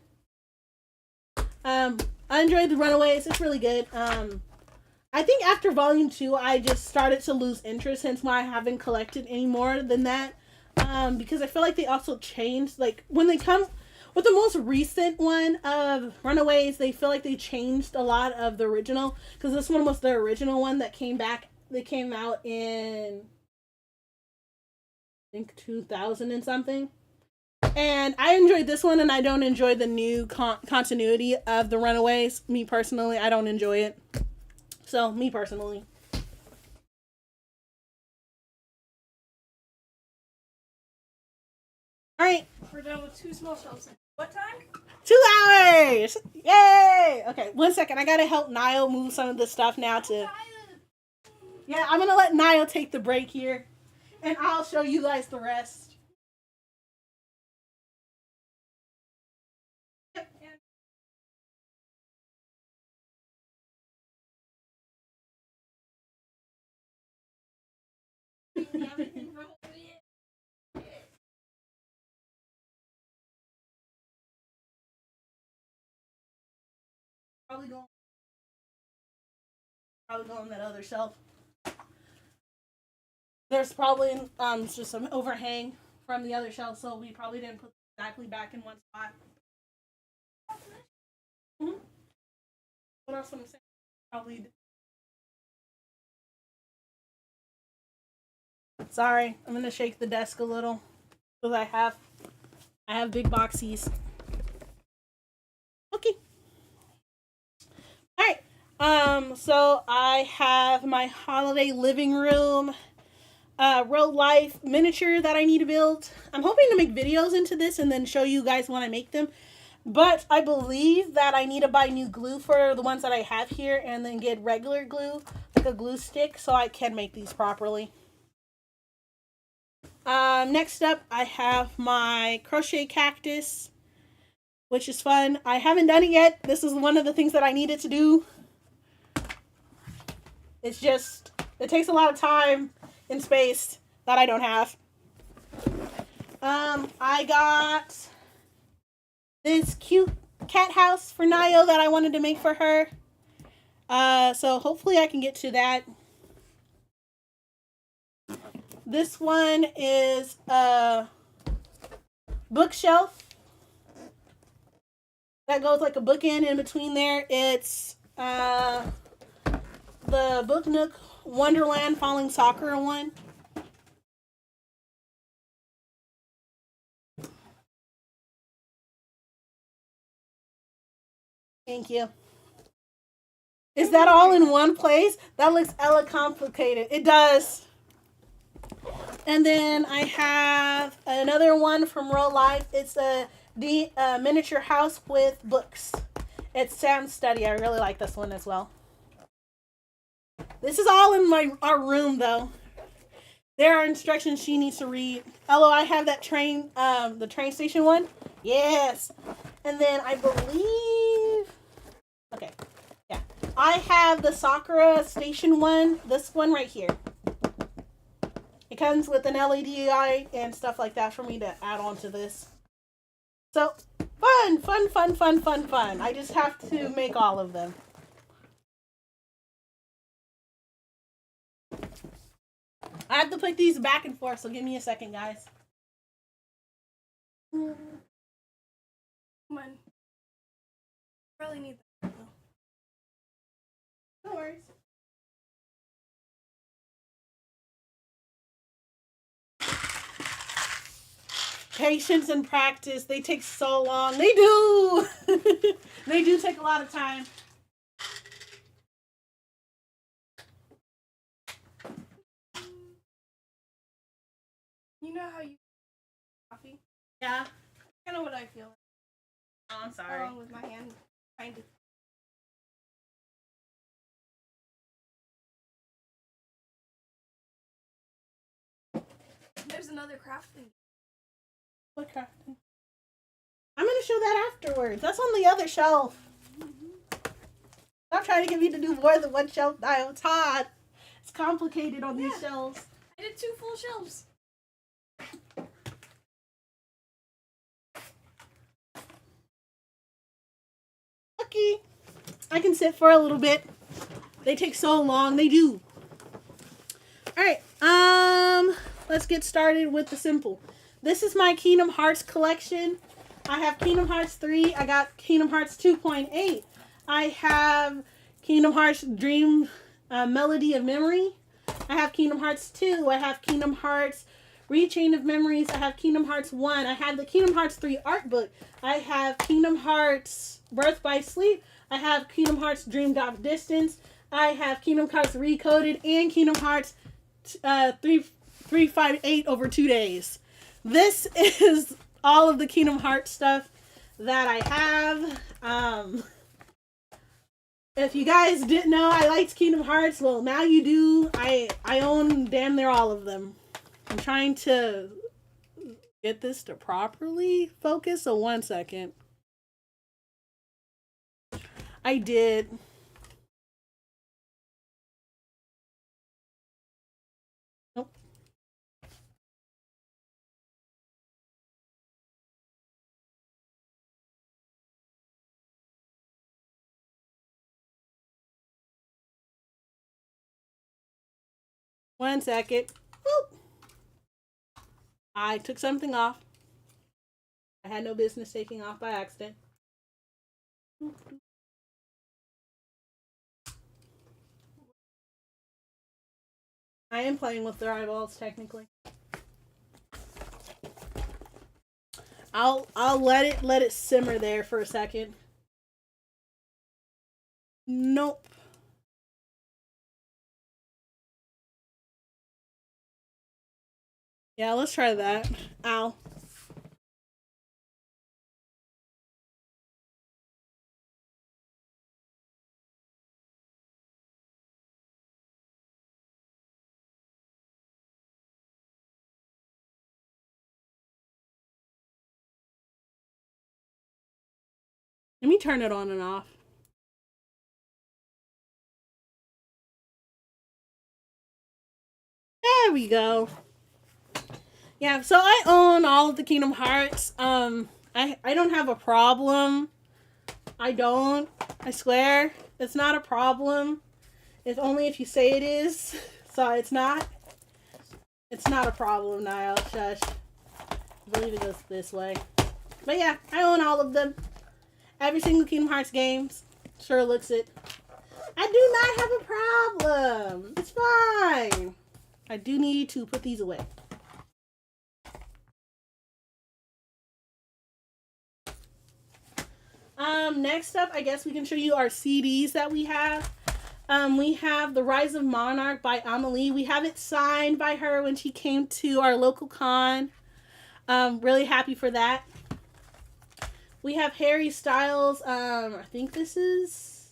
I enjoyed The Runaways. It's really good. I think after volume 2, I just started to lose interest, hence why I haven't collected any more than that. Because I feel like they also changed, like, when they come with the most recent one of Runaways, they feel like they changed a lot of the original, because this one was the original one that came out in, I think, 2000 and something. And I enjoyed this one, and I don't enjoy the new continuity of the Runaways. Me personally, I don't enjoy it. So, me personally. Alright. We're done with 2 small shelves. What time? 2 hours! Yay! Okay, 1 second. I gotta help Niall move some of the stuff now to... Yeah, I'm gonna let Niall take the break here. And I'll show you guys the rest. Probably go on that other shelf. There's probably just some overhang from the other shelf, so we probably didn't put exactly back in one spot. Mm-hmm. What else am I saying? Probably. Sorry, I'm gonna shake the desk a little because I have big boxies. Okay. All right. So I have my holiday living room, real life miniature that I need to build. I'm hoping to make videos into this and then show you guys when I make them. But I believe that I need to buy new glue for the ones that I have here and then get regular glue, like a glue stick, so I can make these properly. Next up, I have my crochet cactus, which is fun. I haven't done it yet. This is one of the things that I needed to do. It's just, it takes a lot of time and space that I don't have. I got this cute cat house for Nayo that I wanted to make for her. So hopefully I can get to that. This one is a bookshelf that goes like a bookend in between there. It's the Book Nook Wonderland Falling Sakura one. Thank you. Is that all in one place? That looks hella complicated. It does. And then I have another one from Real Life. It's a miniature house with books. It's Sam's study. I really like this one as well. This is all in our room, though. There are instructions she needs to read. Although I have that train, the train station one. Yes. And then I believe... Okay. Yeah. I have the Sakura station one. This one right here. It comes with an LED light and stuff like that for me to add on to this. So, fun. I just have to make all of them. I have to put these back and forth, so give me a second, guys. Come on. Probably need that. No worries. patience and practice. They take so long. They do. They do take a lot of time. You know how you coffee? Yeah. Kind of what I feel. Oh, I'm sorry. Along with my hand, trying to. There's another crafting. What crafting? I'm gonna show that afterwards. That's on the other shelf. Stop trying to get me to do more than one shelf now. It's hard. It's complicated on these shelves. I did 2 full shelves. Lucky. I can sit for a little bit. They take so long. They do. Alright. Let's get started with the simple. This is my Kingdom Hearts collection. I have Kingdom Hearts 3. I got Kingdom Hearts 2.8. I have Kingdom Hearts Dream Melody of Memory. I have Kingdom Hearts 2. I have Kingdom Hearts Rechain of Memories. I have Kingdom Hearts 1. I have the Kingdom Hearts 3 art book. I have Kingdom Hearts Birth by Sleep. I have Kingdom Hearts Dream Drop Distance. I have Kingdom Hearts Recoded and Kingdom Hearts 358 over 2 days. This is all of the Kingdom Hearts stuff that I have. If you guys didn't know I liked Kingdom Hearts, well, now you do. I own damn near all of them. I'm trying to get this to properly focus, so 1 second. I did. Nope. One second. Whoop. I took something off. I had no business taking off by accident. I am playing with their eyeballs technically. I'll let it simmer there for a second. Nope. Yeah, let's try that. Ow. Let me turn it on and off. There we go. Yeah, so I own all of the Kingdom Hearts. I don't have a problem. I don't. I swear. It's not a problem. It's only if you say it is. So it's not. It's not a problem, Niall. Shush. I believe it goes this way. But yeah, I own all of them. Every single Kingdom Hearts games. Sure looks it. I do not have a problem. It's fine. I do need to put these away. Next up, I guess we can show you our CDs that we have. We have The Rise of Monarch by Amelie. We have it signed by her when she came to our local con. Really happy for that. We have Harry Styles. I think this is...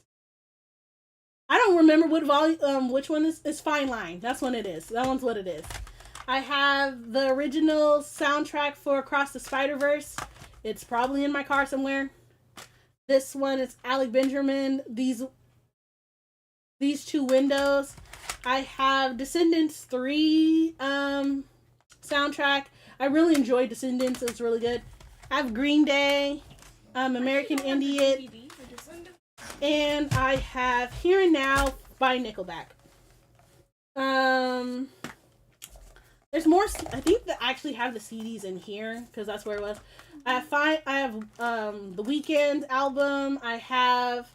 I don't remember what volume, which one is Fine Line. That's what it is. That one's what it is. I have the original soundtrack for Across the Spider-Verse. It's probably in my car somewhere. This one is Alec Benjamin. These 2 windows. I have Descendants 3 soundtrack. I really enjoyed Descendants. It's really good. I have Green Day, American Idiot, and I have Here and Now by Nickelback. There's more. I think that I actually have the CDs in here because that's where it was. I have the Weeknd album. I have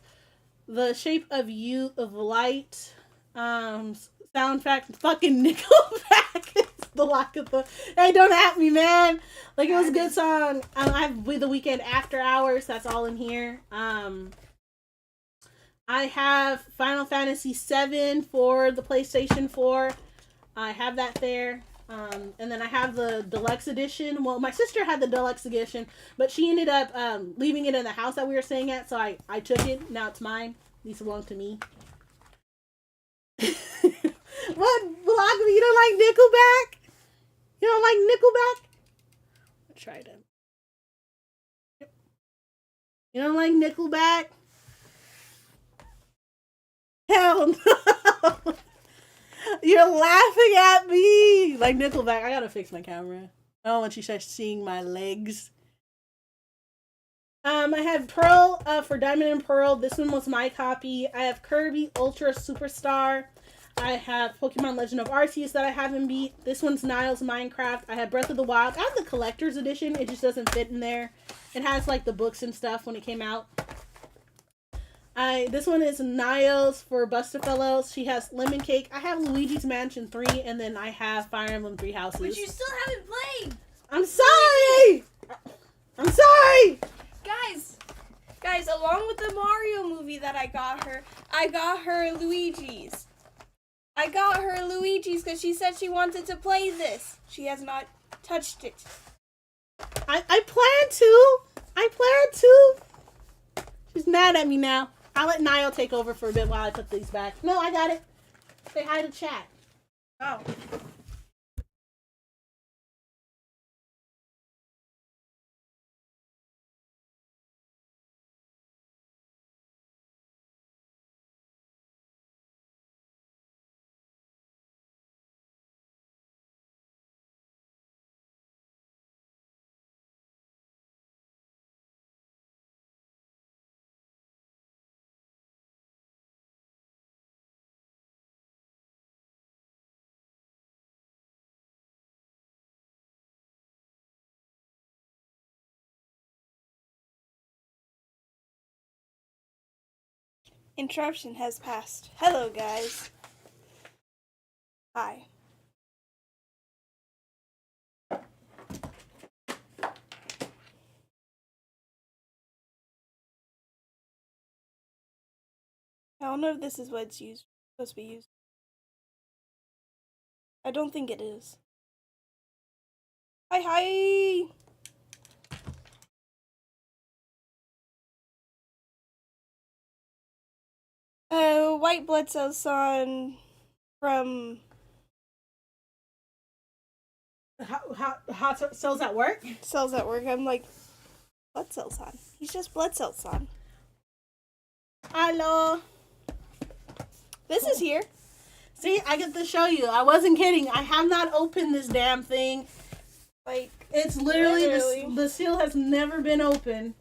The Shape of You of Light soundtrack. Fucking Nickelback. the lack of the. Hey, don't at me, man. Like, it was a good song. I have With the Weekend After Hours. That's all in here. I have Final Fantasy VII for the PlayStation 4. I have that there. And then I have the deluxe edition. Well, my sister had the deluxe edition, but she ended up leaving it in the house that we were staying at, so I took it. Now it's mine. These belong to me. What, Vlogger? You don't like Nickelback? You don't like Nickelback? I'll try them. You don't like Nickelback? Hell no! You're laughing at me! Like Nickelback. I gotta fix my camera. I don't want you to start seeing my legs. I have Pearl for Diamond and Pearl. This one was my copy. I have Kirby Ultra Superstar. I have Pokemon Legend of Arceus that I haven't beat. This one's Niles Minecraft. I have Breath of the Wild. I have the collector's edition. It just doesn't fit in there. It has like the books and stuff when it came out. This one is Niles for Buster Fellows. She has Lemon Cake. I have Luigi's Mansion 3, and then I have Fire Emblem 3 Houses. Which you still haven't played. I'm sorry! I'm sorry! Guys, along with the Mario movie that I got her Luigi's. I got her Luigi's because she said she wanted to play this. She has not touched it. I plan to. I plan to. She's mad at me now. I'll let Niall take over for a bit while I put these back. No, I got it. Say hi to chat. Oh. Interruption has passed. Hello, guys. Hi. I don't know if this is what it's supposed to be used. I don't think it is. Hi. White blood cells on from How cells at work? cells at work. I'm like, blood cells on. He's just blood cells on. Hello. This is here. See, I get to show you. I wasn't kidding. I have not opened this damn thing. Like, It's literally. The seal has never been open.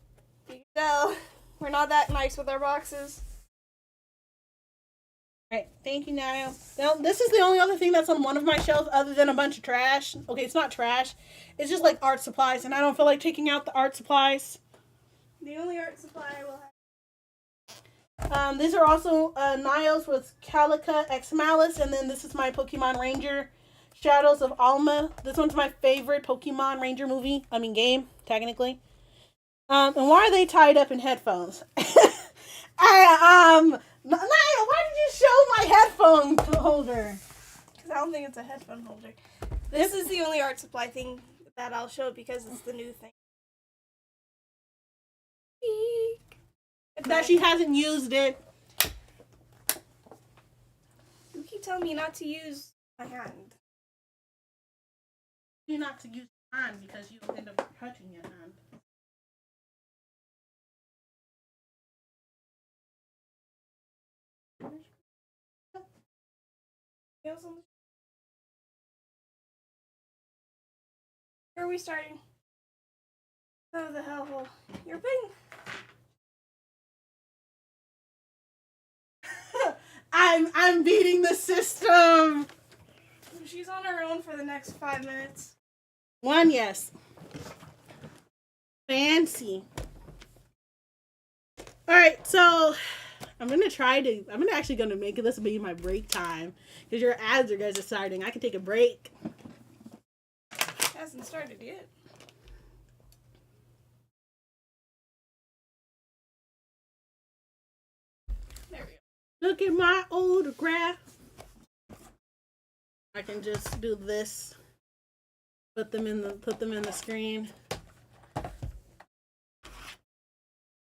you can tell we're not that nice with our boxes. Alright, thank you, Niall. Now, this is the only other thing that's on one of my shelves other than a bunch of trash. Okay, it's not trash. It's just like art supplies, and I don't feel like taking out the art supplies. The only art supply I will have. These are also Niles with Calica X Malice, and then this is my Pokemon Ranger, Shadows of Alma. This one's my favorite Pokemon Ranger game, technically. And why are they tied up in headphones? Niall, why did you show my headphone holder? Because I don't think it's a headphone holder. This is the only art supply thing that I'll show because it's the new thing. That she hasn't used it. You keep telling me not to use my hand. You not to use your hand because you end up hurting your hand. Where are we starting? Oh, the hellhole. You're putting... I'm beating the system. She's on her own for the next 5 minutes. One, yes. Fancy. Alright, so I'm actually gonna make this be my break time. Because your ads are guys are starting. I can take a break. hasn't started yet. There we go. Look at my autograph. I can just do this. Put them in the screen.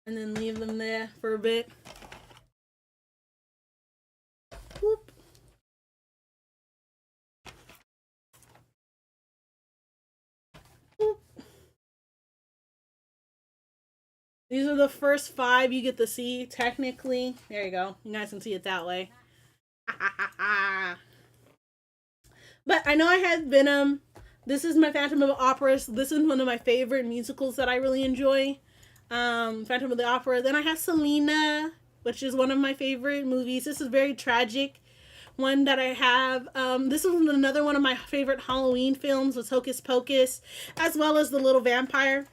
And then leave them there for a bit. Whoop. Whoop. These are the first 5 you get to see, technically. There you go. You guys can see it that way. But I know I had Venom. This is my Phantom of the Opera. This is one of my favorite musicals that I really enjoy. Phantom of the Opera. Then I have Selena, which is one of my favorite movies. This is very tragic. One that I have. This is another one of my favorite Halloween films, was Hocus Pocus, as well as The Little Vampire.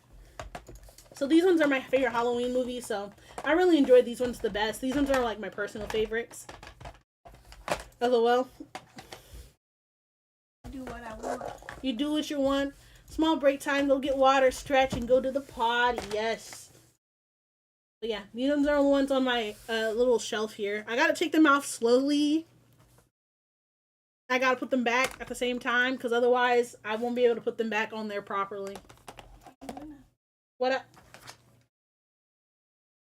So these ones are my favorite Halloween movies. So I really enjoyed these ones the best. These ones are like my personal favorites. LOL. Do what I want. You do what you want. Small break time. Go get water, stretch, and go to the potty. Yes. But yeah, these ones are the ones on my little shelf here. I gotta take them off slowly. I gotta put them back at the same time, because otherwise I won't be able to put them back on there properly. What up?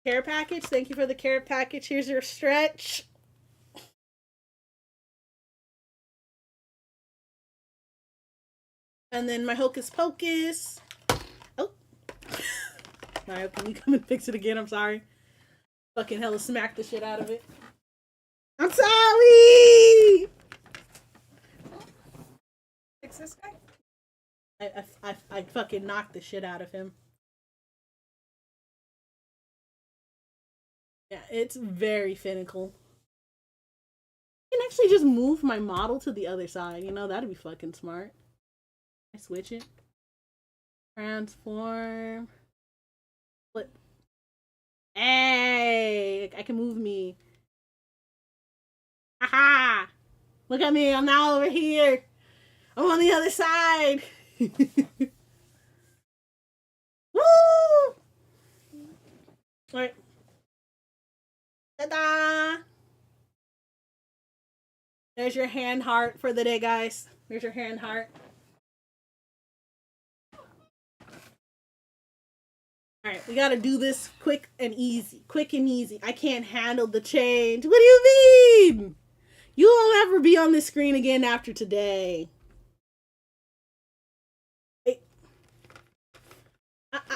Care package. Thank you for the care package. Here's your stretch. And then my Hocus Pocus. Oh. Mario, can you come and fix it again? I'm sorry. Fucking hella smacked the shit out of it. I'm sorry! Fix this guy? I fucking knocked the shit out of him. Yeah, it's very finical. I can actually just move my model to the other side. You know, that'd be fucking smart. I switch it. Transform. Flip. Hey! I can move me. Haha! Look at me, I'm now over here. I'm on the other side. Woo! Alright. Ta-da! There's your hand heart for the day, guys. There's your hand heart. Alright, we gotta do this quick and easy. Quick and easy. I can't handle the change. What do you mean? You won't ever be on this screen again after today. Hey.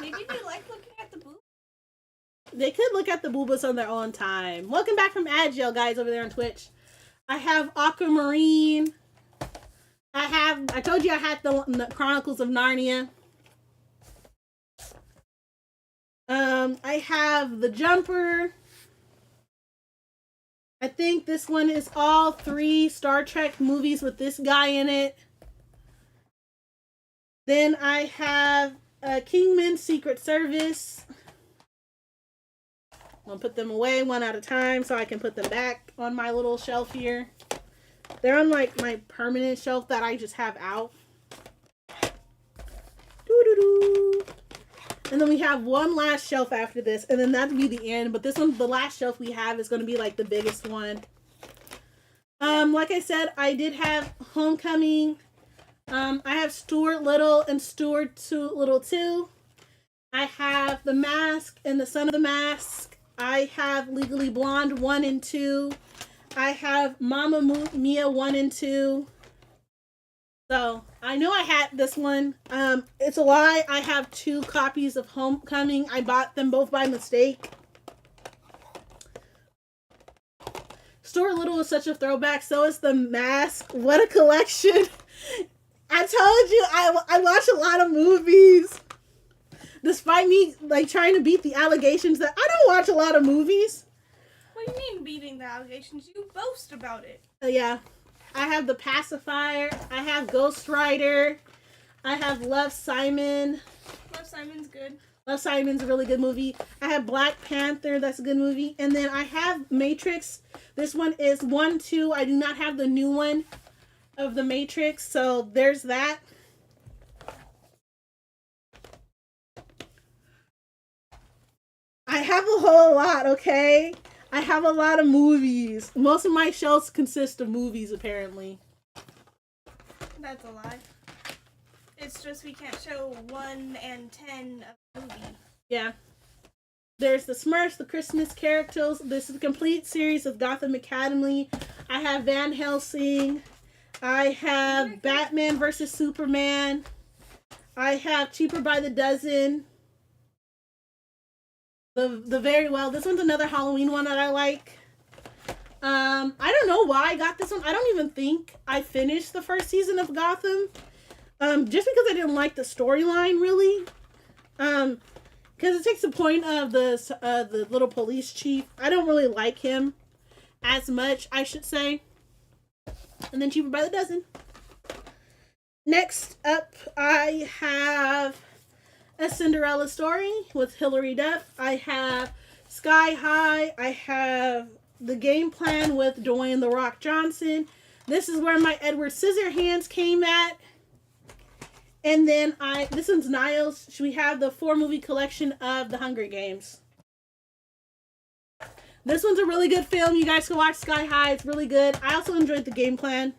Maybe they like looking at the boob. They could look at the boobas on their own time. Welcome back from Agile, guys, over there on Twitch. I have Aquamarine. I told you I had the Chronicles of Narnia. I have the Jumper. I think this one is all 3 Star Trek movies with this guy in it. Then I have Kingman Secret Service. I'm gonna put them away one at a time so I can put them back on my little shelf here. They're on like my permanent shelf that I just have out. Doo-doo-doo. And then we have one last shelf after this, and then that'll be the end. But this one, the last shelf we have, is going to be like the biggest one. Like I said, I did have Homecoming. I have Stuart Little and Stuart Little 2. I have The Mask and The Son of the Mask. I have Legally Blonde 1 and 2. I have Mamma Mia 1 and 2. So, I know I had this one. It's a lie. I have 2 copies of Homecoming. I bought them both by mistake. Stuart Little is such a throwback. So is The Mask. What a collection. I told you, I watch a lot of movies. Despite me, like, trying to beat the allegations that I don't watch a lot of movies. What do you mean beating the allegations? You boast about it. Yeah. I have The Pacifier. I have Ghost Rider. I have Love, Simon. Love, Simon's good. Love, Simon's a really good movie. I have Black Panther. That's a good movie. And then I have Matrix. This one is 1, 2. I do not have the new one of The Matrix. So there's that. have a whole lot, okay? I have a lot of movies. Most of my shelves consist of movies, apparently. That's a lie. It's just we can't show 1 and 10 of the movie. Yeah. There's the Smurfs, the Christmas characters. This is a complete series of Gotham Academy. I have Van Helsing. I have Batman versus Superman. I have Cheaper by the Dozen. The very well. This one's another Halloween one that I like. I don't know why I got this one. I don't even think I finished the first season of Gotham. Just because I didn't like the storyline really. Because it takes the point of the little police chief. I don't really like him as much, I should say. And then Cheaper by the Dozen. Next up, I have A Cinderella Story with Hilary Duff. I have Sky High. I have The Game Plan with Dwayne "The Rock" Johnson. This is where my Edward Scissorhands came at. And then this one's Niles. We have the 4-movie collection of The Hunger Games. This one's a really good film. You guys can watch Sky High. It's really good. I also enjoyed The Game Plan.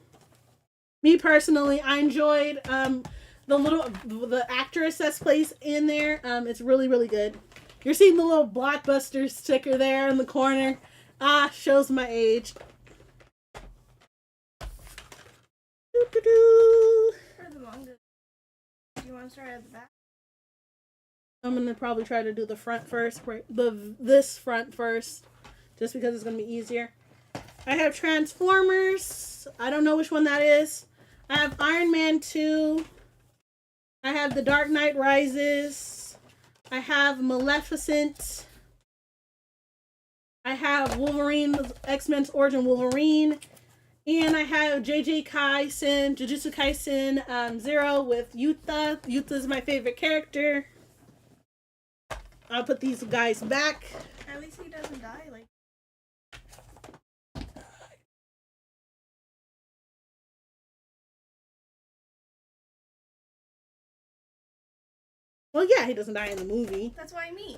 Me personally, I enjoyed the actress that's placed in there. It's really, really good. You're seeing the little Blockbuster sticker there in the corner. Shows my age. Doo-doo-doo. For the manga. Do you want to start at the back? I'm gonna probably try to do the front first. This front first, just because it's gonna be easier. I have Transformers. I don't know which one that is. I have Iron Man 2. I have The Dark Knight Rises. I have Maleficent. I have Wolverine, X-Men's Origin Wolverine. And I have Jujutsu Kaisen 0 with Yuta. Yuta is my favorite character. I'll put these guys back. At least he doesn't die. Well, yeah, he doesn't die in the movie. That's what I mean.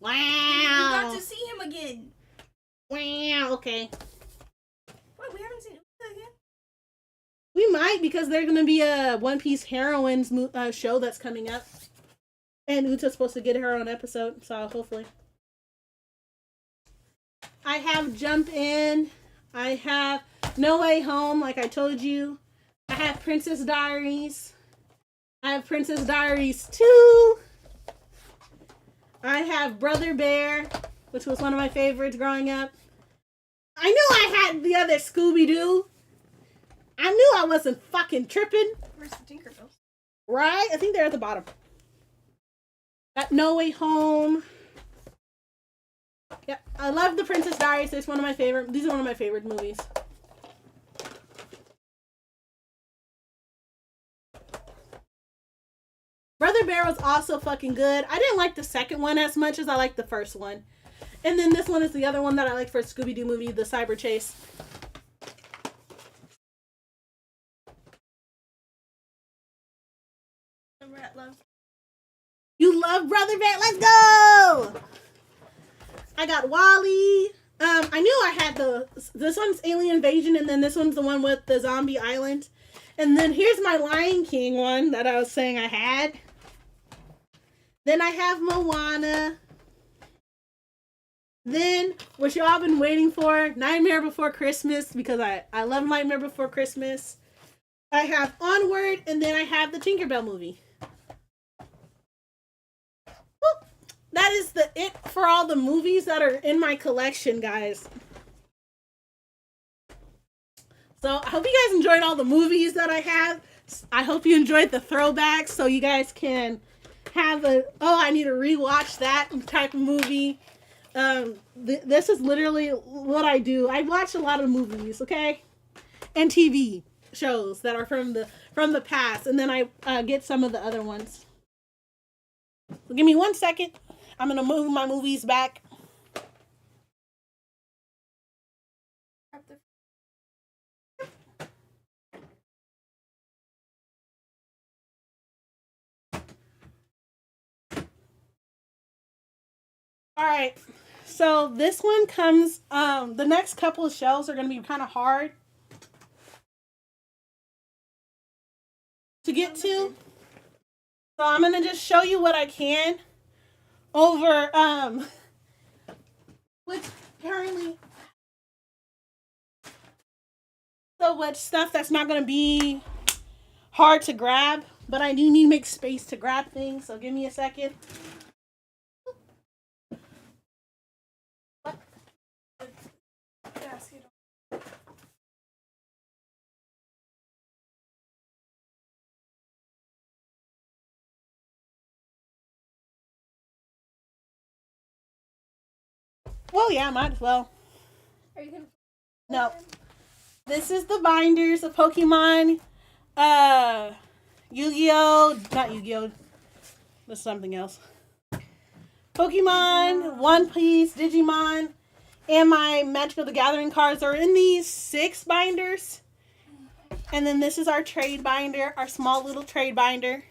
Wow. You got to see him again. Wow, okay. Wait, we haven't seen Uta again? We might, because there's going to be a One Piece Heroines show that's coming up. And Uta's supposed to get her own episode, so hopefully. I have Jump In. I have No Way Home, like I told you. I have Princess Diaries. I have Princess Diaries 2. I have Brother Bear, which was one of my favorites growing up. I knew I had the other Scooby-Doo. I knew I wasn't fucking tripping. Where's the Tinkerbells? Right? I think they're at the bottom. Got No Way Home. Yeah, I love the Princess Diaries. These are one of my favorite movies. Brother Bear was also fucking good. I didn't like the second one as much as I liked the first one. And then this one is the other one that I like for a Scooby-Doo movie, The Cyber Chase. You love Brother Bear? Let's go! I got Wally. I knew I had this one's Alien Invasion, and then this one's the one with the zombie island. And then here's my Lion King one that I was saying I had. Then I have Moana. Then, what y'all been waiting for, Nightmare Before Christmas, because I love Nightmare Before Christmas. I have Onward, and then I have the Tinkerbell movie. Woo! That is it for all the movies that are in my collection, guys. So, I hope you guys enjoyed all the movies that I have. I hope you enjoyed the throwbacks, so you guys can have I need to rewatch that type of movie. This is literally what I do. I watch a lot of movies, okay? And TV shows that are from the past, and then I get some of the other ones. So give me 1 second. I'm gonna move my movies back. All right. So this one comes, the next couple of shelves are going to be kind of hard to get to. So I'm going to just show you what I can over, which apparently, so much stuff that's not going to be hard to grab, but I do need to make space to grab things, so give me a second. Well, yeah, might as well. Are you gonna? No. This is the binders of Pokemon, Yu-Gi-Oh! Not Yu-Gi-Oh! That's something else. Pokemon, One Piece, Digimon, and my Magical the Gathering cards are in these 6 binders. And then this is our trade binder, our small little trade binder.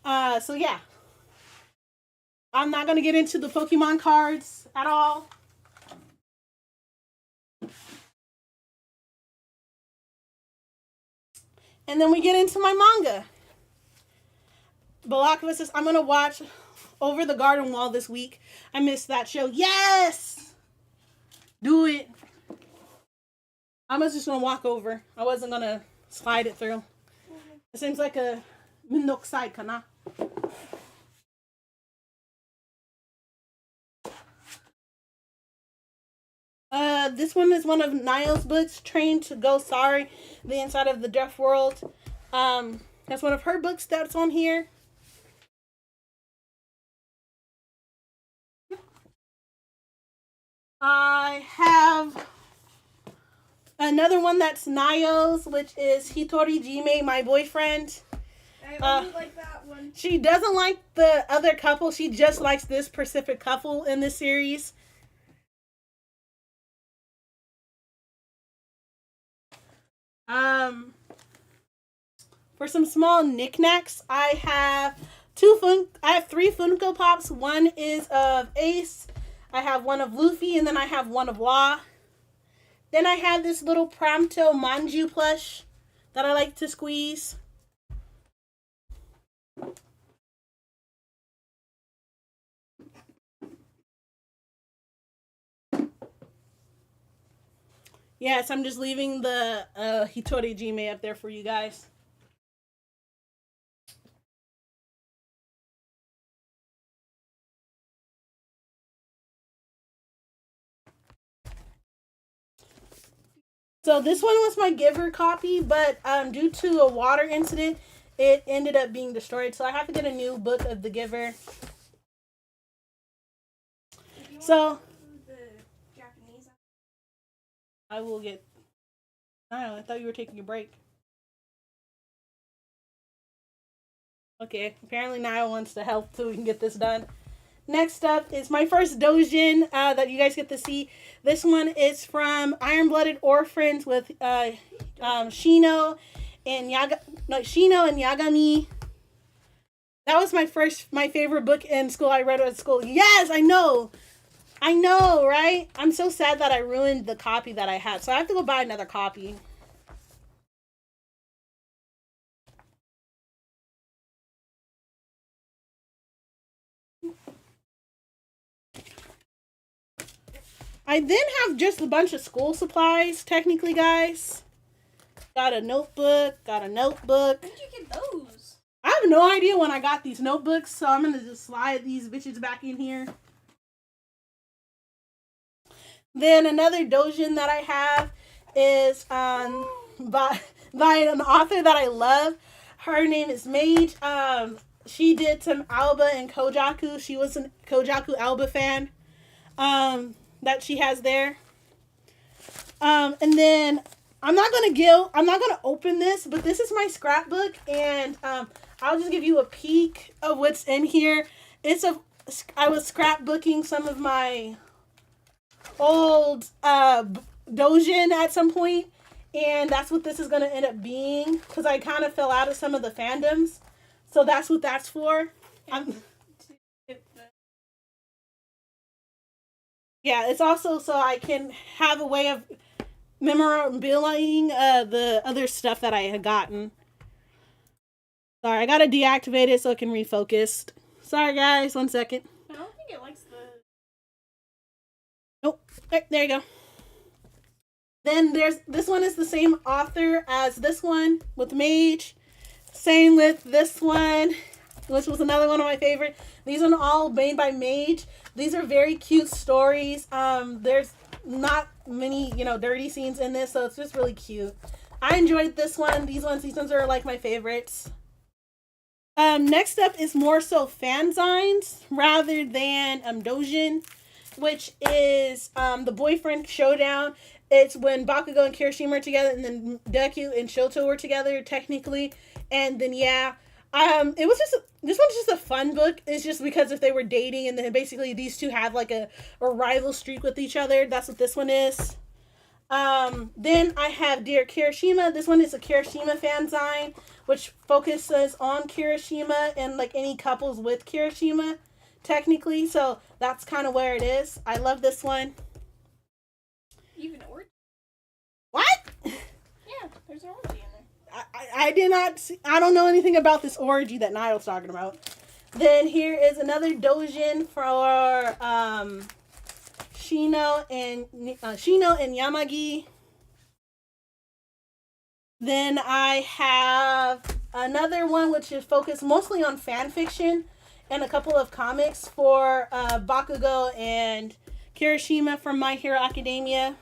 So yeah. I'm not going to get into the Pokemon cards at all. And then we get into my manga. Balakova says, I'm going to watch Over the Garden Wall this week. I missed that show. Yes! Do it. I was just going to walk over. I wasn't going to slide it through. It seems like a minokusai kana. This one is one of Niall's books, Train to Go Sorry, The Inside of the Deaf World. That's one of her books that's on here. I have another one that's Niall's, which is Hitori Jime, My Boyfriend. I only like that one. She doesn't like the other couple. She just likes this specific couple in this series. For some small knickknacks, I have 3 Funko Pops. One is of Ace. I have one of Luffy, and then I have one of Law. Then I have this little Prompto Manju plush that I like to squeeze. Yes, I'm just leaving the Hitori Jime up there for you guys. So this one was my giver copy, but due to a water incident, it ended up being destroyed. So I have to get a new book of the giver. So I will get. I thought you were taking a break. Okay, apparently Niall wants to help so we can get this done. Next up is my first doujin that you guys get to see. This one is from Iron Blooded Orphans with Shino and Yagami. That was my favorite book in school. I read it at school. Yes, I know, right? I'm so sad that I ruined the copy that I had, so I have to go buy another copy. I then have just a bunch of school supplies, technically, guys. Got a notebook, When did you get those? I have no idea when I got these notebooks, so I'm going to just slide these bitches back in here. Then another doujin that I have is by an author that I love. Her name is Mage. She did some Alba and Kojaku. She was a Kojaku Alba fan. That she has there. And then I'm not gonna open this, but this is my scrapbook, and I'll just give you a peek of what's in here. I was scrapbooking some of my old doujin at some point, and that's what this is gonna end up being, because I kind of fell out of some of the fandoms, so that's what that's for. Yeah, it's also so I can have a way of memorabiling the other stuff that I had gotten. Sorry, I gotta deactivate it so it can refocus. Sorry, guys, 1 second. I don't think it likes the. Nope. There you go. Then there's this one is the same author as this one with Mage. Same with this one, which was another one of my favorite. These are all made by Mage. These are very cute stories. There's not many, dirty scenes in this, so it's just really cute. I enjoyed this one. These ones are like my favorites. Next up is more so fanzines rather than Dojin, which is the boyfriend showdown. It's when Bakugo and Kirishima are together, and then Deku and Shoto were together technically, and then it was just this one's just a fun book. It's just because if they were dating, and then basically these two have like a rival streak with each other. That's what this one is. Then I have Dear Kirishima. This one is a Kirishima fanzine, which focuses on Kirishima and like any couples with Kirishima, technically. So that's kind of where it is. I love this one. Even orgy? What? Yeah, there's an orgy in there. I did not see. I don't know anything about this orgy that Niall's talking about. Then here is another dojin for Shino and Yamagi. Then I have another one which is focused mostly on fan fiction and a couple of comics for Bakugo and Kirishima from My Hero Academia.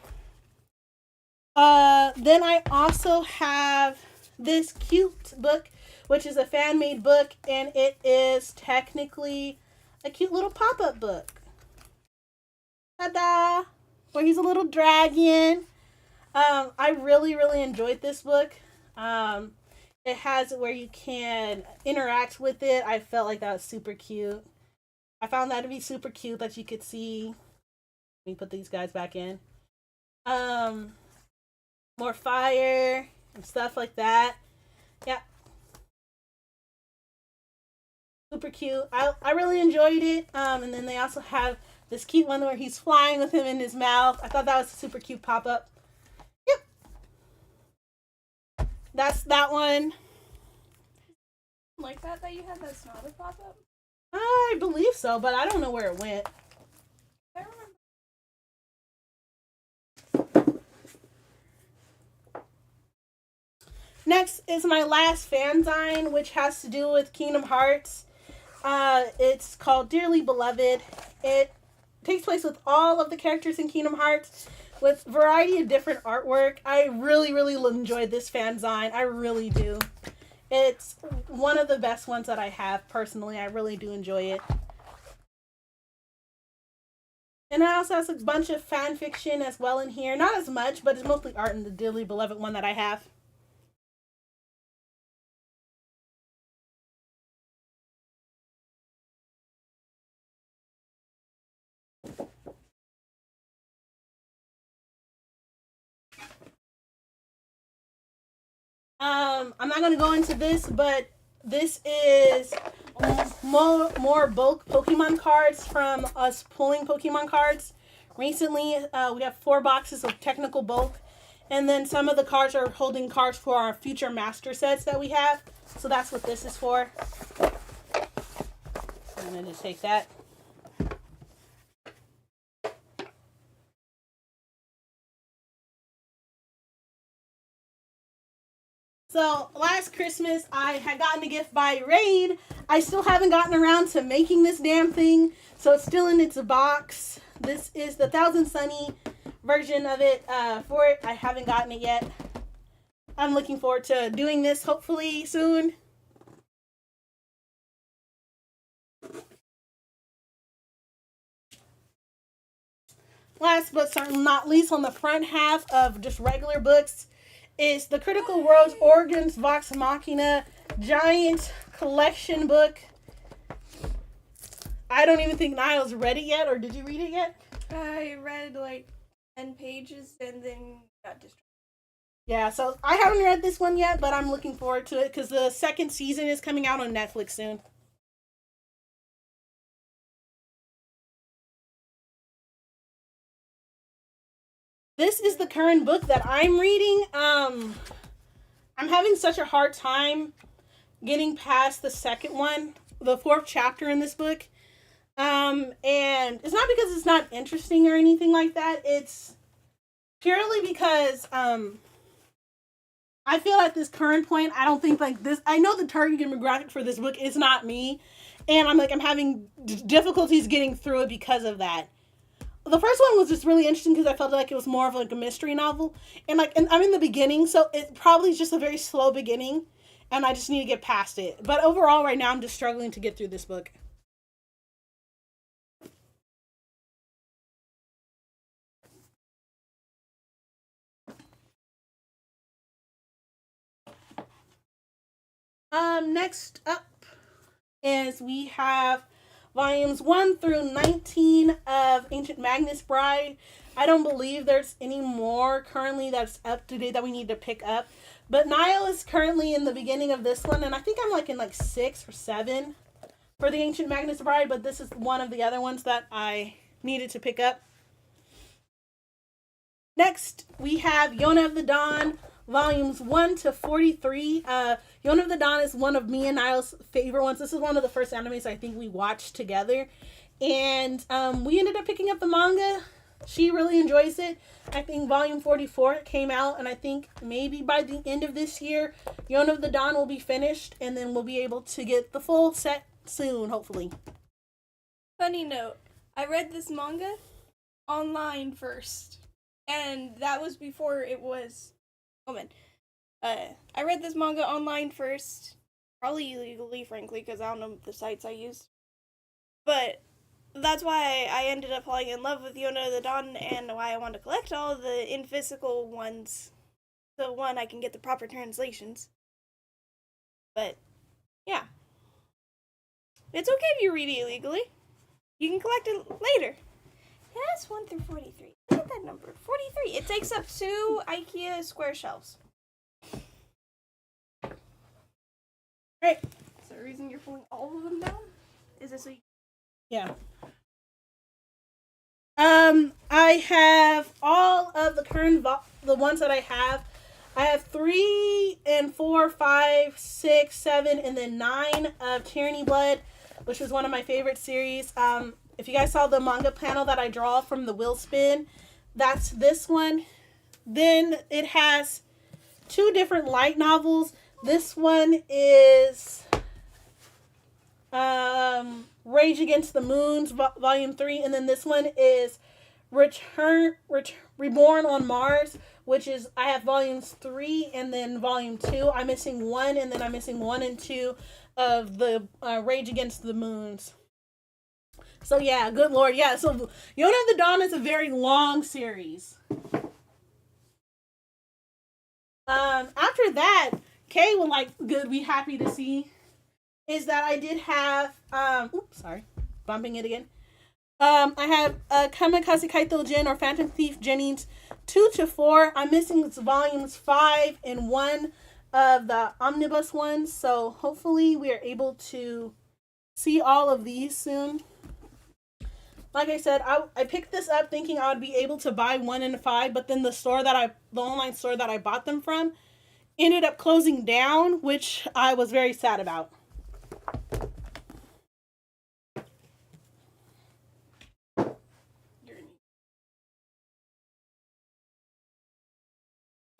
Then I also have this cute book, which is a fan-made book, and it is technically a cute little pop-up book. Ta-da! Where he's a little dragon. I really, really enjoyed this book. It has where you can interact with it. I felt like that was super cute. I found that to be super cute that you could see. Let me put these guys back in. More fire and stuff like that. Yeah. Super cute. I really enjoyed it. And then they also have this cute one where he's flying with him in his mouth. I thought that was a super cute pop-up. Yep. That's that one. Like that you had that Snotter pop-up? I believe so, but I don't know where it went. I remember. Next is my last fanzine, which has to do with Kingdom Hearts. It's called Dearly Beloved. It takes place with all of the characters in Kingdom Hearts with a variety of different artwork. I really, really enjoyed this fanzine. I really do. It's one of the best ones that I have personally. I really do enjoy it. And it also has a bunch of fan fiction as well in here. Not as much, but it's mostly art in the Dearly Beloved one that I have. I'm not gonna go into this, but this is more bulk Pokemon cards from us pulling Pokemon cards. Recently, we have 4 boxes of technical bulk, and then some of the cards are holding cards for our future master sets that we have. So that's what this is for. I'm gonna just take that. So last Christmas, I had gotten a gift by Raid. I still haven't gotten around to making this damn thing, so it's still in its box. This is the Thousand Sunny version of it for it. I haven't gotten it yet. I'm looking forward to doing this hopefully soon. Last but certainly not least, on the front half of just regular books, is the Critical World's Organs Vox Machina giant collection book. I don't even think Niall's read it yet, or did you read it yet? I read like 10 pages and then got distracted. Yeah, so I haven't read this one yet, but I'm looking forward to it because the second season is coming out on Netflix soon. this is the current book that I'm reading. I'm having such a hard time getting past the second one, the 4th chapter in this book. And it's not because it's not interesting or anything like that. It's purely because I feel at this current point, I don't think like this. I know the target demographic for this book is not me, and I'm having difficulties getting through it because of that. The first one was just really interesting because I felt like it was more of like a mystery novel, and I'm in the beginning, so it probably is just a very slow beginning, and I just need to get past it. But overall, right now, I'm just struggling to get through this book. Next up is we have volumes 1 through 19 of Ancient Magnus Bride. I don't believe there's any more currently that's up to date that we need to pick up. But Niall is currently in the beginning of this one, and I think I'm like in like 6 or 7 for the Ancient Magnus Bride, but this is one of the other ones that I needed to pick up. Next, we have Yona of the Dawn, volumes 1 to 43. Yona of the Dawn is one of me and Niall's favorite ones. This is one of the first animes I think we watched together. And we ended up picking up the manga. She really enjoys it. I think volume 44 came out, and I think maybe by the end of this year, Yona of the Dawn will be finished, and then we'll be able to get the full set soon, hopefully. Funny note, I read this manga online first. And that was before it was... Oh, man. I read this manga online first. Probably illegally, frankly, because I don't know the sites I used. But that's why I ended up falling in love with Yona of the Dawn, and why I want to collect all the in physical ones. So, one, I can get the proper translations. But, yeah. It's okay if you read it illegally. You can collect it later. That's 1 through 43. Look at that number. 43. It takes up 2 IKEA square shelves. Right. Is there a reason you're pulling all of them down? Is this so you... Yeah. I have all of the current the ones that I have. I have 3 and 4, 5, 6, 7, and then 9 of Tyranny Blood, which was one of my favorite series. If you guys saw the manga panel that I draw from the Will Spin, that's this one. Then it has 2 different light novels. This one is Rage Against the Moons, Volume 3. And then this one is Reborn on Mars, which is, I have Volumes 3 and then Volume 2. I'm missing 1, and then I'm missing 1 and 2 of the Rage Against the Moons. So yeah, good lord, yeah. So Yona of the Dawn is a very long series. After that, Kay will be happy to see is that I did have bumping it again. I have Kamikaze Kaito Jin or Phantom Thief Jennings 2 to 4. I'm missing volumes 5 and 1 of the omnibus ones, so hopefully we are able to see all of these soon. Like I said, I picked this up thinking I would be able to buy 1 and 5, but then the online store that I bought them from ended up closing down, which I was very sad about.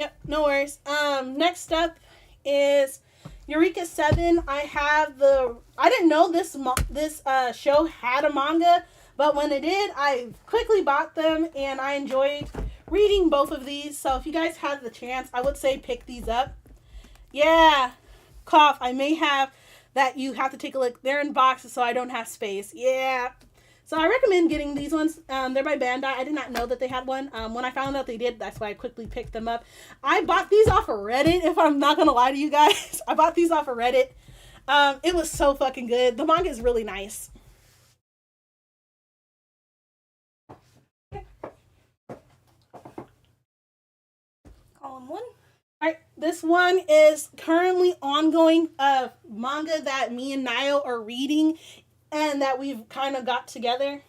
Yep, no worries. Next up is Eureka 7. I didn't know this show had a manga, but when it did, I quickly bought them, and I enjoyed reading both of these. So if you guys had the chance, I would say pick these up. Yeah, cough. I may have that you have to take a look. They're in boxes, so I don't have space. Yeah. So I recommend getting these ones. They're by Bandai. I did not know that they had one. When I found out they did, that's why I quickly picked them up. I bought these off of Reddit, if I'm not going to lie to you guys. I bought these off of Reddit. It was so fucking good. The manga is really nice. Column 1. Alright, this one is currently ongoing manga that me and Niall are reading and that we've kind of got together.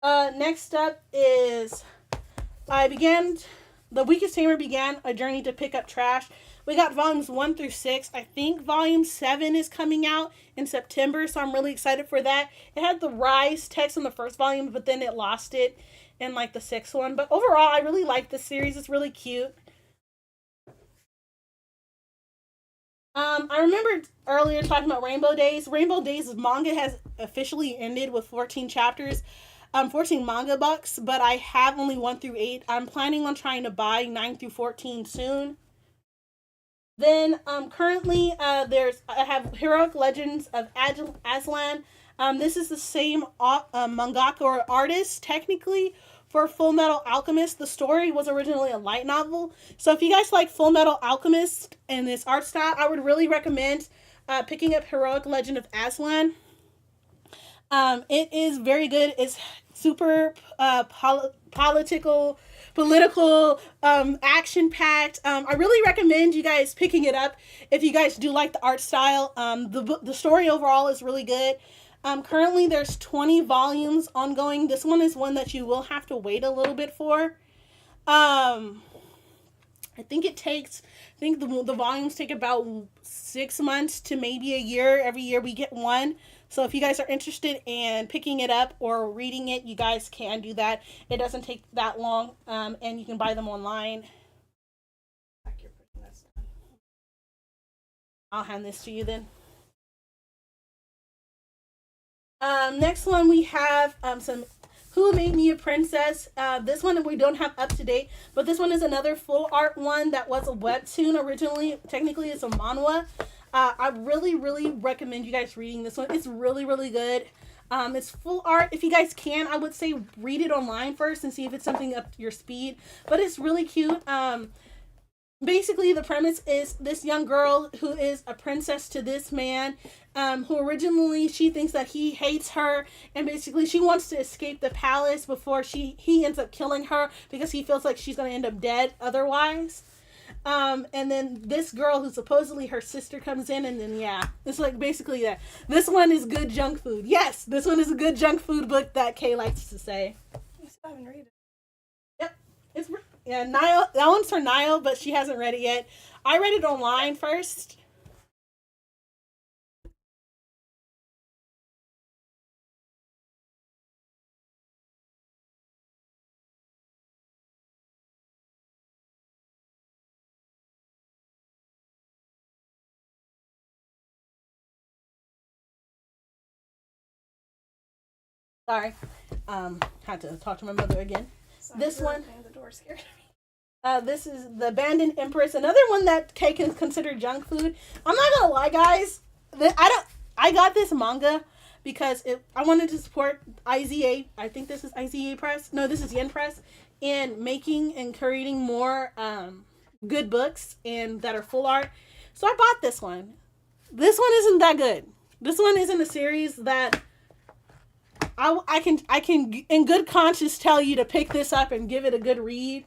Next up is The Weakest Tamer began a journey to pick up trash. We got volumes 1 through 6. I think volume 7 is coming out in September, so I'm really excited for that. It had the Rise text in the first volume, but then it lost it in like the 6th one. But overall, I really like this series. It's really cute. I remember earlier talking about Rainbow Days. Rainbow Days' manga has officially ended with 14 chapters. 14 manga books, but I have only 1 through 8. I'm planning on trying to buy 9 through 14 soon. Then currently I have Heroic Legends of Aslan. This is the same mangaka or artist technically for Full Metal Alchemist. The story was originally a light novel. So if you guys like Full Metal Alchemist and this art style, I would really recommend picking up Heroic Legend of Aslan. It is very good. It's super political, action-packed. I really recommend you guys picking it up if you guys do like the art style. The story overall is really good. Currently, there's 20 volumes ongoing. This one is one that you will have to wait a little bit for. I think the volumes take about 6 months to maybe a year. Every year we get one. So if you guys are interested in picking it up or reading it, you guys can do that. It doesn't take that long, and you can buy them online. I'll hand this to you then. Next one we have some Who Made Me a Princess. This one we don't have up to date, but this one is another full art one that was a webtoon originally. Technically, it's a manhwa. I really, really recommend you guys reading this one. It's really, really good. It's full art. If you guys can, I would say read it online first and see if it's something up to your speed. But it's really cute. Basically, the premise is this young girl who is a princess to this man, who originally she thinks that he hates her, and basically she wants to escape the palace before he ends up killing her because he feels like she's going to end up dead otherwise. And then this girl who's supposedly her sister comes in, and then yeah, it's like basically that. This one is good junk food. Yes, this one is a good junk food book that Kay likes to say. I still haven't read it. Yep, Niall. That one's for Niall, but she hasn't read it yet. I read it online first. Sorry. Had to talk to my mother again. Sorry, this one. The door scared me. This is The Abandoned Empress. Another one that Kay can consider junk food. I'm not gonna lie, guys. I got this manga because I wanted to support IZA. I think this is IZA Press. No, this is Yen Press. In making and creating more good books and that are full art. So I bought this one. This one isn't that good. This one isn't a series that I can in good conscience tell you to pick this up and give it a good read.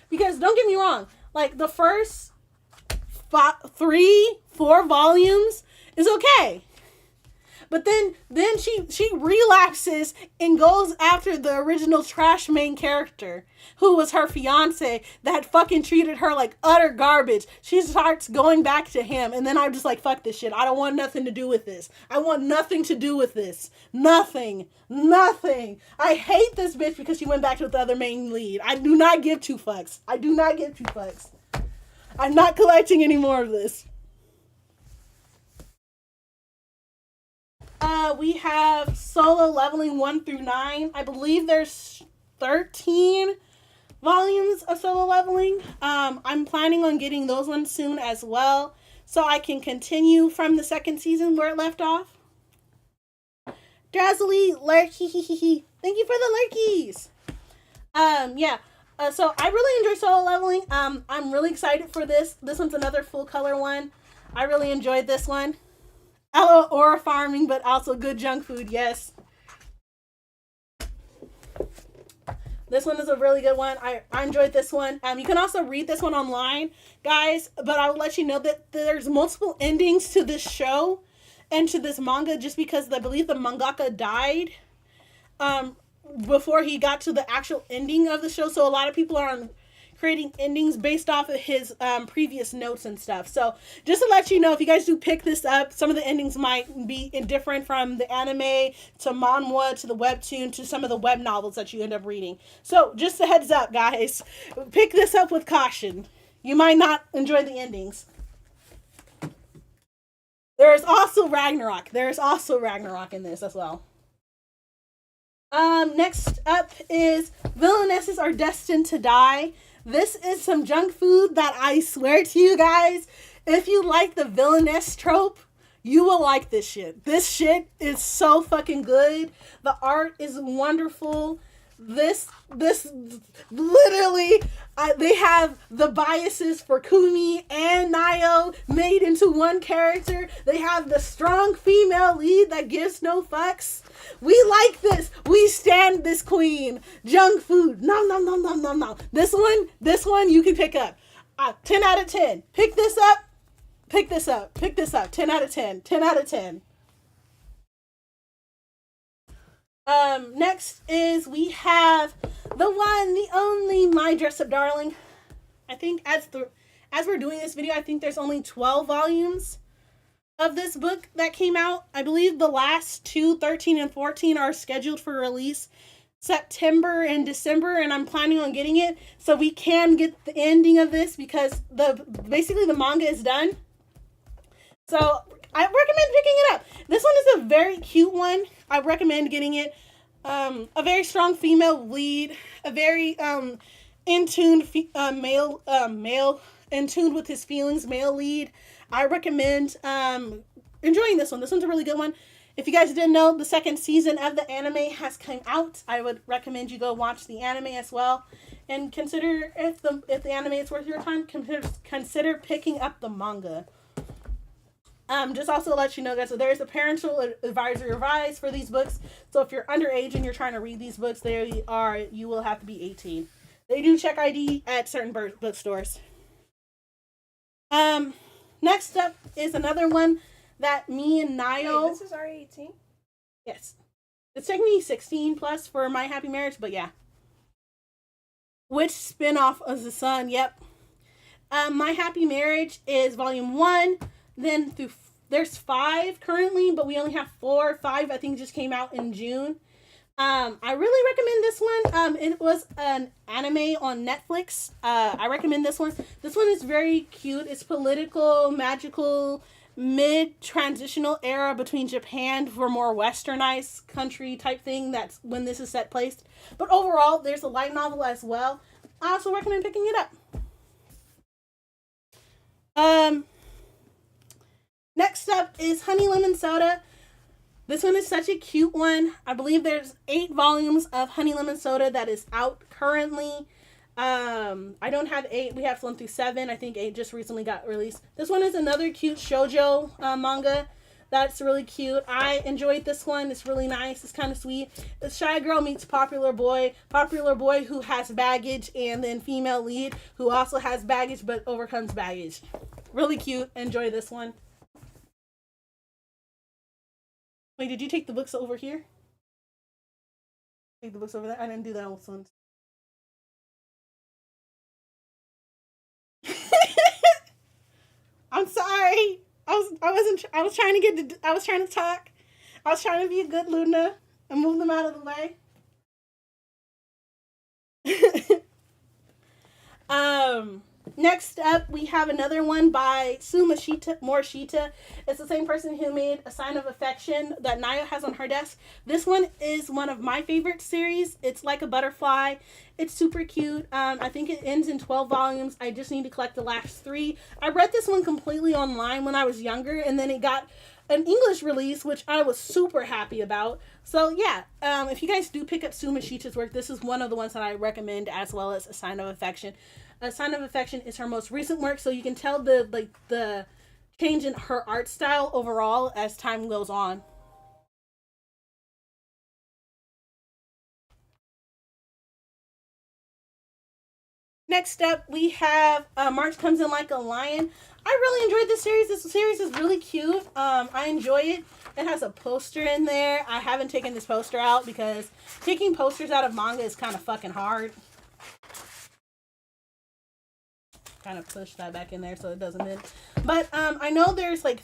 Because don't get me wrong, like the first 3-4 volumes is okay. But then she relapses and goes after the original trash main character, who was her fiance that fucking treated her like utter garbage. She starts going back to him, and then I'm just like, fuck this shit. I don't want nothing to do with this. I want nothing to do with this. Nothing. I hate this bitch because she went back to the other main lead. I do not give 2 fucks. I'm not collecting any more of this. We have Solo Leveling 1 through 9. I believe there's 13 volumes of Solo Leveling. I'm planning on getting those ones soon as well, so I can continue from the 2nd season where it left off. Drazzly Lurky, thank you for the lurkies. So I really enjoy Solo Leveling. I'm really excited for this. This one's another full color one. I really enjoyed this one. Aura farming, but also good junk food, yes. This one is a really good one. I enjoyed this one. You can also read this one online, guys, but I will let you know that there's multiple endings to this show and to this manga just because I believe the mangaka died. before he got to the actual ending of the show. So a lot of people are creating endings based off of his previous notes and stuff. So just to let you know, if you guys do pick this up, some of the endings might be different from the anime to manhwa to the webtoon to some of the web novels that you end up reading. So just a heads up, guys. Pick this up with caution. You might not enjoy the endings. There is also Ragnarok. There is also Ragnarok in this as well. Next up is Villainesses Are Destined to Die. This is some junk food that I swear to you guys, if you like the villainess trope, you will like this shit. This shit is so fucking good. The art is wonderful. This literally, they have the biases for Kumi and Nayo made into one character. They have the strong female lead that gives no fucks. We like this. We stand this queen. Junk food. No, no, no, no, no, no. This one you can pick up. 10 out of 10. Pick this up. Pick this up. Pick this up. 10 out of 10. 10 out of 10. Next is we have the one, the only My Dress Up Darling. I think as we're doing this video, I think there's only 12 volumes of this book that came out. I believe the last two, 13 and 14, are scheduled for release September and December, and I'm planning on getting it so we can get the ending of this because basically the manga is done. So I recommend picking it up. This one is a very cute one. I recommend getting it. A very strong female lead, a very in tune male in tune with his feelings male lead. I recommend enjoying this one. This one's a really good one. If you guys didn't know, the second season of the anime has come out. I would recommend you go watch the anime as well, and consider if the anime is worth your time. Consider picking up the manga. Just also to let you know, guys, so there is a parental advisory advice for these books. So if you're underage and you're trying to read these books, you will have to be 18. They do check ID at certain bookstores. Next up is another one that me and Niall. Wait, this is already 18? Yes. It's technically 16 plus for My Happy Marriage, but yeah. Which spinoff of the Sun? Yep. My Happy Marriage is volume 1. Then there's 5 currently, but we only have 4. 5 I think just came out in June. I really recommend this one. It was an anime on Netflix. I recommend this one. This one is very cute. It's political, magical, mid-transitional era between Japan for more westernized country type thing. That's when this is set placed. But overall, there's a light novel as well. I also recommend picking it up. Next up is Honey Lemon Soda. This one is such a cute one. I believe there's 8 volumes of Honey Lemon Soda that is out currently. I don't have 8. We have 1 through 7. I think 8 just recently got released. This one is another cute shoujo manga that's really cute. I enjoyed this one. It's really nice. It's kind of sweet. It's shy girl meets popular boy who has baggage, and then female lead who also has baggage but overcomes baggage. Really cute. Enjoy this one. Wait, did you take the books over here? Take the books over there? I didn't do that one. I'm sorry. I was trying to talk. I was trying to be a good Luna and move them out of the way. Next up, we have another one by Morishita. It's the same person who made A Sign of Affection that Naya has on her desk. This one is one of my favorite series. It's like a butterfly. It's super cute. I think it ends in 12 volumes. I just need to collect the last 3. I read this one completely online when I was younger, and then it got an English release, which I was super happy about. So yeah, if you guys do pick up Sumishita's work, this is one of the ones that I recommend, as well as A Sign of Affection. A Sign of Affection is her most recent work, so you can tell the change in her art style overall as time goes on. Next up, we have March Comes In Like a Lion. I really enjoyed this series. This series is really cute. I enjoy it. It has a poster in there. I haven't taken this poster out because taking posters out of manga is kind of fucking hard. Kind of push that back in there so it doesn't end. But I know there's like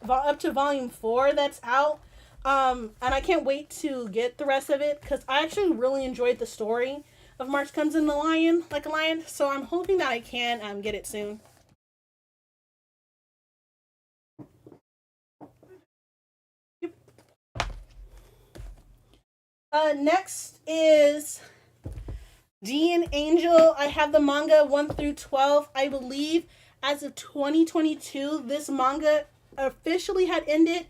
up to volume 4 that's out. And I can't wait to get the rest of it because I actually really enjoyed the story of March Comes in Like a Lion. So I'm hoping that I can get it soon. Next is Dean Angel. I have the manga 1 through 12. I believe as of 2022, this manga officially had ended.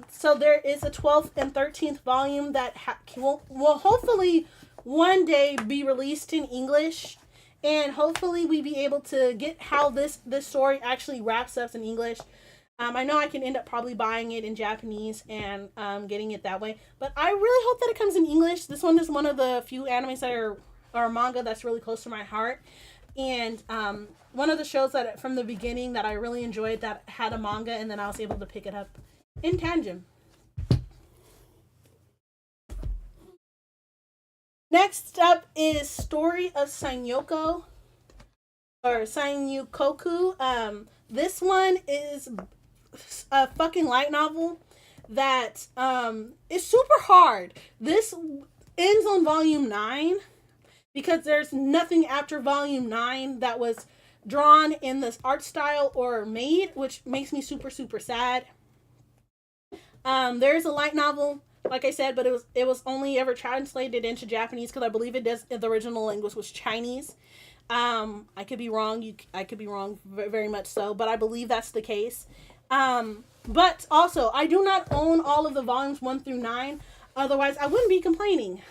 So there is a 12th and 13th volume that will hopefully one day be released in English, and hopefully we be able to get how this story actually wraps up in English. I know I can end up probably buying it in Japanese and getting it that way, but I really hope that it comes in English. This one is one of the few animes that are manga that's really close to my heart, and one of the shows that from the beginning that I really enjoyed that had a manga, and then I was able to pick it up in tandem. Next up is Story of Sainyoko or Sainyukoku. This one is a fucking light novel that is super hard. This ends on volume 9 because there's nothing after volume 9 that was drawn in this art style or made, which makes me super, super sad. There's a light novel, like I said, but it was only ever translated into Japanese because I believe the original language was Chinese. I could be wrong. I could be wrong, very much so, but I believe that's the case. But also, I do not own all of the volumes 1 through 9. Otherwise, I wouldn't be complaining.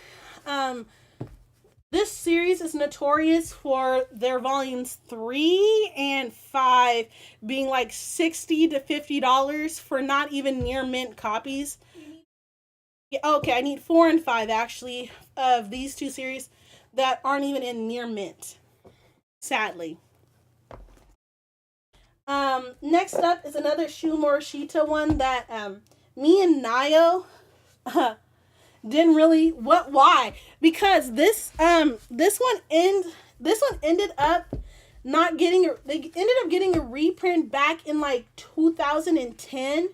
This series is notorious for their volumes 3 and 5 being like $60 to $50 for not even near mint copies. Yeah, okay, I need 4 and 5 actually of these two series that aren't even in near mint. Sadly. Next up is another Shu Morishita one that me and Nayo didn't really why? Because this one ended up not getting they ended up getting a reprint back in like 2010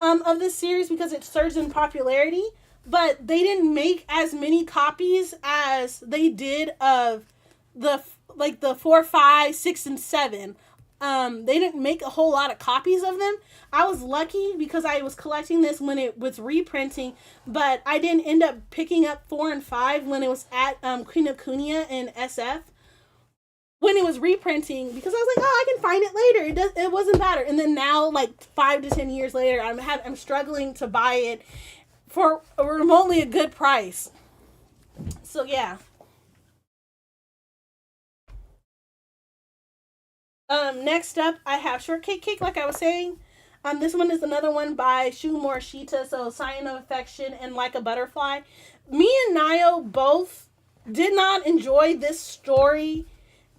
of this series because it surged in popularity, but they didn't make as many copies as they did of the 4, 5, 6, and 7. They didn't make a whole lot of copies of them. I was lucky because I was collecting this when it was reprinting, but I didn't end up picking up 4 and 5 when it was at Kinokuniya in SF when it was reprinting because I was like, oh, I can find it later. It wasn't better. And then now, like 5 to 10 years later, I'm struggling to buy it for a remotely a good price. So yeah. Next up, I have Shortcake Cake, like I was saying. This one is another one by Shu Morishita, so Sign of Affection and Like a Butterfly. Me and Nayo both did not enjoy this story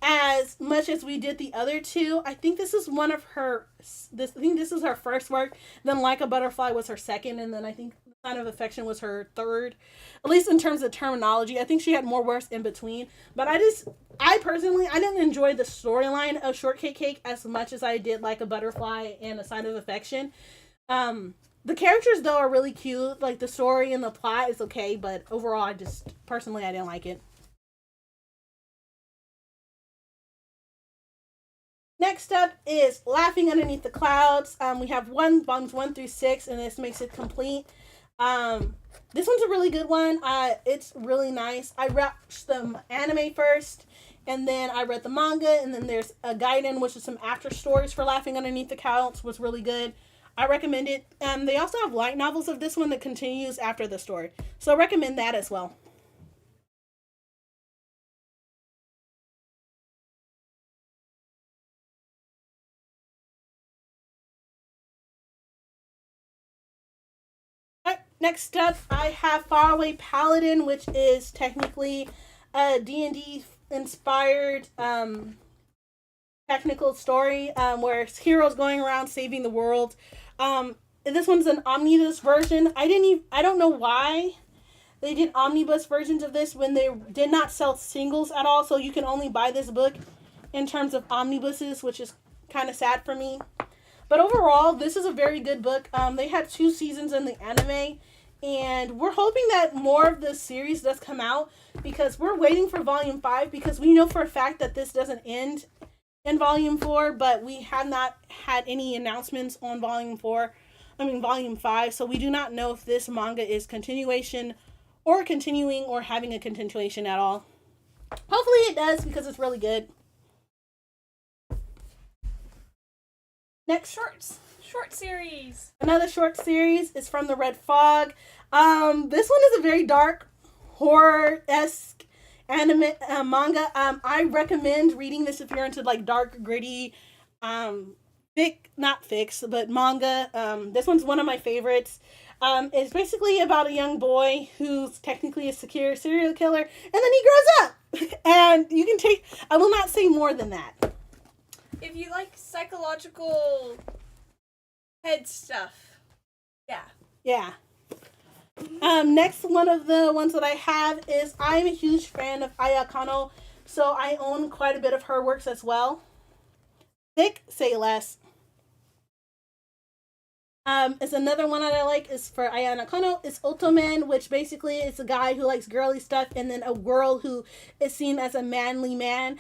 as much as we did the other two. I think this is one of her. I think this is her first work. Then Like a Butterfly was her second, and then I think Sign of Affection was her third. At least in terms of terminology, I think she had more works in between. But I personally, I didn't enjoy the storyline of Shortcake Cake as much as I did Like a Butterfly and A Sign of Affection. The characters though are really cute. Like the story and the plot is okay, but overall, I didn't like it. Next up is Laughing Underneath the Clouds. We have volumes 1 through 6, and this makes it complete. This one's a really good one. It's really nice. I watched the anime first, and then I read the manga, and then there's a Gaiden, which is some after stories for Laughing Underneath the Clouds, was really good. I recommend it. They also have light novels of this one that continues after the story, so I recommend that as well. Next up, I have Faraway Paladin, which is technically a D&D inspired technical story where heroes going around saving the world. And this one's an omnibus version. I don't know why they did omnibus versions of this when they did not sell singles at all. So you can only buy this book in terms of omnibuses, which is kind of sad for me. But overall, this is a very good book. They had 2 seasons in the anime, and we're hoping that more of the series does come out because we're waiting for Volume 5 because we know for a fact that this doesn't end in Volume 4, but we have not had any announcements on Volume 5, so we do not know if this manga is continuation or continuing or having a continuation at all. Hopefully it does because it's really good. Next, short series. Another short series is from the Red Fog. This one is a very dark, horror-esque anime manga. I recommend reading this if you're into like dark, gritty, not fics, but manga. This one's one of my favorites. It's basically about a young boy who's technically a serial killer, and then he grows up. And you can take. I will not say more than that. If you like psychological head stuff, yeah. Yeah. Next one of the ones that I have is I'm a huge fan of Aya Kano, so I own quite a bit of her works as well. Thick, say less. Is another one that I like is for Aya Kano. It's Otomen, which basically is a guy who likes girly stuff, and then a girl who is seen as a manly man.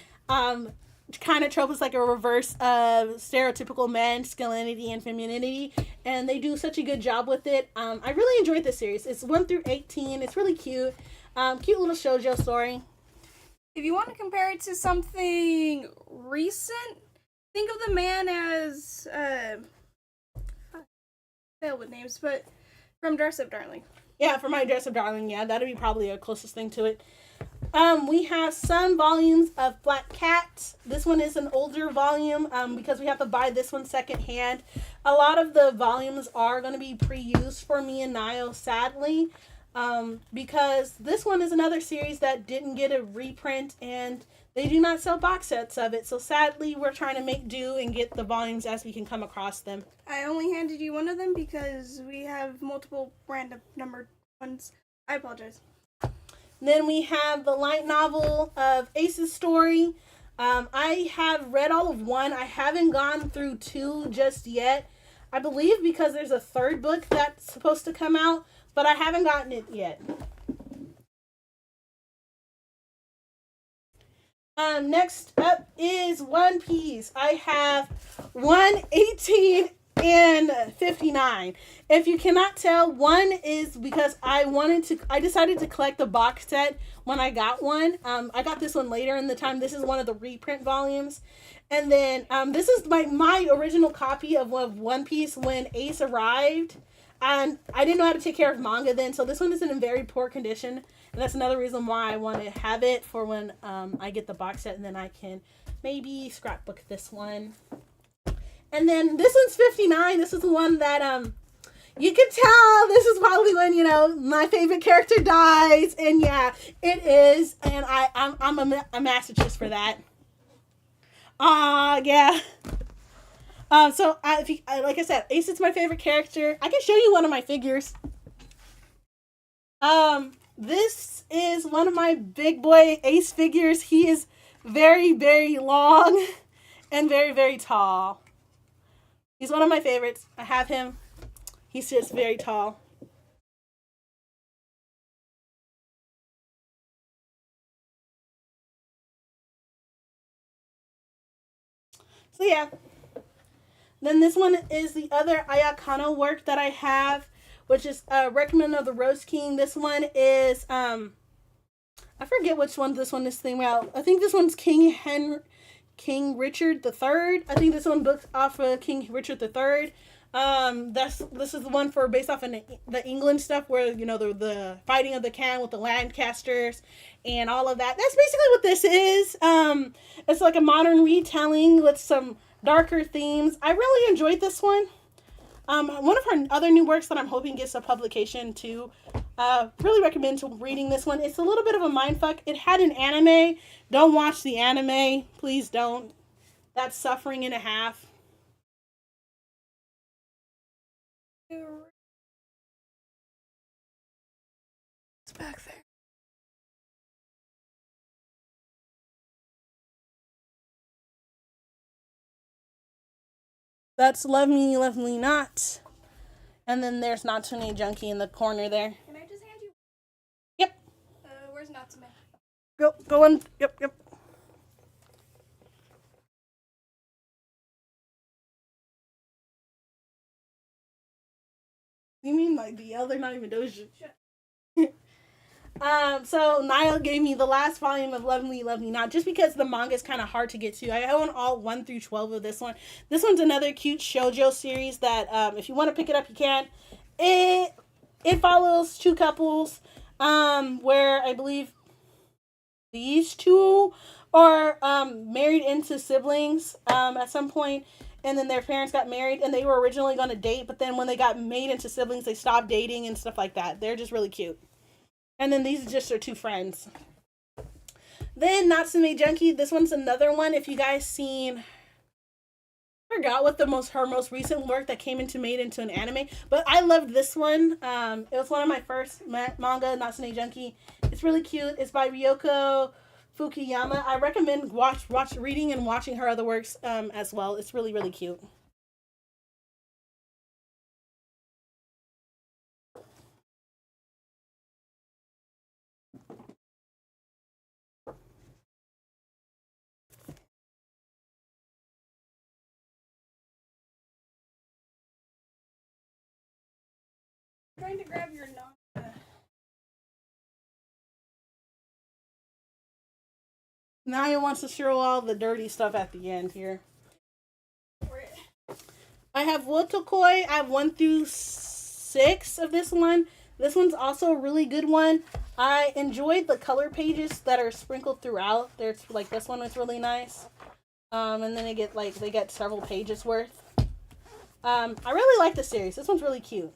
Kind of trope is like a reverse of stereotypical masculinity and femininity, and they do such a good job with it. I really enjoyed this series. It's 1 through 18. It's really cute. Cute little shoujo story. If you want to compare it to something recent, think of the man as fail with names, but from Dress Up Darling. Yeah, for my Dress Up Darling, yeah, that'd be probably the closest thing to it. We have some volumes of Black Cat. This one is an older volume because we have to buy this one secondhand. A lot of the volumes are going to be pre-used for me and Niall, sadly, because this one is another series that didn't get a reprint and they do not sell box sets of it. So sadly, we're trying to make do and get the volumes as we can come across them. I only handed you one of them because we have multiple random numbered ones. I apologize. Then we have the light novel of Ace's Story. I have read all of 1. I haven't gone through 2 just yet. I believe because there's a 3rd book that's supposed to come out, but I haven't gotten it yet. Next up is One Piece. I have 118 and 59. If you cannot tell, 1 is because I decided to collect the box set when I got one. I got this one later in the time. This is one of the reprint volumes. And then this is my original copy of One Piece when Ace arrived. And I didn't know how to take care of manga then, so this one is in very poor condition. And that's another reason why I want to have it for when I get the box set, and then I can maybe scrapbook this one. And then this one's 59. This is the one that you can tell this is probably when my favorite character dies, and yeah, it is. And I'm a masochist for that. Yeah. So like I said, Ace is my favorite character. I can show you one of my figures. This is one of my big boy Ace figures. He is very, very long and very, very tall. He's one of my favorites. I have him. He's just very tall. So yeah. Then this one is the other Ayakano work that I have, which is Recommend of the Rose King. This one is, I forget which one this one is thing about. I think this one's King Richard III. I think this one booked off of King Richard III. This is the one based off of the England stuff where, the fighting of the can with the Lancasters and all of that. That's basically what this is. It's like a modern retelling with some darker themes. I really enjoyed this one. One of her other new works that I'm hoping gets a publication too Really recommend reading this one. It's a little bit of a mindfuck. It had an anime. Don't watch the anime. Please don't. That's suffering and a half. It's back there. That's Love Me, Love Me Not. And then there's Natsume Junkie in the corner there. Can I just hand you? Yep. Where's Natsume? Go on. Yep. You mean like BL? They're not even Doja. So Niall gave me the last volume of Love Me, Love Me Not, just because the manga is kind of hard to get to. I own all 1 through 12 of this one. This one's another cute shoujo series that, if you want to pick it up, you can. It follows 2 couples, where I believe these 2 are married into siblings at some point, and then their parents got married, and they were originally going to date, but then when they got made into siblings, they stopped dating and stuff like that. They're just really cute. And then these just are 2 friends. Then Natsume Junkie. This one's another one. If you guys seen, I forgot what her most recent work that came into made into an anime, but I loved this one. It was one of my first manga, Natsume Junkie. It's really cute. It's by Ryoko Fukuyama. I recommend reading and watching her other works as well. It's really, really cute. I'm trying to grab your Naya wants to show all the dirty stuff at the end here. I have Wotokoi. I have 1 through 6 of this one. This one's also a really good one. I enjoyed the color pages that are sprinkled throughout. There's like this one was really nice. And then they get several pages worth. I really like the series. This one's really cute.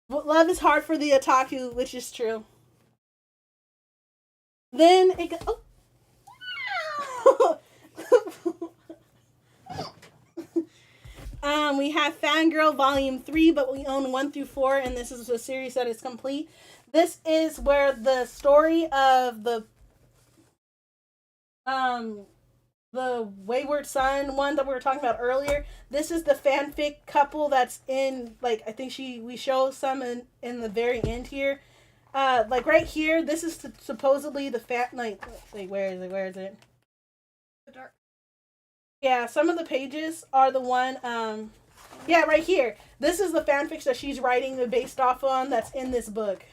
Love is hard for the otaku, which is true. Then it go- we have Fangirl Volume 3, but we own 1 through 4, and this is a series that is complete. This is where the story of the Wayward Son one that we were talking about earlier. This is the fanfic couple that's in, like, I think we show some in the very end here. Like right here, this is supposedly the where is it? The dark. Yeah, some of the pages are the one, yeah, right here. This is the fanfics that she's writing based off on that's in this book.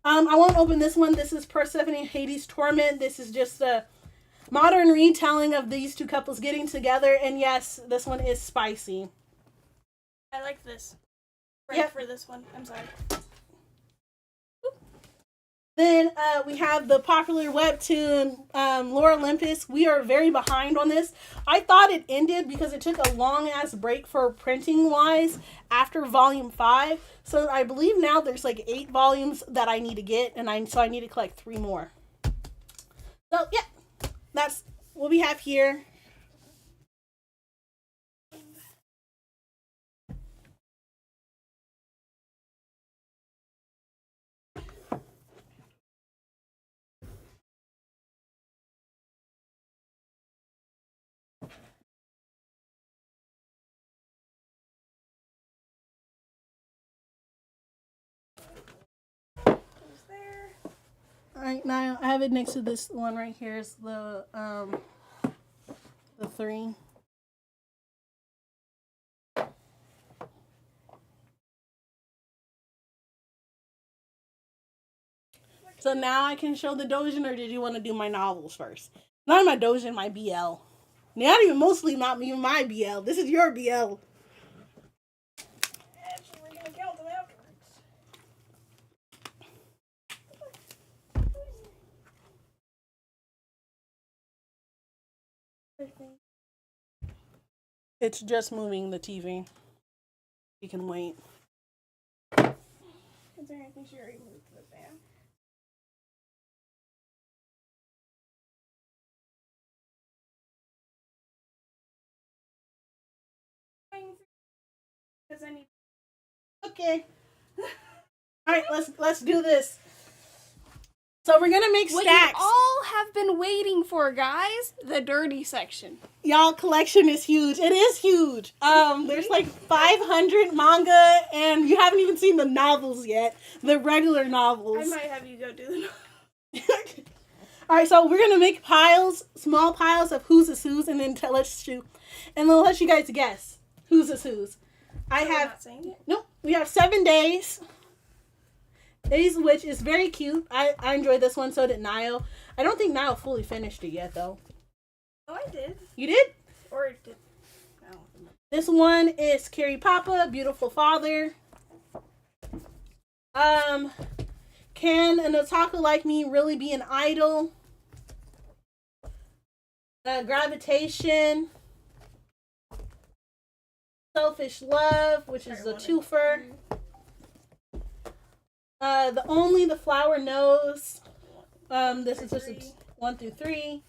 I won't open this one. This is Persephone Hades Torment. This is just a modern retelling of these 2 couples getting together, and yes, this one is spicy. I like this. Right for this one. I'm sorry. Then we have the popular webtoon Lore Olympus. We are very behind on this. I thought it ended because it took a long ass break for printing wise after volume 5. So I believe now there's like 8 volumes that I need to get, and I need to collect 3 more. So yeah, that's what we have here. Alright, now I have it next to this one right here. Is the 3. So now I can show the Dojin, or did you want to do my novels first? Not my Dojin, my BL. Not even mostly not even my BL. This is your BL. Actually, we're gonna count them afterwards. It's just moving the TV. You can wait. Considering I think she already moved to the fan. Because I need. Okay. All right, let's do this. So we're gonna make What stacks. you all have been waiting for, guys, the dirty section. Y'all collection is huge. It is huge. There's like 500 manga, and you haven't even seen the novels yet. The regular novels. I might have you go do the. All right, so we're gonna make piles, small piles of who's is who's, and then let you guys guess who's is who's. We're not saying it. Nope. We have 7 days. Which is very cute. I enjoyed this one. So did Niall. I don't think Niall fully finished it yet, though. Oh, I did. You did? Or it did. No. This one is Carrie Papa, Beautiful Father. Can an otaku like me really be an idol? Gravitation. Selfish Love, which is a twofer. The Flower Knows. This is just 1 through 3.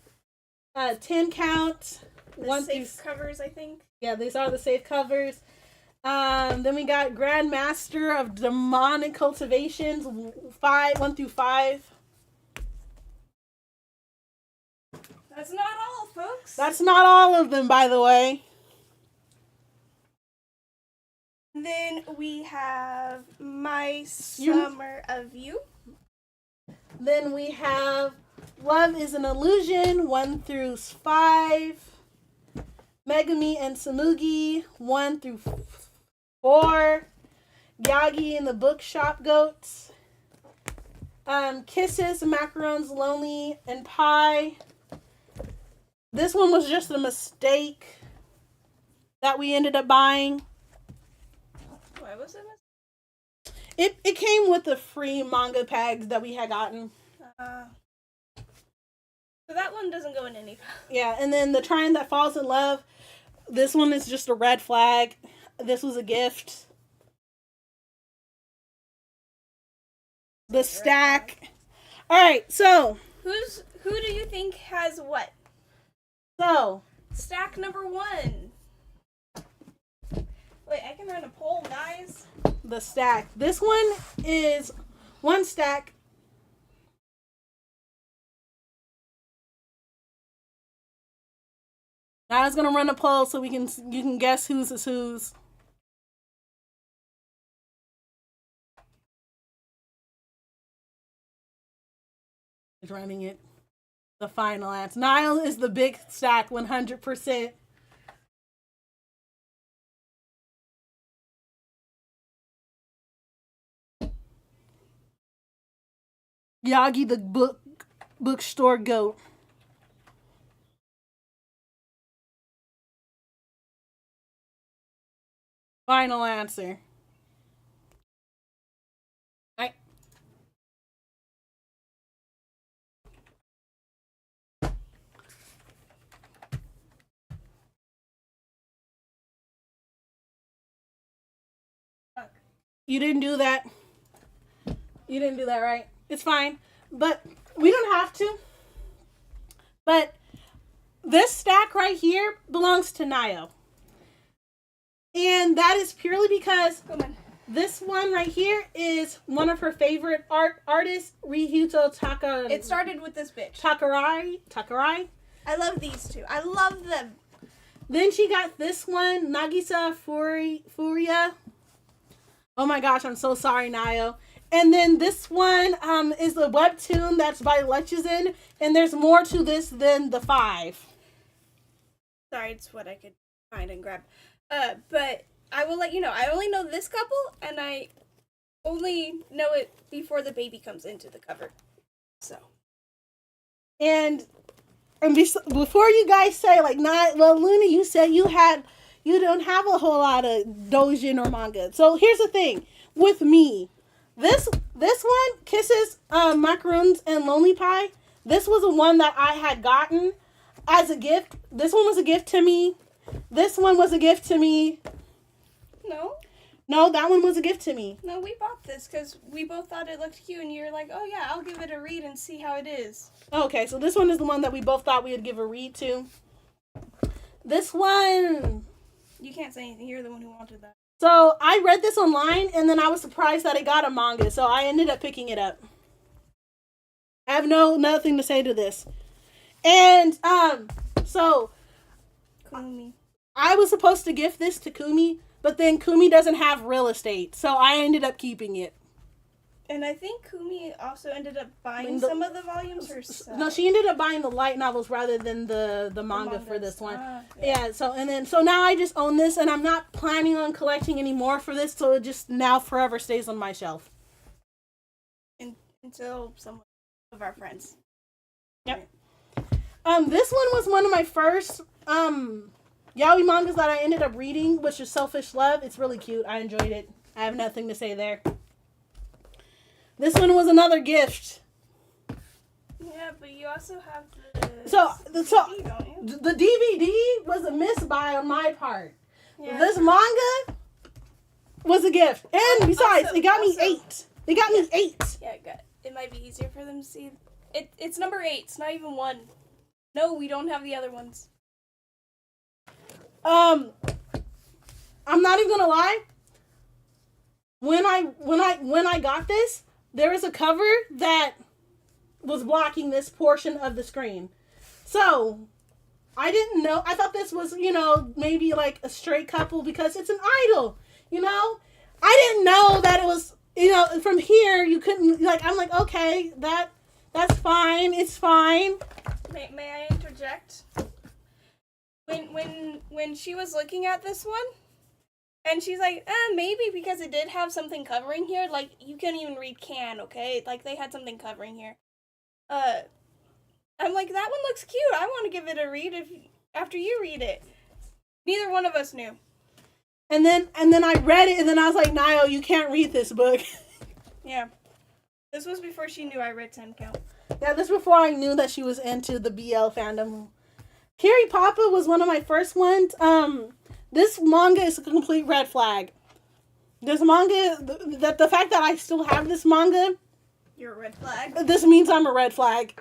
10 count. The safe covers, I think. Yeah, these are the safe covers. Then we got Grandmaster of Demonic Cultivations, 1 through 5. That's not all, folks. That's not all of them, by the way. Then we have My Summer of You. Then we have Love is an Illusion, 1 through 5. Megami and Samugi, 1 through 4. Yagi and the Bookshop Goats. Kisses, Macarons, Lonely, and Pie. This one was just a mistake that we ended up buying. Why was it? It came with the free manga packs that we had gotten. So that one doesn't go in any. Yeah, and then the Trian That Falls in Love. This one is just a red flag. This was a gift. The stack. Alright, so. Who do you think has what? So. Stack number 1. Wait, I can run a poll, guys. The stack. This one is 1 stack. I was gonna run a poll so you can guess whose is whose. Is running it. The final answer. Niall is the big stack, 100%. Yagi the bookstore goat. Final answer. All right. You didn't do that. You didn't do that, right? It's fine. But we don't have to. But this stack right here belongs to Nayo. And that is purely because this one right here is one of her favorite artists, Ryuhito Taka. It started with this bitch. Takurai. I love these two. I love them. Then she got this one, Nagisa Furia. Oh my gosh, I'm so sorry, Nayo. And then this one is the webtoon that's by Lechizen, and there's more to this than the 5. Sorry, it's what I could find and grab. But I will let you know. I only know this couple, and I only know it before the baby comes into the cover. So. And before you guys say, like, well, Luna, you said you don't have a whole lot of doujin or manga. So here's the thing. With me, this one, Kisses, Macaroons, and Lonely Pie, this was the one that I had gotten as a gift. This one was a gift to me. This one was a gift to me. No. No, that one was a gift to me. No, we bought this because we both thought it looked cute, and you're like, oh yeah, I'll give it a read and see how it is. Okay, so this one is the one that we both thought we would give a read to. This one... You can't say anything. You're the one who wanted that. So, I read this online, and then I was surprised that it got a manga, so I ended up picking it up. I have nothing to say to this. And, so... Kumi. I was supposed to gift this to Kumi, but then Kumi doesn't have real estate, so I ended up keeping it. And I think Kumi also ended up buying some of the volumes herself. No, she ended up buying the light novels rather than the manga for this one. Yeah, so now I just own this, and I'm not planning on collecting any more for this, so it just now forever stays on my shelf. Until some of our friends. Yep. This one was one of my first yaoi mangas that I ended up reading, which is Selfish Love. It's really cute. I enjoyed it. I have nothing to say there. This one was another gift. Yeah, but you also have the DVD, don't you? The DVD was a misbuy on my part. Yeah. This manga was a gift. And besides, it got me 8. It got me 8. Yeah, good. It might be easier for them to see. It's number 8. It's not even 1. No, we don't have the other ones. I'm not even gonna lie. When I got this, there was a cover that was blocking this portion of the screen. So, I didn't know. I thought this was, maybe like a straight couple because it's an idol, I didn't know that it was, from here you couldn't, I'm like, okay, that's fine. It's fine. May I interject? When she was looking at this one, and she's like, maybe because it did have something covering here. Like, you can't even read can, okay? Like, they had something covering here. I'm like, that one looks cute. I want to give it a read after you read it. Neither one of us knew. And then I read it, and then I was like, Nio, you can't read this book. Yeah. This was before she knew I read 10 count. Yeah, this was before I knew that she was into the BL fandom. Kiri Papa was one of my first ones. This manga is a complete red flag. This manga, the fact that I still have this manga, you're a red flag. This means I'm a red flag.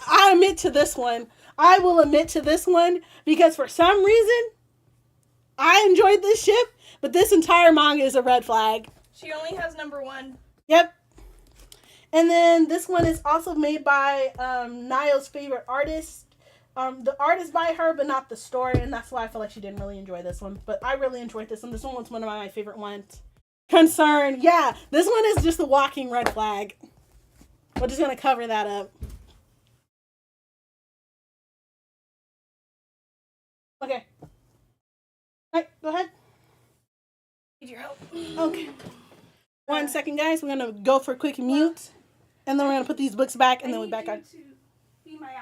I admit to this one. I will admit to this one because for some reason, I enjoyed this ship, but this entire manga is a red flag. She only has number 1. Yep. And then this one is also made by Niall's favorite artist. The art is by her, but not the story, and that's why I feel like she didn't really enjoy this one. But I really enjoyed this one. This one was one of my favorite ones. Concern. Yeah, this one is just a walking red flag. We're just going to cover that up. Okay. Alright, go ahead. Need your help. Okay. 1 second, guys. We're going to go for a quick mute. And then we're going to put these books back, and then we're back on. To be my eye.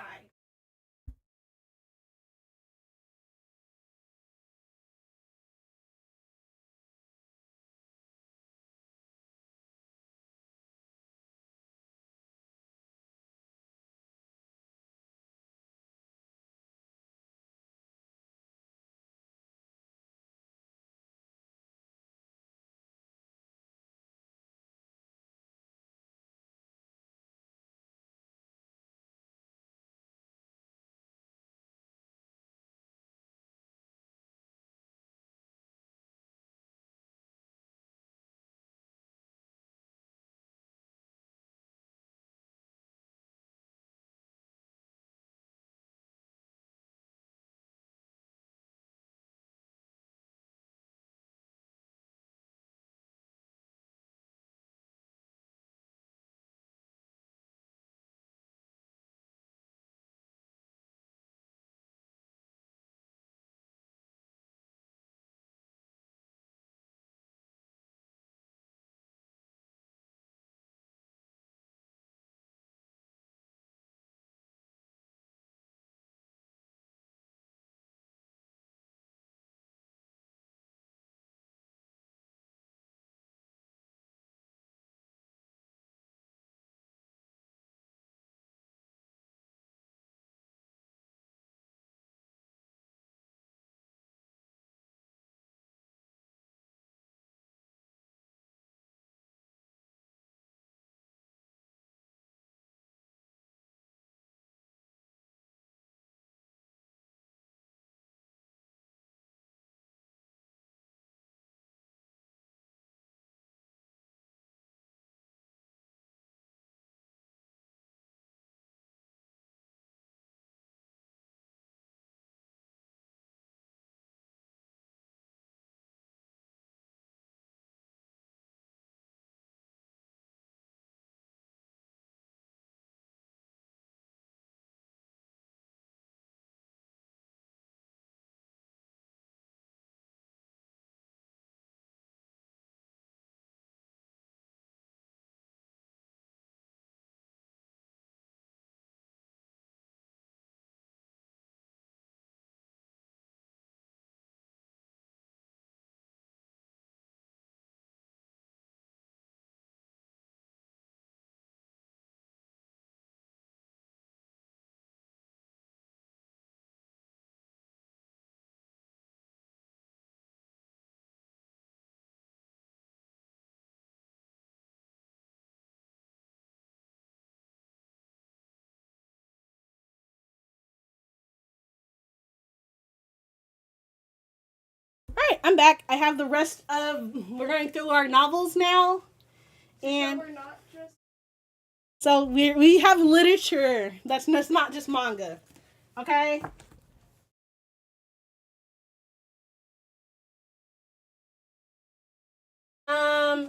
right, I'm back. I have the rest of. We're going through our novels now, and we're not just. so we have literature. That's not just manga. Okay.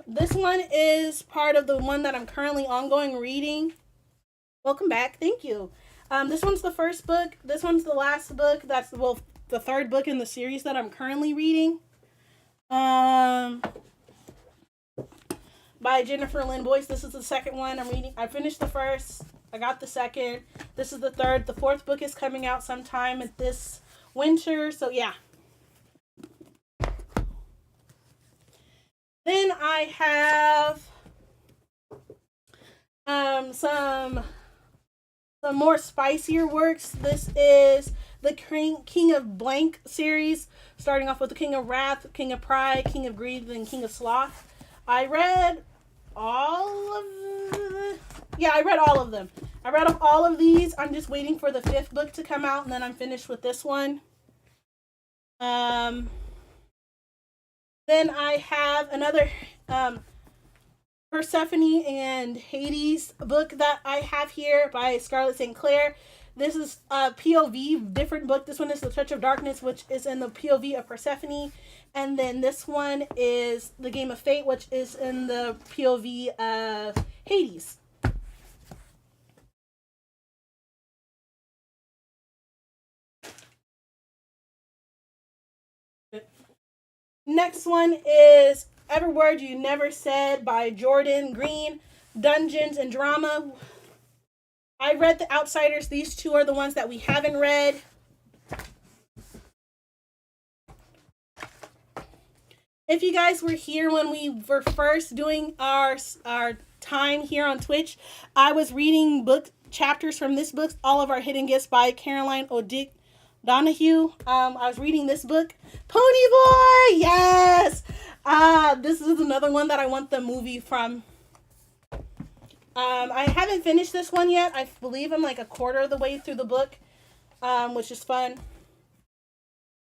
This one is part of the one that I'm currently ongoing reading. Welcome back. Thank you. This one's the first book. This one's the last book. That's the third book in the series that I'm currently reading. By Jennifer Lynn Boyce. This is the second one I'm reading. I finished the first. I got the second. This is the third. The fourth book is coming out sometime this winter. So yeah. Then I have some more spicier works. This is the King of Blank series, starting off with the King of Wrath, King of Pride, King of Greed, and King of Sloth. I read all of them. I read all of these. I'm just waiting for the fifth book to come out, and then I'm finished with this one. Then I have another Persephone and Hades book that I have here by Scarlett St. Clair. This is a POV different book. This one is The Touch of Darkness, which is in the POV of Persephone. And then this one is The Game of Fate, which is in the POV of Hades. Next one is Every Word You Never Said by Jordan Green, Dungeons and Drama. I read The Outsiders. These two are the ones that we haven't read. If you guys were here when we were first doing our time here on Twitch, I was reading book chapters from this book, All of Our Hidden Gifts by Caroline O'Dick Donahue. I was reading this book, Pony Boy. Yes. This is another one that I want the movie from. I haven't finished this one yet. I believe I'm like a quarter of the way through the book, which is fun.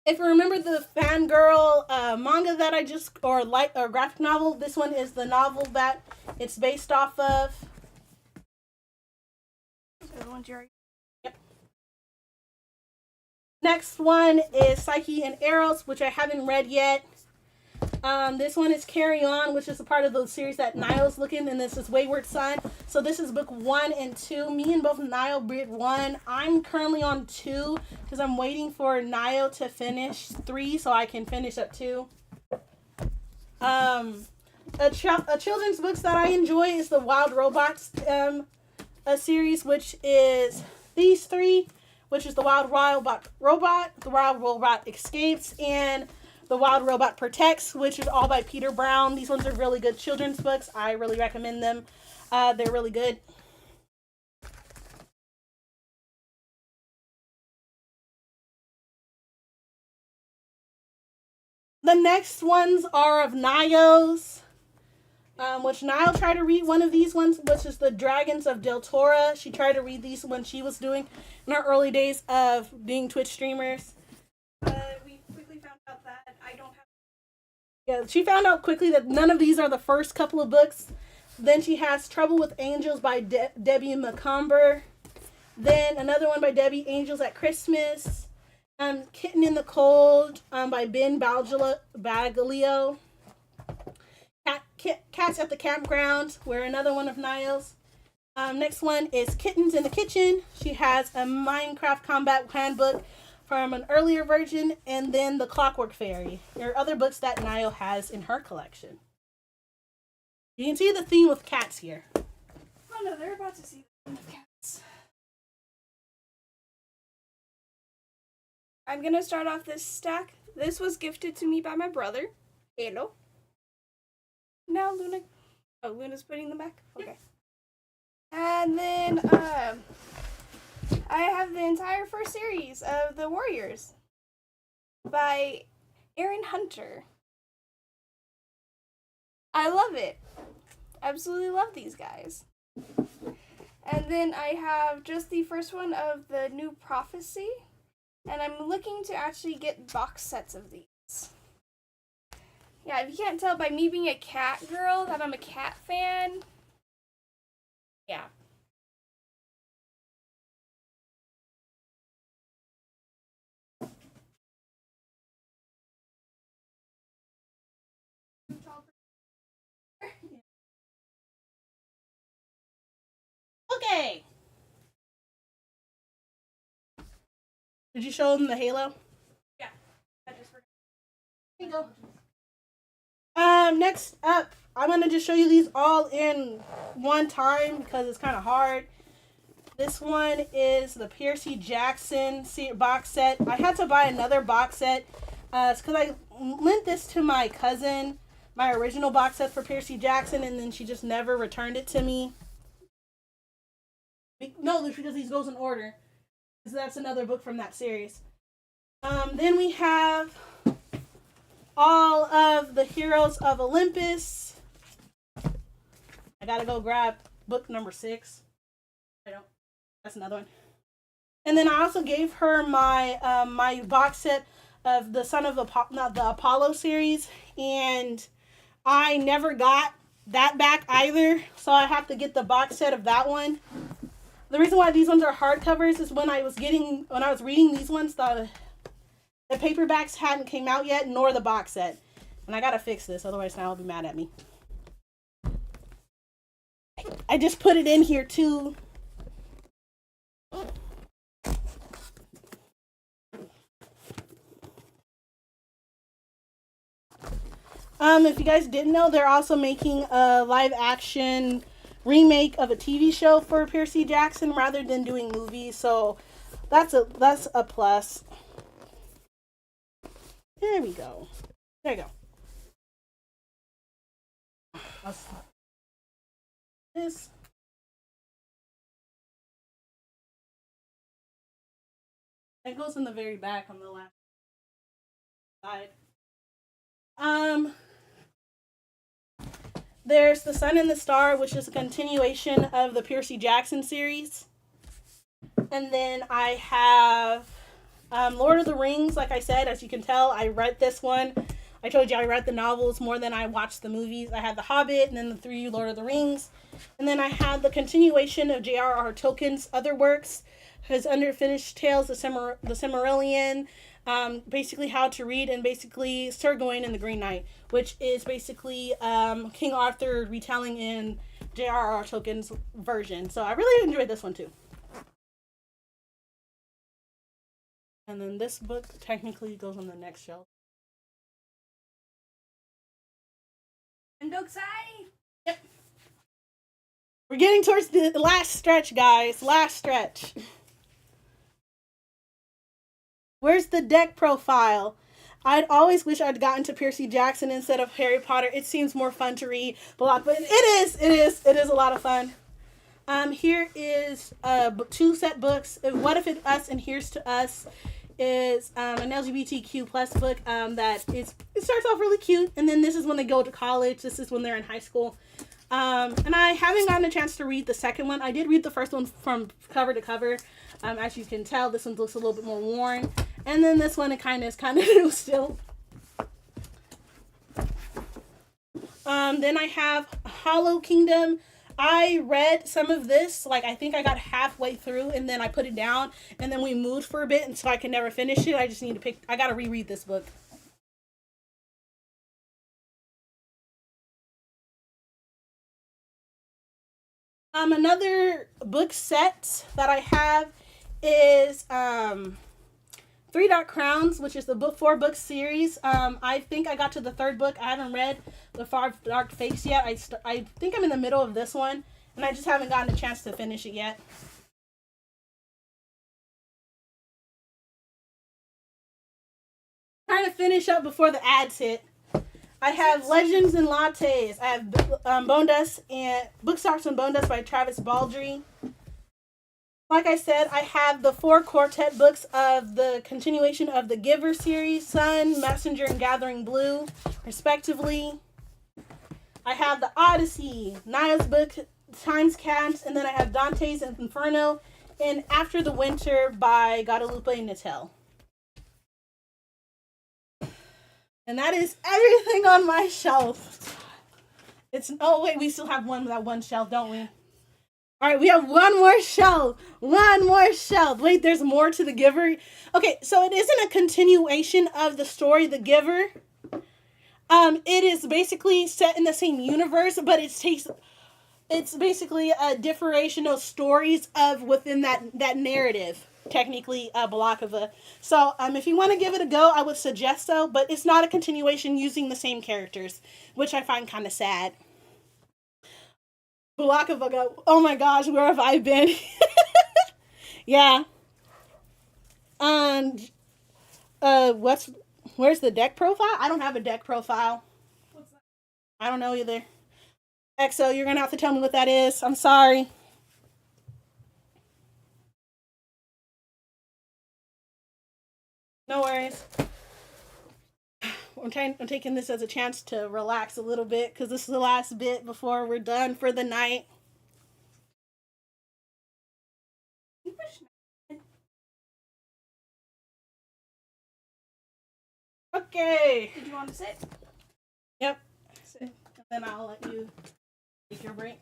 If you remember the Fangirl manga that I just or graphic novel, this one is the novel that it's based off of. Yep. Next one is Psyche and Eros, which I haven't read yet. This one is Carry On, which is a part of the series that Niall's looking, and this is Wayward Son. So this is book 1 and 2. Me and both Niall read 1. I'm currently on 2 because I'm waiting for Niall to finish 3 so I can finish up 2. A children's books that I enjoy is the Wild Robots a series, which is these 3, which is the Wild Robot, the Wild Robot Escapes, and The Wild Robot Protects, which is all by Peter Brown. These ones are really good children's books. I really recommend them. They're really good. The next ones are of Niall's, which Niall tried to read one of these ones, which is The Dragons of Deltora. She tried to read these when she was doing in her early days of being Twitch streamers. We quickly found out that I don't have. Yeah, she found out quickly that none of these are the first couple of books. Then she has Trouble with Angels by Debbie McComber. Then another one by Debbie, Angels at Christmas. Kitten in the Cold by Ben Baglio. Cats at the Campground, where another one of Niall's. Next one is Kittens in the Kitchen. She has a Minecraft combat handbook from an earlier version, and then The Clockwork Fairy. There are other books that Niall has in her collection. You can see the theme with cats here. Oh no, they're about to see the theme of cats. I'm gonna start off this stack. This was gifted to me by my brother. Hello. Now Luna's putting them back? Okay. And then, I have the entire first series of The Warriors by Aaron Hunter. I love it. Absolutely love these guys. And then I have just the first one of the New Prophecy. And I'm looking to actually get box sets of these. Yeah, if you can't tell by me being a cat girl that I'm a cat fan. Yeah. Okay. Did you show them the halo? Yeah. I just forgot. Here you go. Next up, I'm gonna just show you these all in one time because it's kind of hard. This one is the Percy Jackson box set. I had to buy another box set because I lent this to my cousin, my original box set for Percy Jackson, and then she just never returned it to me. No, because these goes in order. Because that's another book from that series. Then we have all of the Heroes of Olympus. I gotta go grab book number 6. I don't. That's another one. And then I also gave her my my box set of the Son of the Apollo series, and I never got that back either, so I have to get the box set of that one. The reason why these ones are hardcovers is when I was reading these ones, the paperbacks hadn't came out yet, nor the box set. And I gotta fix this, otherwise now I'll be mad at me. I just put it in here too. If you guys didn't know, they're also making a live action remake of a TV show for Percy Jackson rather than doing movies, so that's a plus. There we go. There you go. This. It goes in the very back on the left side. There's The Sun and the Star, which is a continuation of the Percy Jackson series. And then I have Lord of the Rings. Like I said, as you can tell, I read this one. I told you I read the novels more than I watched the movies. I had The Hobbit and then the 3 Lord of the Rings. And then I had the continuation of J.R.R. Tolkien's other works, his Unfinished Tales, the Silmarillion, basically How to Read, and basically Sir Gawain and the Green Knight, which is basically King Arthur retelling in J.R.R. Tolkien's version. So I really enjoyed this one too. And then this book technically goes on the next shelf. And Doksai! Yep. We're getting towards the last stretch, guys. Last stretch. Where's the deck profile? I'd always wish I'd gotten to Percy Jackson instead of Harry Potter. It seems more fun to read, but it is a lot of fun. Here is 2 set books. What If It Us and Here's to Us is an LGBTQ plus book it starts off really cute, and then this is when they go to college. This is when they're in high school. And I haven't gotten a chance to read the second one. I did read the first one from cover to cover. As you can tell, this one looks a little bit more worn. And then this one, it kind of new still. Then I have Hollow Kingdom. I read some of this, I think I got halfway through, and then I put it down, and then we moved for a bit, and so I can never finish it. I just need to I gotta reread this book. Another book set that I have is 3 Dark Crowns, which is the 4-book series. I think I got to the 3rd book. I haven't read The Far Dark Face yet. I think I'm in the middle of this one, and I just haven't gotten a chance to finish it yet. Trying to finish up before the ads hit. I have Legends and Lattes. I have Bone Dust and Bookstarts and Bone Dust by Travis Baldry. Like I said, I have the 4 quartet books of the continuation of the Giver series, Sun, Messenger, and Gathering Blue, respectively. I have the Odyssey, Naya's book, Time's Cats, and then I have Dante's Inferno, and After the Winter by Guadalupe Nettel. And that is everything on my shelf. Oh wait, we still have that one shelf, don't we? All right, we have one more shelf. One more shelf. Wait, there's more to The Giver. Okay, so it isn't a continuation of the story The Giver. It is basically set in the same universe, but it's basically a differentiation of stories of within that narrative. Technically, Balakova. So, if you want to give it a go, I would suggest so, but it's not a continuation using the same characters, which I find kind of sad. Balakova go, oh my gosh, where have I been? Yeah. Where's the deck profile? I don't have a deck profile. What's that? I don't know either. EXO, you're gonna have to tell me what that is. I'm sorry. No worries. I'm taking this as a chance to relax a little bit because this is the last bit before we're done for the night. Okay. Did you want to sit? Yep. And then I'll let you take your break.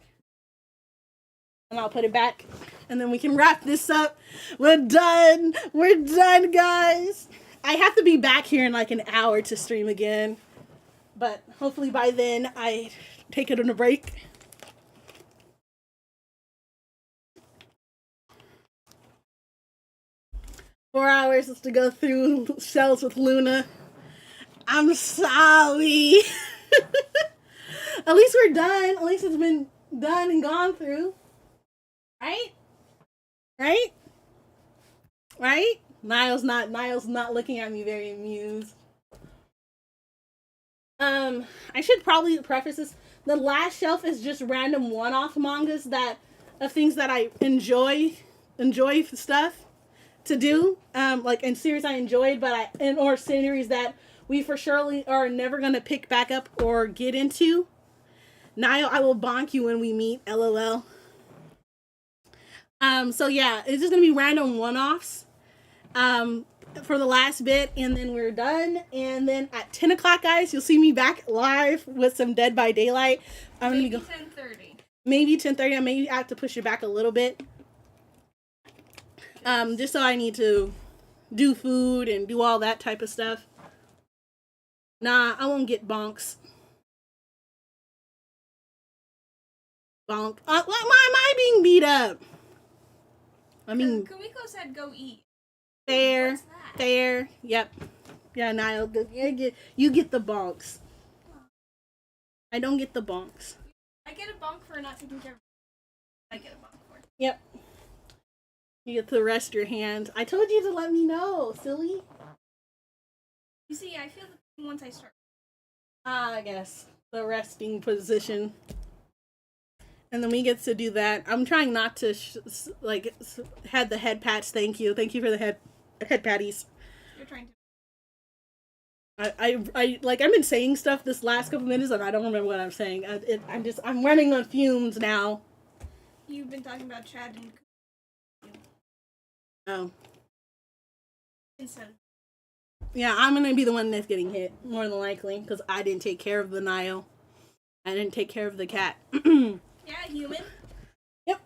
And I'll put it back. And then we can wrap this up. We're done. We're done, guys. I have to be back here in like an hour to stream again. But hopefully by then I take it on a break. Four hours is to go through shells with Luna. I'm sorry. At least we're done. At least it's been done and gone through. Right? Right? Right? Niall's not looking at me very amused. I should probably preface this. The last shelf is just random one-off mangas of things that I enjoy stuff to do. Like in series I enjoyed, or series that we for surely are never gonna pick back up or get into. Niall, I will bonk you when we meet, LOL. So yeah, it's just gonna be random one-offs for the last bit, and then we're done. And then at 10 o'clock, guys, you'll see me back live with some Dead by Daylight. I'm maybe gonna go 10:30. Maybe 10:30. I maybe have to push it back a little bit. Just so I need to do food and do all that type of stuff. Nah, I won't get bonks. Bonk. Why am I being beat up? I mean, Kumiko said go eat. fair. What's that? Fair. Yep. Yeah, Niall, you get the bonks. I don't get the bonks. I get a bonk for not taking care of I get a bonk for. Yep. You get to rest your hand. I told you to let me know, silly. You see, I feel the pain once I start. I guess. The resting position. And then we get to do that. I'm trying not to, had the head pats. Thank you. Thank you for the head patties. You're trying to. I've been saying stuff this last couple minutes and I don't remember what I'm saying. I'm running on fumes now. You've been talking about Chad and. Oh. Instead. Yeah, I'm gonna be the one that's getting hit, more than likely, because I didn't take care of the Niall. I didn't take care of the cat. Yeah, human. Yep.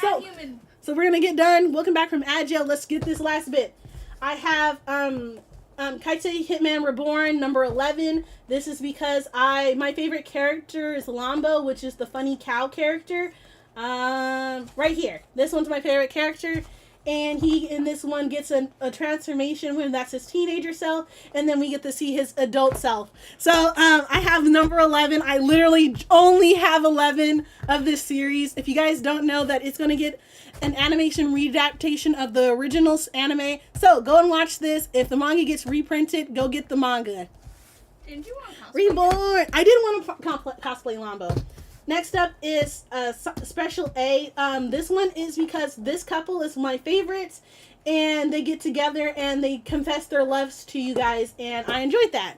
Bad human. So we're gonna get done. Welcome back from Agile. Let's get this last bit. I have Kaite Hitman Reborn number 11. This is because my favorite character is Lambo, which is the funny cow character. Right here. This one's my favorite character. And he, in this one, gets a transformation when that's his teenager self, and then we get to see his adult self. So, I have number 11. I literally only have 11 of this series. If you guys don't know that it's going to get an animation readaptation of the original anime, so go and watch this. If the manga gets reprinted, go get the manga. Didn't you want to cosplay? Reborn! I did want to cosplay Lambo. Next up is Special A. This one is because this couple is my favorites, and they get together and they confess their loves to you guys, and I enjoyed that.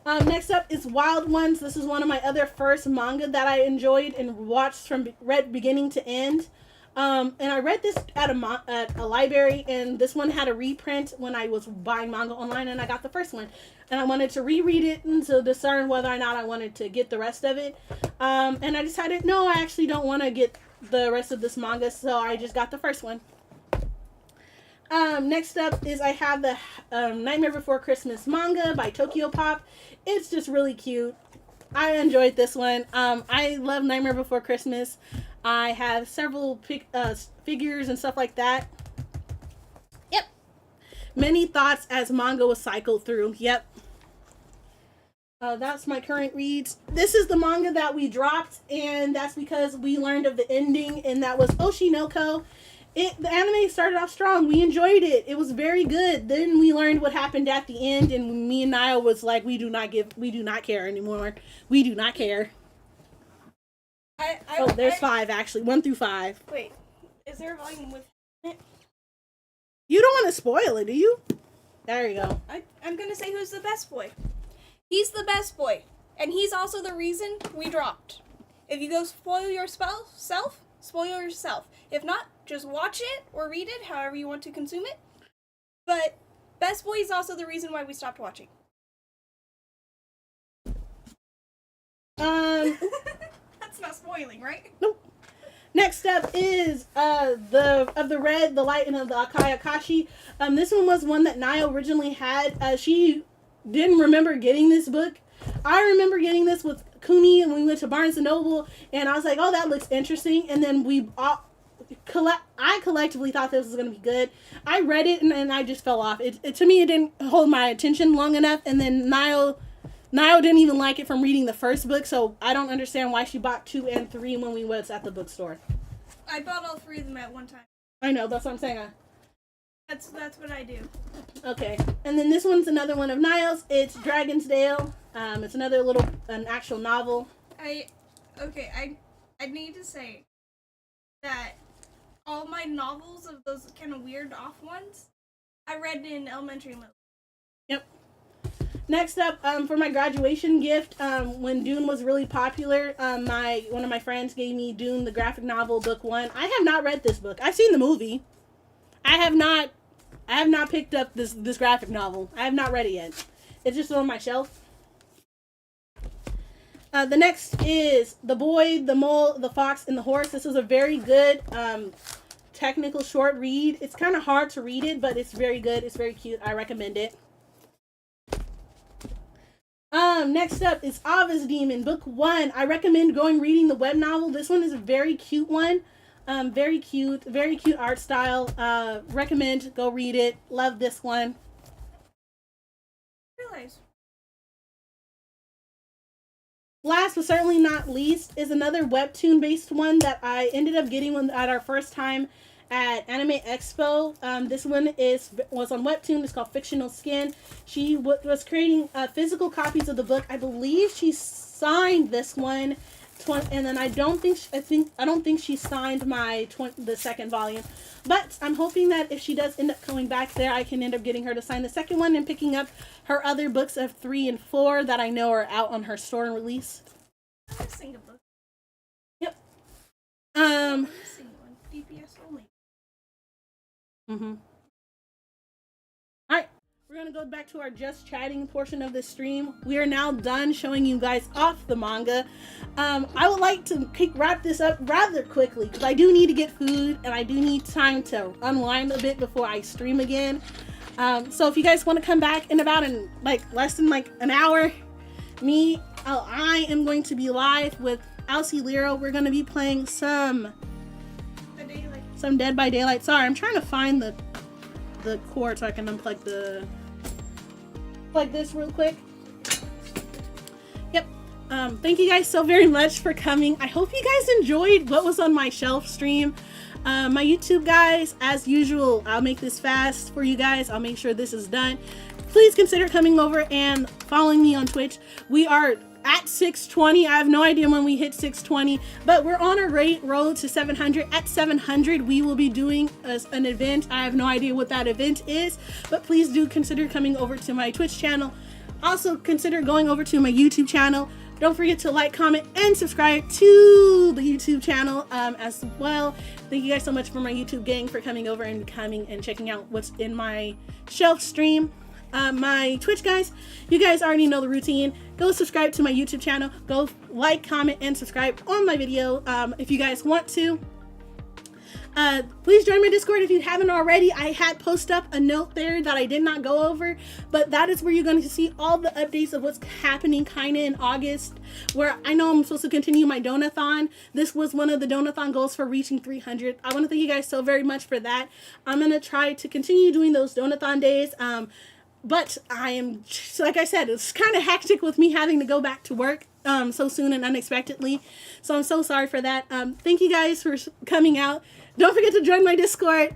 Next up is Wild Ones. This is one of my other first manga that I enjoyed and watched from read beginning to end. And I read this at a library, and this one had a reprint when I was buying manga online, and I got the first one. And I wanted to reread it and to discern whether or not I wanted to get the rest of it. And I decided, no, I actually don't want to get the rest of this manga, so I just got the first one. Next up is I have the Nightmare Before Christmas manga by Tokyo Pop. It's just really cute. I enjoyed this one. I love Nightmare Before Christmas. I have several figures and stuff like that. Yep. Many thoughts as manga was cycled through. Yep. That's my current reads. This is the manga that we dropped, and that's because we learned of the ending, and that was Oshinoko. The anime started off strong. We enjoyed it. It was very good. Then we learned what happened at the end, and me and Niall was like, we do not care anymore. We do not care. There's 5 actually. 1 through 5. Wait, is there a volume with it? You don't want to spoil it, do you? There you go. I'm gonna say who's the best boy. He's the best boy, and he's also the reason we dropped. If you go spoil yourself, spoil yourself. If not, just watch it or read it, however you want to consume it. But Best Boy is also the reason why we stopped watching. That's not spoiling, right? Nope. Next up is the Red, the Light, and of the Akai Akashi. This one was one that Naya originally had. She didn't remember getting this book. I remember getting this with Kuni, and we went to Barnes & Noble, and I was like, oh, that looks interesting. And then I collectively thought this was going to be good. I read it, and I just fell off. To me, it didn't hold my attention long enough, and then Niall didn't even like it from reading the first book, so I don't understand why she bought 2 and 3 when we was at the bookstore. I bought all 3 of them at one time. I know, that's what I'm saying. That's what I do. Okay, and then this one's another one of Niall's. It's Dragon's Dale. It's another an actual novel. I need to say that all my novels of those kind of weird off ones, I read in elementary and middle. Yep. Next up, for my graduation gift, when Dune was really popular, one of my friends gave me Dune, the graphic novel, book 1. I have not read this book. I've seen the movie. I have not picked up this graphic novel. I have not read it yet. It's just on my shelf. The next is The Boy, the Mole, the Fox, and the Horse. This is a very good technical short read. It's kind of hard to read it, but it's very good. It's very cute. I recommend it. Next up is Ava's Demon, book 1. I recommend reading the web novel. This one is a very cute one. Very cute art style. Recommend, go read it. Love this one. Realize. Last but certainly not least is another webtoon based one that I ended up getting at our first time at Anime Expo. This one was on webtoon. It's called Fictional Skin. She was creating physical copies of the book. I believe she signed this one, and then I don't think she signed the second volume. But I'm hoping that if she does end up coming back there, I can end up getting her to sign the second one and picking up her other books of 3 and 4 that I know are out on her store and release. I'm missing a book. Yep. I'm missing one. DPS only. Alright, we're going to go back to our just chatting portion of this stream. We are now done showing you guys off the manga. I would like to wrap this up rather quickly because I do need to get food and I do need time to unwind a bit before I stream again. So if you guys want to come back in about less than an hour, I am going to be live with Alcy Lero. We're going to be playing some Dead by Daylight. Sorry, I'm trying to find the cord so I can unplug this real quick. Yep. Thank you guys so very much for coming. I hope you guys enjoyed what was on my shelf stream. My YouTube guys, as usual, I'll make this fast for you guys. I'll make sure this is done. Please consider coming over and following me on Twitch. We are at 620. I have no idea when we hit 620, but we're on a great road to 700. At 700, we will be doing an event. I have no idea what that event is, but please do consider coming over to my Twitch channel. Also consider going over to my YouTube channel. Don't forget to like, comment, and subscribe to the YouTube channel as well. Thank you guys so much for my YouTube gang for coming over and checking out what's in my shelf stream. My Twitch guys, you guys already know the routine. Go subscribe to my YouTube channel. Go like, comment, and subscribe on my video if you guys want to. Please join my Discord if you haven't already. I had posted up a note there that I did not go over, but that is where you're going to see all the updates of what's happening kind of in August, where I know I'm supposed to continue my donathon. This was one of the donathon goals for reaching 300. I want to thank you guys so very much for that. I'm going to try to continue doing those donathon days. But I am, like I said, it's kind of hectic with me having to go back to work so soon and unexpectedly. So I'm so sorry for that. Thank you guys for coming out. Don't forget to join my Discord,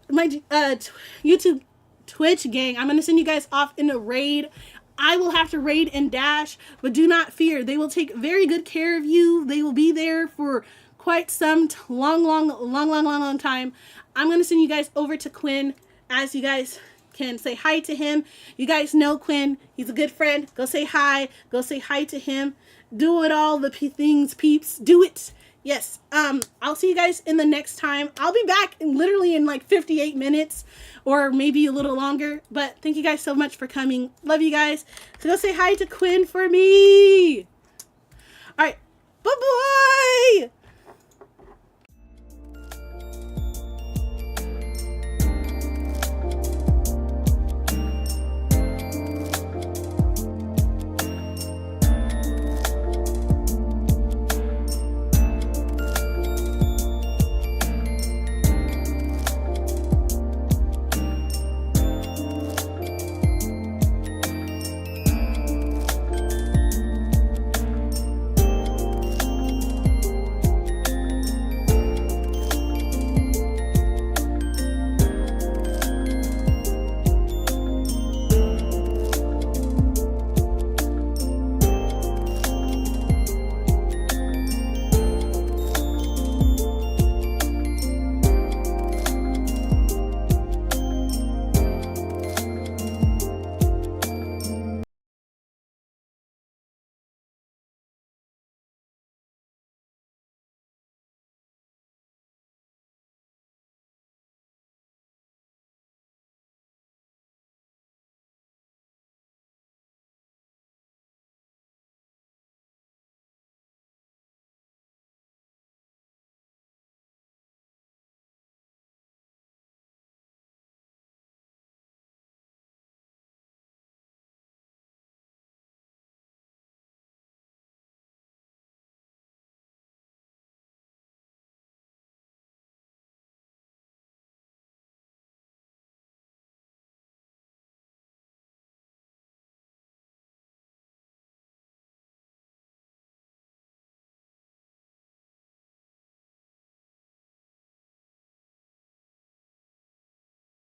my YouTube, Twitch gang. I'm going to send you guys off in a raid. I will have to raid and dash, but do not fear. They will take very good care of you. They will be there for quite some long time. I'm going to send you guys over to Quinn as you guys can say hi to him. You guys know Quinn. He's a good friend. Go say hi. Go say hi to him. Do it all the things, peeps. Do it. Yes. I'll see you guys in the next time. I'll be back literally in like 58 minutes or maybe a little longer. But thank you guys so much for coming. Love you guys. So go say hi to Quinn for me. All right. Bye-bye.